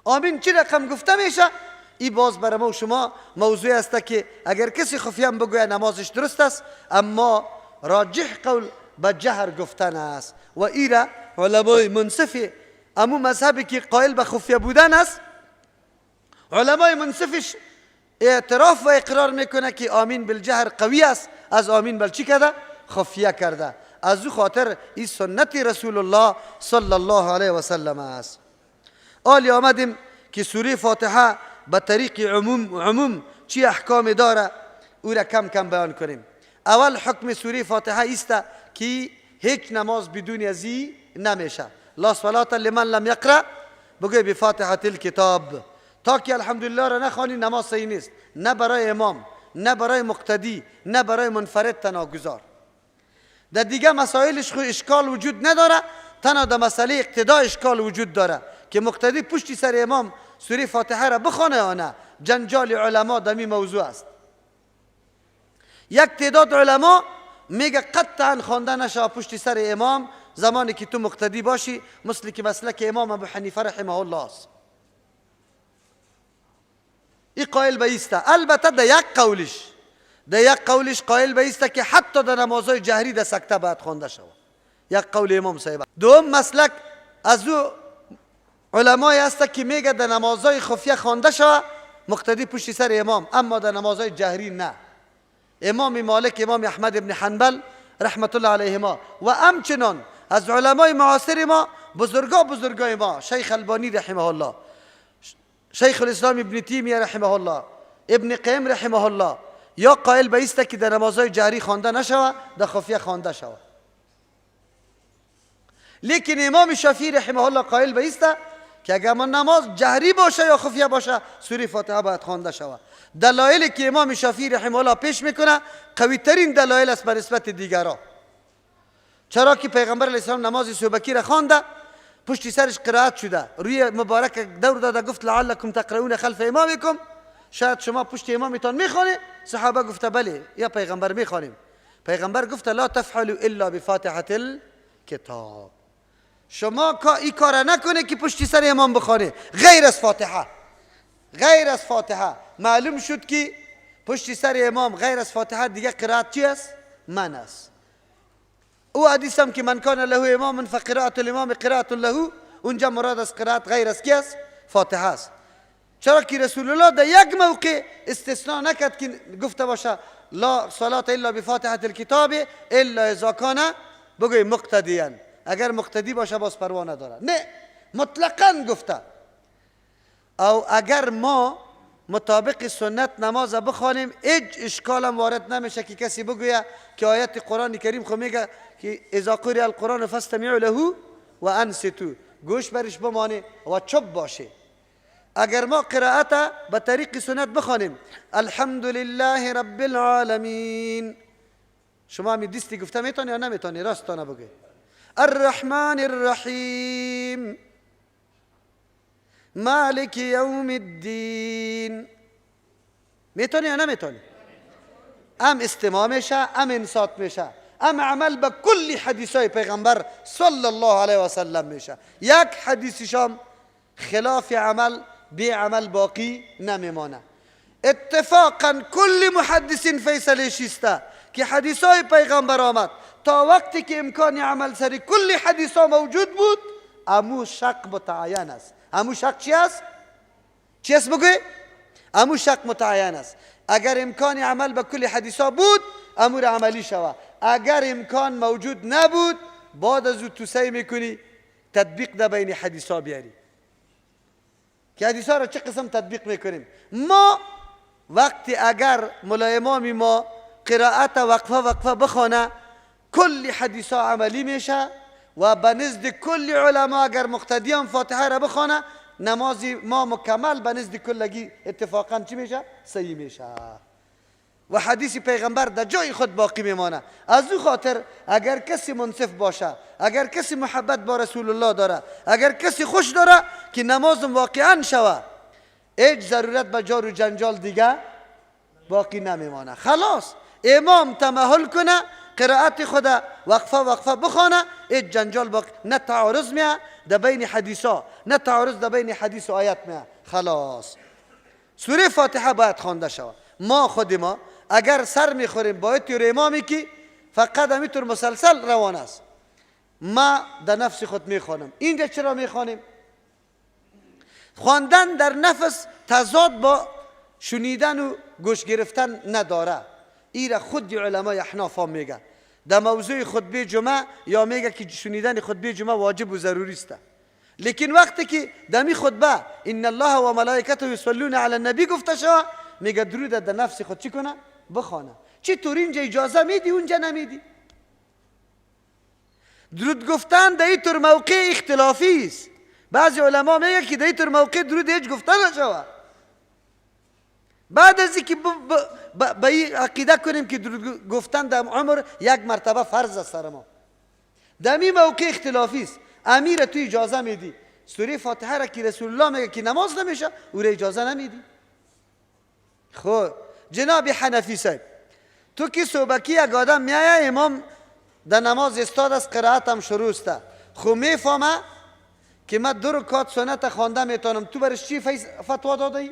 آمین چی رقم گفته میشه؟ این باز برای ما و شما موضوع است که اگر کسی خفیه بگوید نمازش درست است، اما راجح قول به جهر گفتن است. و ایره علمای منصف امو مذهبی که قائل به خفیه بودن است، علمای منصفش اعتراف و اقرار میکنه که آمین بالجهر قوی است از آمین بل چی کرده؟ خفیه کرده. از او خاطر این سنت رسول الله صلی الله علیه و سلم است. آلی آمدیم که سوره فاتحه به طریق عموم چی احکام داره او را کم کم بیان کنیم. اول حکم سوره فاتحه است که هیچ نماز بدون ازی نمیشه. لا صلاة لمن لم یقرأ بگوی بفاتحه الکتاب. تا که الحمدلله را نخوانی نماز صحیح نیست، نه برای امام، نه برای مقتدی، نه برای منفرد تناگذار. در دیگه مسائلش خود اشکال وجود نداره، تنها در مسئله اقتدا اشکال وجود داره که مقتدی پشتی سر امام سوره فاتحه را بخونه یا نه. جنجال علما در این موضوع است. یک تعداد علما میگه قطعا خوانده نشه پشت سر امام زمانی که تو مقتدی باشی، مثل که مسلک امام ابو حنیفه رحمه الله است. این قائل به ایسته. البته در یک قولش قائل به ایسته که حتی در نمازهای جهری در سکته باید خوانده شود. یک قول امام صاحب. دوم مسلک از او علمای است که میگه در نمازهای خفیه خوانده شود مقتدی پشت سر امام، اما در نمازهای جهری نه. امام مالک، امام احمد ابن حنبل رحمت الله علیهما و همچنان از علمای معاصر ما بزرگای ما، شیخ البانی رحمه الله، شیخ الاسلام ابن تیمیه رحمه الله، ابن قیم رحمه الله، یا قائل به است که در نمازهای جهری خوانده نشود، در خفیه خوانده شود. لیکن امام شافعی رحمه الله قائل به است که اگر من نماز جهری باشه یا خفیه باشه سوره فاتحه باید خوانده شود. دلایلی که امام شافعی رحمه الله پیش میکنه قوی ترین دلایل است بر نسبت دیگرها. چرا که پیغمبر علیه السلام نماز صبحکی را خوانده، پشت سرش قرائت شده، روی مبارک دور داده گفت لعلکم تقرؤون خلف امامکم، شاید شما پشت امامتان میخوانید. صحابه گفته بله یا پیغمبر میخوانیم. پیغمبر گفته لا تفعلوا الا بفاتحه الکتاب، شما این کار نکنه که پشت سر امام بخوانه غیر از فاتحه. معلوم شد که پشت سر امام غیر از فاتحه دیگه قرائت چی است؟ من است. او حدیث هم که من کان له امام فقراءة الامام قراءة له، اونجا مراد از قرائت غیر از کی است؟ فاتحه است. چرا که رسول الله در یک موقع استثناء نکرد که گفته باشه لا صلاة الا بفاتحه الکتاب الا اذا کان بگوی مقتدیا، اگر مقتدی باشه باز پروا نداره. نه، مطلقاً گفته. او اگر ما مطابق سنت نماز بخوانیم هیچ اشکال هم وارد نمیشه که کسی بگویه که آیت قرآن کریم خو میگه که اذا قرئ القرآن فاستمعوا له و انصتوا، گوش برش بمانه و چپ باشه. اگر ما قرائت به طریق سنت بخوانیم الحمد لله رب العالمین، شما همی دستی گفته میتونی یا نمیتونی؟ راستانه بگی. الرحمن الرحیم مالک یوم الدین، میتونی یا نمیتونی؟ ام استماع میشه، ام انصات میشه، ام عمل به کل حدیثای پیغمبر صلی الله علیه و سلم میشه. یک حدیثشام خلاف عمل بی عمل باقی نمیمانه. اتفاقا کل محدثین فیصله شیسته که حدیثای پیغمبر آمد تا وقتی که امکان عمل سری کل حدیثا موجود بود، امو شق متعین است. امو شق چی است؟ چی است بگوی؟ امو شق متعین است. اگر امکان عمل به کل حدیثا بود امور عملی شود، اگر امکان موجود نبود بعد از او تو سعی میکنی تطبیق ده بین حدیثا بیاری که حدیثا را چه قسم تطبیق میکنیم. ما وقتی اگر مولای امامی ما قرائت وقفه بخونه کل حدیثا عملی میشه و به نزد کل علما اگر مقتدیان فاتحه را بخونه نمازی ما مکمل به نزد کلگی اتفاقا چی میشه؟ صحیح میشه. و حدیث پیغمبر در جای خود باقی میمانه. از او خاطر اگر کسی منصف باشه، اگر کسی محبت با رسول الله داره، اگر کسی خوش داره که نمازم واقعا شوه، هیچ ضرورت به جار و جنجال دیگه باقی نمیمانه. خلاص امام تمهل کنه، قرائت خود وقفه بخونه، هیچ جنجال باقی، نه تعارض میه در بین حدیثا، نه تعارض در بین حدیث و آیت میه. خلاص سوره فاتحه باید خوانده شود. ما خود ما اگر سر میخوریم با تیر امامی که فقط همینطور مسلسل روان است، ما در نفس خود میخوانم. اینجا چرا میخوانیم؟ خواندن در نفس تضاد با شنیدن و گوش گرفتن نداره. ایره خود علمای احناف هم میگه در موضوع خطبه جمعه، یا میگه که شنیدن خطبه جمعه واجب و ضروری است. لیکن وقتی که دمی خطبه ان الله و ملائکته یصلون علی النبی گفته شود، میگه درود در نفس خود چی کنه؟ بخوانه. چطور اینجا اجازه میدی اونجا نمیدی؟ درود گفتن در این طور موقع اختلافی است. بعضی علما میگه که در این طور موقع درود هیچ گفته نشود. بعد از اینکه به این عقیده کنیم که درود گفتن در عمر یک مرتبه فرض است سر ما، در این موقع اختلافی است. امیر تو اجازه میدی سوره فاتحه را که رسول الله میگه که نماز نمیشه، او را اجازه نمیدی؟ خب جناب حنفی صاحب، تو که صبحکی یک آدم میایه امام در نماز استاد است، قرائت هم شروع است، خب میفهمه که من 2 رکعت سنت خوانده میتونم، تو برش چی فتوا دادی؟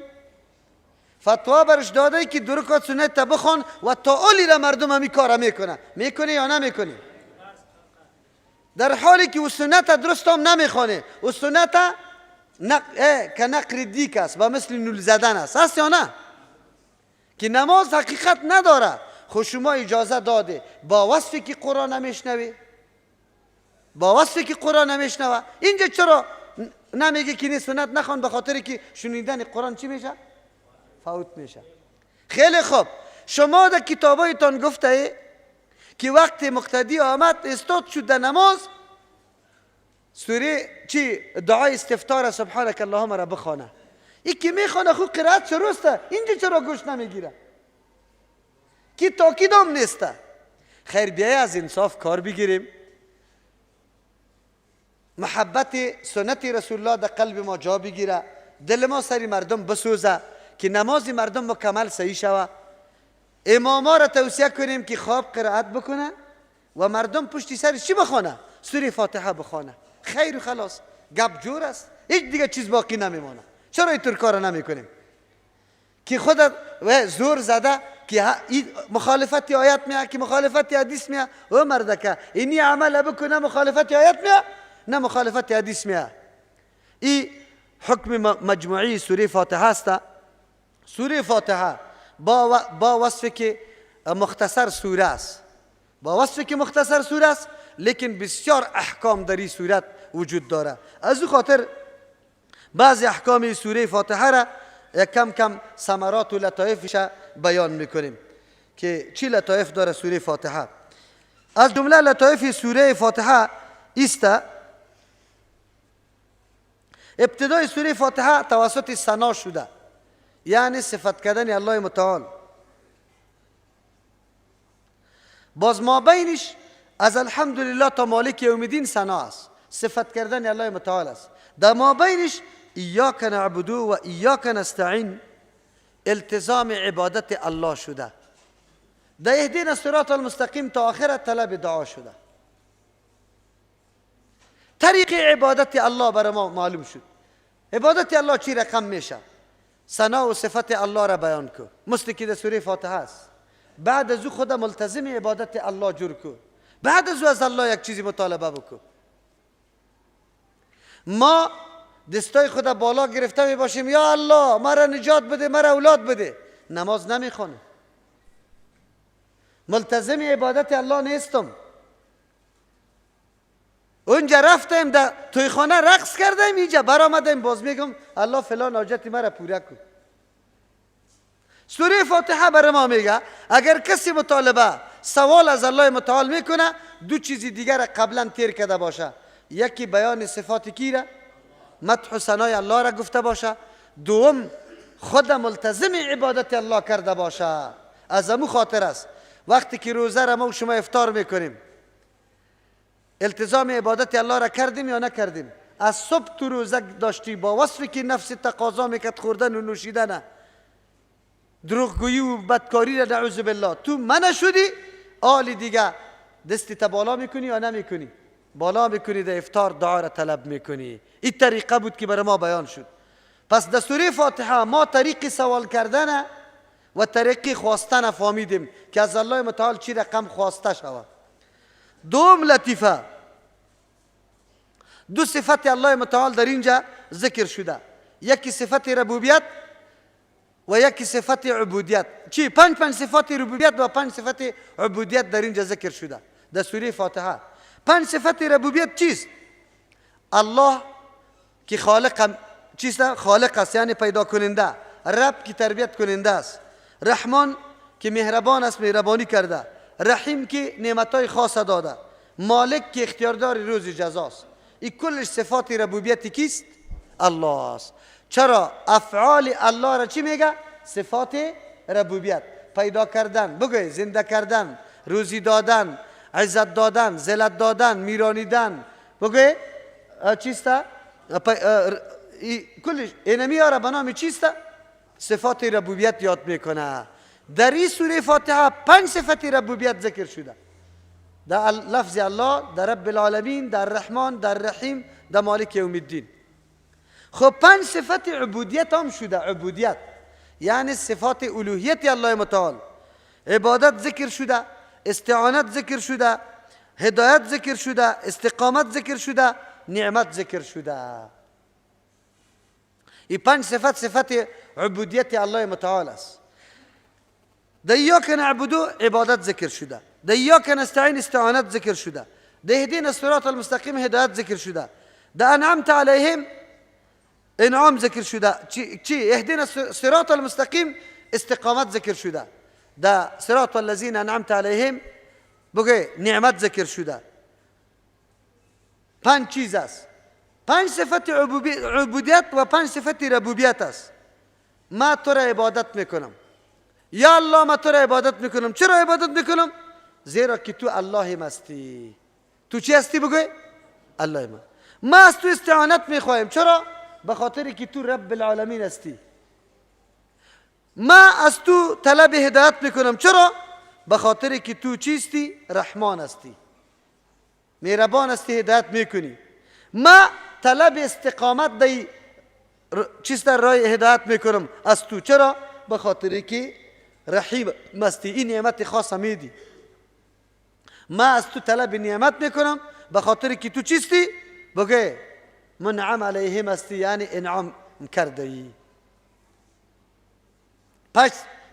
فتوا برش داده که 2 رکعت سنت بخوان و تا اولی را مردم همی کار میکنه. میکنه یا نمیکنه؟ در حالی که او سنت درست هم نمیخوانه، او سنت که نقر دیک است و مثل نول زدن است. هست یا نه؟ که نماز حقیقت نداره. خود شما اجازه داده با وصفی که قرآن نمیشنوی، با وصفی که قرآن نمیشنوه، اینجا چرا نمیگه که سنت نخوان؟ به خاطری که شنیدن قرآن چی میشه؟ فوت میشه. خیلی خوب، شما در کتابایتان گفته که وقت مقتدی آمد استاد شد در نماز، سوره چی دعای استفتار سبحانك اللهم را بخوانه. این که میخوانه خود قرائت شروسته، اینجا چرا گوش نمیگیره؟ که تاکید هم نیسته. خیر بیایی از انصاف کار بگیریم، محبت سنت رسول الله در قلب ما جا بگیره، دل ما سری مردم بسوزه که نماز مردم مکمل صحیح شوه. اماما را توصیه کنیم که خواب قرائت بکنن و مردم پشتی سر چی بخوانه؟ سوره فاتحه بخوانه. خیر و خلاص. گپ جور است، هیچ دیگه چیز باقی نمیمانه. چرا اینطور کار نمی کنیم؟ که خود زور زده که مخالفت آیت میاد، که مخالفت حدیث میاد، و مردکه اینی عمل بکنه مخالفت آیت میاد، نه مخالفت حدیث میاد. این حکم مجموعی سوره فاتحه است. سوره فاتحه با وصف که مختصر سوره است، با وصف که مختصر سوره است، لیکن بسیار احکام در این صورت وجود داره. از او خاطر بعضی احکام سوره فاتحه را کم کم ثمرات و لطایفش بیان میکنیم که چی لطایف داره سوره فاتحه. از جمله لطایف سوره فاتحه است ابتدای سوره فاتحه توسط ثنا شده، یعنی صفت کردن الله متعال. باز ما بینش از الحمدلله تا مالک یوم الدین ثنا است، صفت کردن الله متعال است. در ما بینش ایاک نعبد و ایاک نستعین التزام عبادت الله شده. در اهدینا الصراط المستقیم تا آخر طلب دعا شده. طریق عبادت الله برای ما معلوم شد. عبادت الله چی رقم میشه؟ ثنا و صفت الله را بیان کو، مثل که در سوره فاتحه است. بعد از او خود ملتزم عبادت الله جور کو، بعد از او از الله یک چیزی مطالبه بکو. ما دستای خود بالا گرفته می باشیم یا الله مرا نجات بده، مرا اولاد بده، نماز نمیخوانیم، ملتزم عبادت الله نیستم. اونجا رفتیم در تویخانه رقص کردیم، اینجا برآمدیم باز میگم الله فلان حاجت مرا پوره کن. سوره فاتحه برای ما میگه اگر کسی مطالبه سوال از الله متعال میکنه، دو چیزی دیگر را قبلا تیر کرده باشه، یکی بیان صفات کی را، مدح و ثنای الله را گفته باشه، دوم خود ملتزم عبادت الله کرده باشه. از امو خاطر است وقتی که روزه را ما و شما افطار میکنیم التزام عبادت الله را کردیم یا نکردیم؟ از صبح تو روزه داشتی با وصفی که نفس تقاضا میکرد خوردن و نوشیدن، دروغگویی و بدکاری را نعوذ بالله تو منع شدی، آلی دیگه دستی تا بالا میکنی یا نمیکنی؟ بالا میکنی، در افطار دعا را طلب میکنی. این طریقه بود که برای ما بیان شد. پس در سوره فاتحه ما طریق سوال کردن و طریق خواستن فهمیدیم که از الله متعال چی رقم خواسته شود. دوم لطیفه، دو صفت الله متعال در اینجا ذکر شده، یکی صفت ربوبیت و یکی صفت عبودیت. چی؟ پنج صفت ربوبیت و 5 صفت عبودیت در اینجا ذکر شده در سوره فاتحه. 5 صفت ربوبیت چیست؟ الله که خالق چیست؟ خالق است، یعنی پیدا کننده. رب که تربیت کننده است. رحمان که مهربان است، مهربانی کرده. رحیم که نعمتهای خاص داده. مالک که اختیاردار روز جزاست. این کلش صفات ربوبیت کیست؟ الله است. چرا افعال الله را چی میگه؟ صفات ربوبیت. پیدا کردن، بگوی زنده کردن، روزی دادن، عزت دادن، ذلت دادن، میرانیدن، بگوی چیسته؟ کلش اینمی ها را به نام چیسته؟ صفات ربوبیت یاد میکنه. در این سوره فاتحه 5 صفت ربوبیت ذکر شده، در لفظ الله، در رب العالمین، در رحمان، در رحیم، در مالک یوم الدین. خب 5 صفت عبودیت هم شده. عبودیت یعنی صفات الوهیت الله متعال. عبادت ذکر شده، استعانت ذکر شده، هدایت ذکر شده، استقامت ذکر شده، نعمت ذکر شده. این 5 صفت عبودیت الله متعال است. در ایاک نعبدو عبادت ذکر شده، در ایاک نستعین استعانت ذکر شده، در اهدینا الصراط المستقیم هدایت ذکر شده، در انعمت علیهم انعام ذکر شده. چی؟ اهدینا الصراط المستقیم استقامت ذکر شده، در صراط الذین انعمت علیهم بگه نعمت ذکر شده. 5 چیز است، 5 صفت عبودیت و 5 صفت ربوبیت است. ما تو را عبادت میکنم، یا الله ما تو را عبادت میکنم. چرا عبادت میکنم؟ زیرا که تو الله هستی. تو چی هستی؟ بگوی الله. ما از تو استعانت میخوایم. چرا؟ به خاطری که تو رب العالمین هستی. ما از تو طلب هدایت میکنم. چرا؟ به خاطری که تو چیستی؟ رحمان هستی، مهربان هستی، هدایت میکنی. ما طلب استقامت دی چیست در راه هدایت میکنم از تو. چرا؟ به خاطری که رحیم هستی، این نعمت خاص میدی. ما از تو طلب نعمت میکنم به خاطری که تو چیستی؟ بگه منعم علیهم هستی، یعنی انعام کرده ای.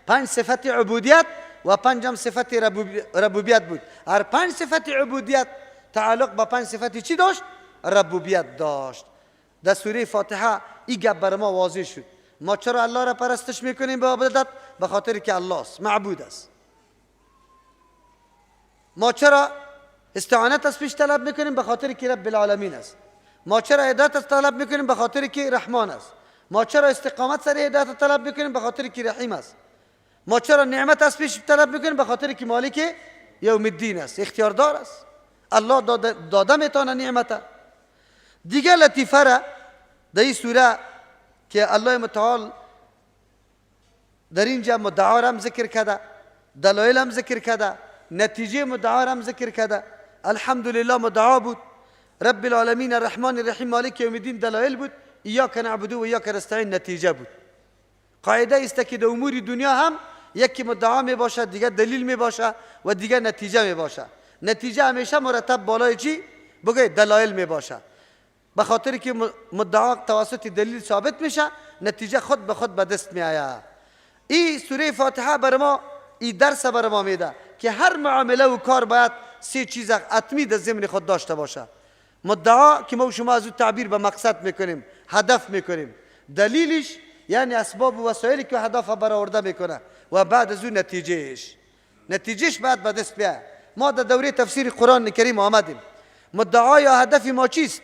5 صفت عبودیت و 5 صفت ربوبیت بود. هر 5 صفت عبودیت تعلق به 5 صفت چی داشت؟ ربوبیت داشت. در سوره فاتحه این گپ بر ما واضح شد. ما چرا الله را پرستش میکنیم به عبادت؟ به خاطر که الله است، معبود است. ما چرا استعانت از پیش طلب میکنیم؟ به خاطر که رب العالمین است. ما چرا هدایت از طلب میکنیم؟ به خاطر که رحمان است. ما چرا استقامت سر هدایت طلب میکنیم؟ به خاطر که رحیم است. ما چرا نعمت از پیش طلب میکنیم؟ به خاطر که مالک یوم الدین است، اختیاردار است. الله داده میتونه نعمت. دیگه لطیفه را در این سوره که الله متعال در اینجا مدعا را هم ذکر کرده، دلایل هم ذکر کرده، نتیجه مدعا را هم ذکر کرده. الحمدلله مدعا بود، رب العالمین الرحمن الرحیم مالک یوم الدین دلایل بود، ایاک نعبد و ایاک نستعین نتیجه بود. قاعده است که در امور دنیا هم یکی مدعا می باشد، دیگه دلیل می باشد و دیگه نتیجه می باشد. نتیجه همیشه مرتب بالای چی؟ بگه دلایل می باشد. به خاطر که مدعا توسط دلیل ثابت میشه، نتیجه خود به خود به دست می آید. این سوره فاتحه بر ما این درس بر ما میده که هر معامله و کار باید 3 چیز حتمی در ضمن خود داشته باشه. مدعا که ما شما از اون تعبیر به مقصد میکنیم، هدف میکنیم. دلیلش یعنی اسباب و وسایلی که هدف برآورده میکنه و بعد از اون نتیجهش بعد به دست بیاد. ما در دوره تفسیر قرآن کریم آمدیم. مدعا یا هدف ما چیست؟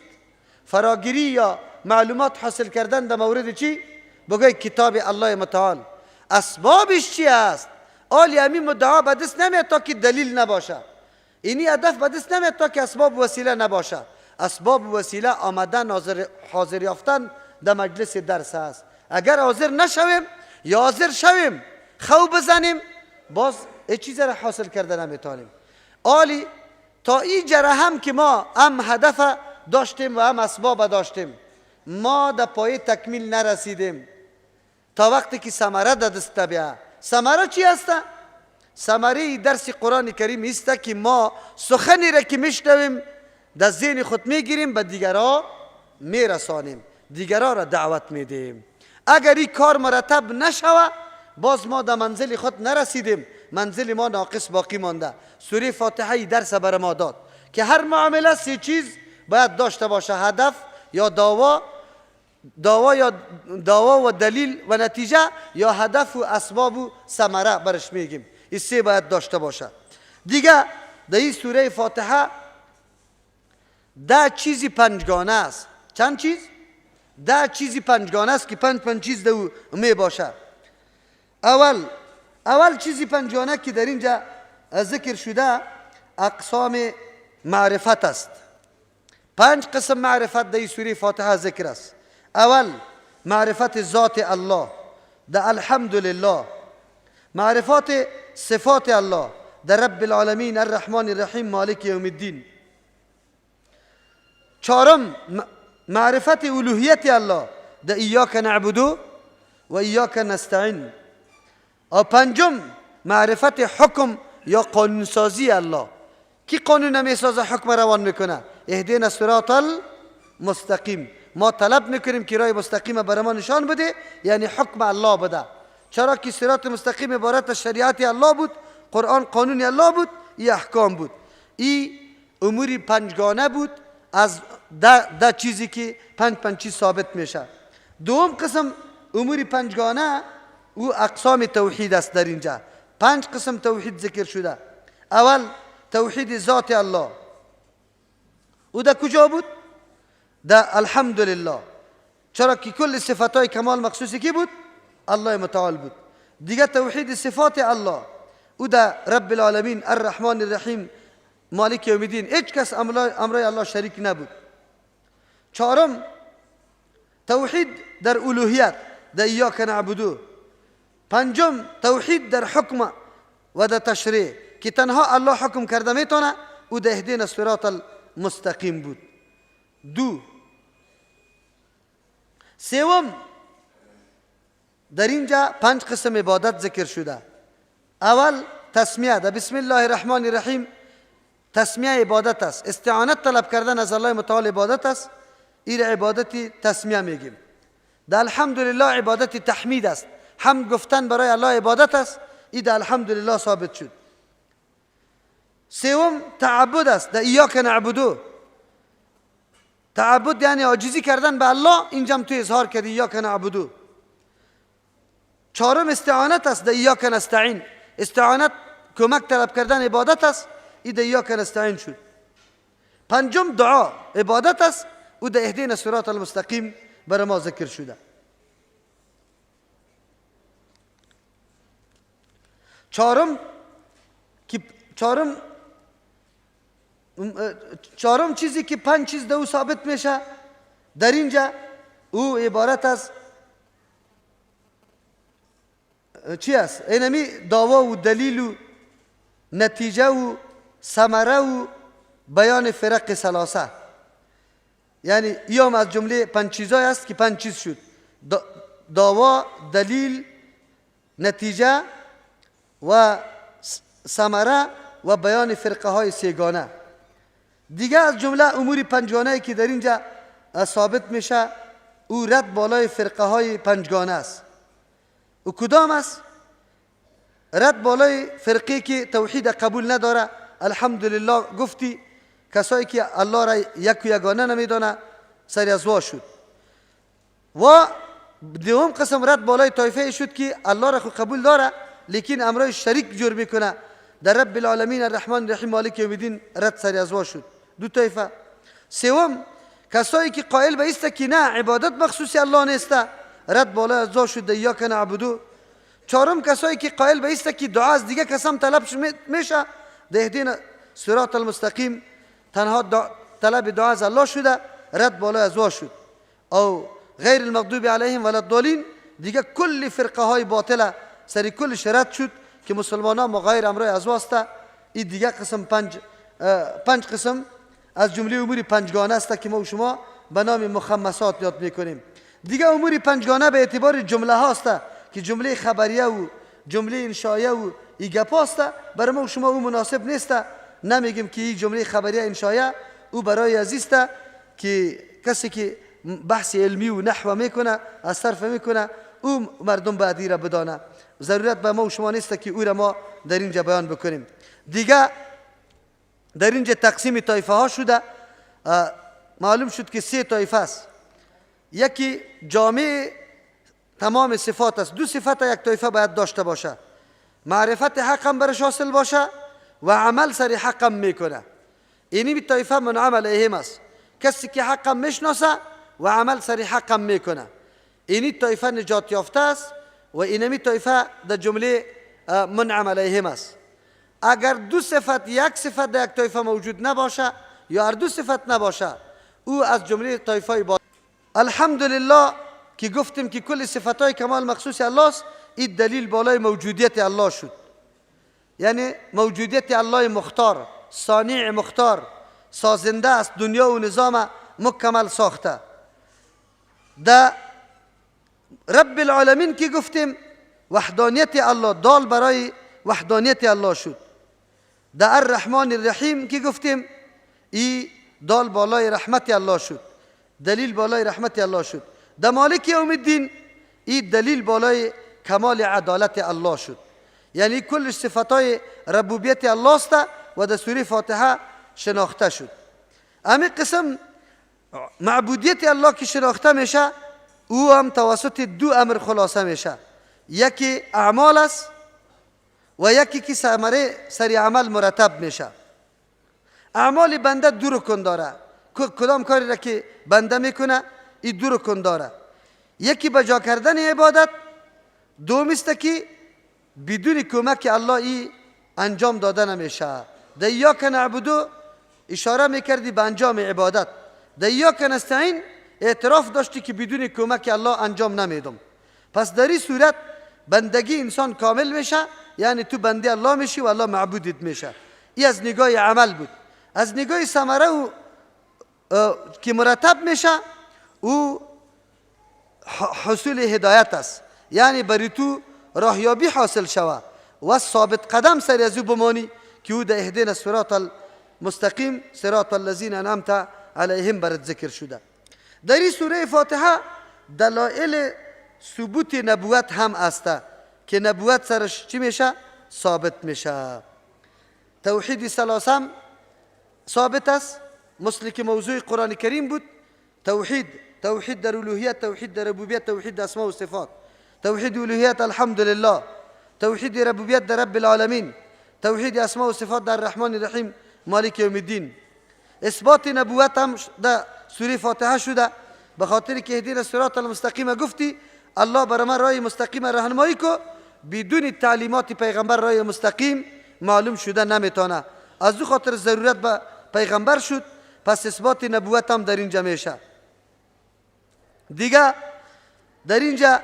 فراگیری یا معلومات حاصل کردن در مورد چی؟ بگوی کتاب الله متعال. اسبابش چی است؟ آلی همین مدعا به دست نمیاد تا که دلیل نباشه. اینی هدف به دست نمیاد تا که اسباب وسیله نباشه. اسباب وسیله آمدن حاضر یافتن در مجلس درس است. اگر حاضر نشویم یا حاضر شویم خو بزنیم باز هیچ چیز را حاصل کرده نمیتونیم. آلی تا این جره هم که ما هم هدف داشتیم و هم اسباب داشتیم، ما در پای تکمیل نرسیدیم تا وقتی که ثمره در دست بیاد. ثمره چی است؟ ثمره درس قرآن کریم است که ما سخنی را که میشنویم در ذهن خود میگیریم به دیگرها میرسانیم، دیگرها را دعوت میدیم. اگر این کار مرتب نشوه باز ما در منزل خود نرسیدیم، منزل ما ناقص باقی مانده. سوره فاتحه درس بر ما داد که هر معامله سه چیز باید داشته باشه: هدف یا دعوا و دلیل و نتیجه، یا هدف و اسباب و ثمره برش میگیم. این سه باید داشته باشه. دیگه در این سوره فاتحه 10 چیزی پنجگانه است. چند چیز؟ 10 چیزی پنجگانه است که پنج چیز در می باشه. اول چیزی پنجگانه که در اینجا ذکر شده اقسام معرفت است. 5 قسم معرفت در این سوره فاتحه ذکر است. اول معرفت ذات الله در الحمدلله، معرفت صفات الله در رب العالمین الرحمن الرحیم مالک یوم الدین. 4 معرفت الوهیت الله در ایاک نعبد و ایاک نستعین. و 5 معرفت حکم یا قانونسازی الله. کی قانون میسازه، حکم روان میکنه؟ اهدینا الصراط المستقیم. ما طلب میکنیم که راه مستقیم برای ما نشان بده، یعنی حکم الله بده. چرا که صراط مستقیم عبارت از شریعت الله بود، قرآن قانون الله بود، این احکام بود. این امور پنجگانه بود از 10 چیزی که پنج چیز ثابت میشه. دوم قسم امور پنجگانه او اقسام توحید است. در اینجا 5 قسم توحید ذکر شده. اول توحید ذات الله، او در کجا بود؟ در الحمدلله. چرا که کل صفاتای کمال مخصوصی کی بود؟ الله متعال بود. دیگه توحید صفات الله، او در رب العالمین الرحمن الرحیم مالک یوم الدین، هیچ کس امرای الله شریک نبود. 4 توحید در الوهیت در ایاک نعبدو. 5 توحید در حکم و در تشریع که تنها الله حکم کرده میتونه، او در اهدینا الصراط المستقیم بود. 2 سوم در اینجا 5 قسم عبادت ذکر شده. اول تسمیه در بسم الله الرحمن الرحیم، تسمیه عبادت است. استعانت طلب کردن از الله متعال عبادت است. این عبادت تسمیه میگیم. در الحمدلله عبادت تحمید است. حمد گفتن برای الله عبادت است. این در الحمدلله ثابت شد. 3 تعبد است. در ایاک نعبدو، تعبد یعنی عاجزی کردن به الله، اینجا هم تو اظهار کردی ایاک نعبدو. 4 استعانت است. در ایاک نستعین، استعانت کمک طلب کردن عبادت است. این در ایاک نستعین شد. 5 دعا عبادت است. او در اهدینا الصراط المستقیم برای ما ذکر شده. 4 چیزی که 5 چیز در او ثابت میشه در اینجا، او عبارت از چی است؟ اینمی دعوا و دلیل و نتیجه و ثمره و بیان فرق ثلاثه. یعنی ایام از جمله 5 چیزای است که 5 چیز شد: دعوا، دلیل، نتیجه و ثمره و بیان فرقه های سیگانه. دیگه از جمله امور پنجگانه که در اینجا ثابت میشه، او رد بالای فرقه های پنجگانه است. او کدام است؟ رد بالای فرقه که توحید قبول نداره. الحمدلله گفتی، کسایی که الله را یک و یگانه نمیدونه سری از وا شد. و دوم قسم رد بالای طایفه شد که الله را خود قبول داره لیکن امرای شریک جور میکنه. در رب العالمین الرحمن الرحیم مالک یوم الدین رد سری از وا شد. 2 طایفه. 3 کسایی که قائل به است که نه عبادت مخصوص الله نیست، رد بالای از وا شد. ایاک نعبدو. چهارم کسایی که قائل به است که دعا از دیگه کسام طلب میشه دهدین صراط المستقیم تنها طلب دعا از الله شده رد بالا از وا شد او غیر المغضوب علیهم ولا الضالین دیگه کل فرقه های باطله سری کلش رد شد که مسلمان ها مغایر امرای از واسطه این دیگه قسم پنج قسم از جمله امور پنجگانه است که ما و شما به نام مخمسات یاد میکنیم. دیگه امور پنجگانه به اعتبار جمله هاست که جمله خبریه و جمله انشایه و ایگپا است. برای ما و شما او مناسب نیست. نمیگیم که این جمله خبریه انشایه او برای عزیز است که کسی که بحث علمی و نحو میکنه از صرف میکنه او مردم بعدی را بدانه. ضرورت به ما و شما نیست که او را ما در اینجا بیان بکنیم. دیگه در اینجا تقسیم طایفه ها شده. معلوم شد که 3 طایفه است. یکی جامع تمام صفات است. 2 صفت یک طایفه باید داشته باشه. معرفت حق هم برش حاصل باشه و عمل سر حق هم میکنه. اینی طایفه منعم علیهم است. کسی که حق هم میشناسه و عمل سر حق هم میکنه. اینی طایفه نجات یافته است و اینمی طایفه در جمله منعم علیهم است. اگر 2 صفت یک صفت در یک طایفه موجود نباشه یا هر 2 صفت نباشه او از جمله طایفه باید. الحمدلله که گفتیم که کل صفتهای کمال مخصوص الله است. این دلیل بالای موجودیت الله شد. یعنی موجودیت الله مختار، صانع مختار، سازنده است، دنیا و نظام مکمل ساخته. در رب العالمین که گفتیم وحدانیت الله دال برای وحدانیت الله شد. در الرحمن الرحیم که گفتیم ای دال بالای رحمت الله شد، دلیل بالای رحمت الله شد. در مالک یوم الدین ای دلیل بالای کمال عدالت الله شد. یعنی کل صفتای ربوبیت الله است و در سوره فاتحه شناخته شد. همین قسم معبودیت الله که شناخته میشه او هم توسط 2 امر خلاصه میشه. یکی اعمال است و یکی که ثمره سری عمل مرتب میشه. اعمال بنده 2 رکن داره. کدام کاری را که بنده میکنه این 2 رکن داره. یکی بجا کردن عبادت، دوم است که بدون کمک الله ای انجام داده نمیشه. در ایاک نعبدو اشاره میکردی به انجام عبادت. در ایاک نستعین اعتراف داشتی که بدون کمک الله انجام نمیدم. پس در این صورت بندگی انسان کامل میشه. یعنی تو بنده الله میشی و الله معبودت میشه. این از نگاه عمل بود. از نگاه ثمره که مرتب میشه او حصول هدایت است. یعنی بری تو راهیابی حاصل شوه و ثابت قدم سر از او بمانی که او در اهدنا الصراط المستقیم صراط الذین انعمت علیهم برات ذکر شده. در این سوره فاتحه دلایل ثبوت نبوت هم است که نبوت سرش چی میشه؟ ثابت میشه. توحید ثلاثم ثابت است، مثل که موضوع قرآن کریم بود. توحید در الوهیت، توحید در ربوبیت، توحید در اسماء و صفات. توحید الوهیت الحمدلله، توحید ربوبیت در رب العالمین، توحید اسماء و صفات در الرحمن الرحیم مالک یوم الدین. اثبات نبوت هم در سوره فاتحه شده، به خاطر که اهدنا الصراط المستقیم گفتی الله برای من راه مستقیم راهنمایی کو. بدون تعلیمات پیغمبر راه مستقیم معلوم شده نمیتونه. از او خاطر ضرورت به پیغمبر شد. پس اثبات نبوت هم در اینجا میشه. دیگه در اینجا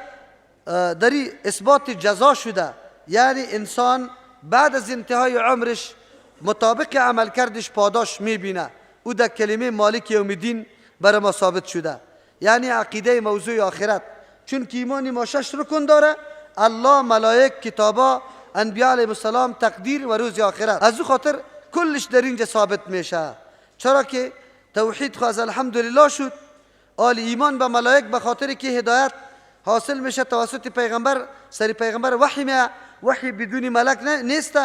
در اثبات جزا شده. یعنی انسان بعد از انتهای عمرش مطابق عمل کردش پاداش میبینه. او در کلمه مالک یوم الدین برای ما ثابت شده. یعنی عقیده موضوع آخرت. چون که ایمان ما 6 رکن داره: الله، ملائک، کتابا، انبیاء علیهم السلام، تقدیر و روز آخرت. از او خاطر کلش در اینجا ثابت میشه. چرا که توحید خواست الحمدلله شد. آل ایمان به ملائک به خاطر که هدایت حاصل میشه توسط پیغمبر، سری پیغمبر وحی بدون ملک نیست.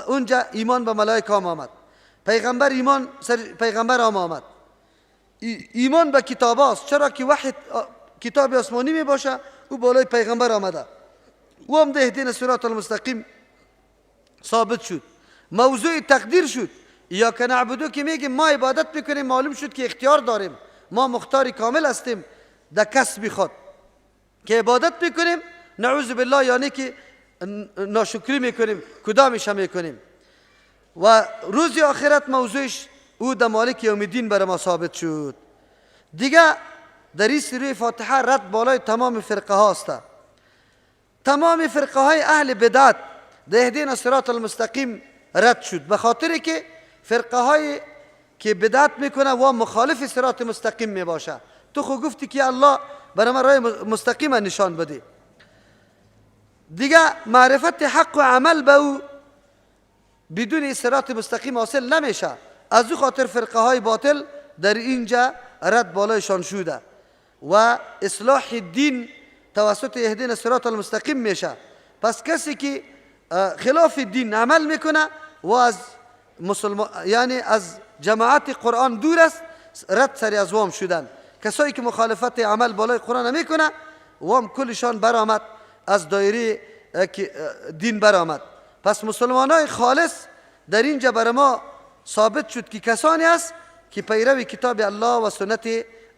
اونجا ایمان به ملائک هم آمد. پیغمبر ایمان سر پیغمبر هم آمد. ایمان به کتاب است. چرا که وحی کتاب آسمانی می باشه او بالای پیغمبر آمده. او هم ده اهدنا الصراط المستقیم ثابت شد. موضوع تقدیر شد. یا که نعبدو که میگیم ما عبادت میکنیم، معلوم شد که اختیار داریم، ما مختاری کامل هستیم در کسب خود که عبادت میکنیم نعوذ بالله یعنی که ناشکری میکنیم، کدامش هم میکنیم. و روز آخرت موضوعش او در مالک یوم الدین برای ما ثابت شد. دیگه در این سوره فاتحه رد بالای تمام فرقه هاست. تمام فرقه های اهل بدعت در اهدینا صراط المستقیم رد شد، به خاطر که فرقه های که بدعت میکنه و مخالف صراط مستقیم میباشه. تو خود گفتی که الله برای ما راه مستقیم نشان بده. دیگه معرفت حق و عمل به او بدون صراط مستقیم حاصل نمیشه. از او خاطر فرقه های باطل در اینجا رد بالایشان شده و اصلاح دین توسط اهدینا صراط المستقیم میشه. پس کسی که خلاف دین عمل میکنه و از مسلمان یعنی از جماعت قرآن دور است، رد سری از وام شدن. کسایی که مخالفت عمل بالای قرآن میکنه وام کلشان برآمد از دایره دین برآمد. پس مسلمانای خالص در اینجا برای ما ثابت شد که کسانی است که پیروی کتاب الله و سنت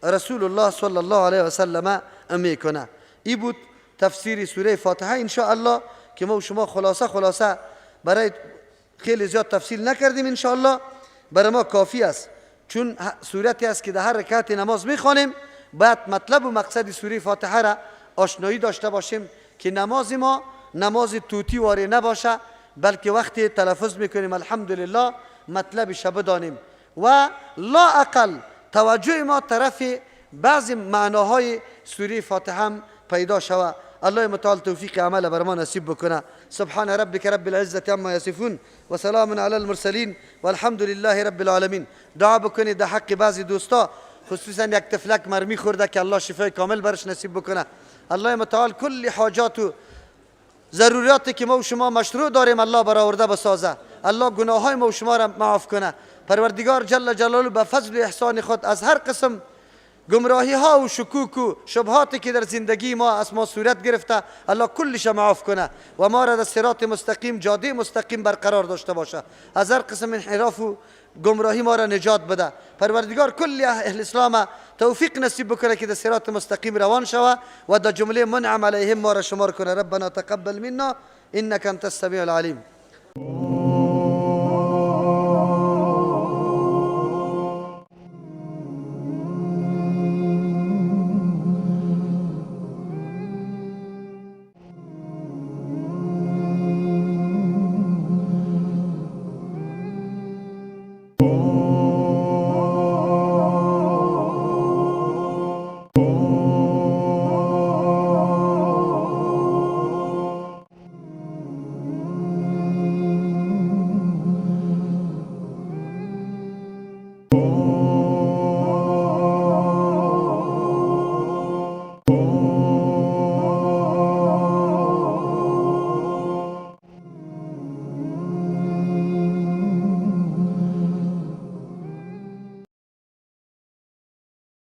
رسول الله صلی الله علیه و سلم میکنه. این بود تفسیر سوره فاتحه. ان شاء الله که ما و شما خلاصه برای خیلی زیاد تفصیل نکردیم، ان شاء الله برای ما کافی است، چون سورتی است که در هر رکعت نماز میخوانیم باید مطلب و مقصد سوره فاتحه را آشنایی داشته باشیم که نماز ما نماز توتی واره نباشه، بلکه وقتی تلفظ میکنیم الحمدلله مطلب شب دانیم و لا اقل توجه ما طرف بعض معناهای سوره فاتحه هم پیدا شود. الله متعال توفیق عمل بر ما نصیب بکنه. سبحان ربک رب العزة عما یصفون و سلام علی المرسلین والحمد لله رب العالمین. دعا بکنید در حق بعضی دوستا، خصوصا یک تفلک مرمی خورده که الله شفای کامل برش نصیب بکنه. الله متعال کل حاجات و ضروریاتی که ما و شما مشروع داریم الله برآورده بسازه. الله گناههای ما و شما را معاف کنه. پروردگار جل جلاله به فضل و احسان خود از هر قسم گمراهی ها و شکوک و شبهاتی که در زندگی ما از ما صورت گرفته الله کلش معاف کنه و ما را در صراط مستقیم، جاده مستقیم برقرار داشته باشه. از هر قسم انحراف و گمراهی ما را نجات بده. پروردگار کل اهل اسلام توفیق نصیب بکنه که در صراط مستقیم روان شوه و در جمله منعم علیهم ما را شمار کنه. ربنا تقبل منا انك انت السمیع العلیم. Oh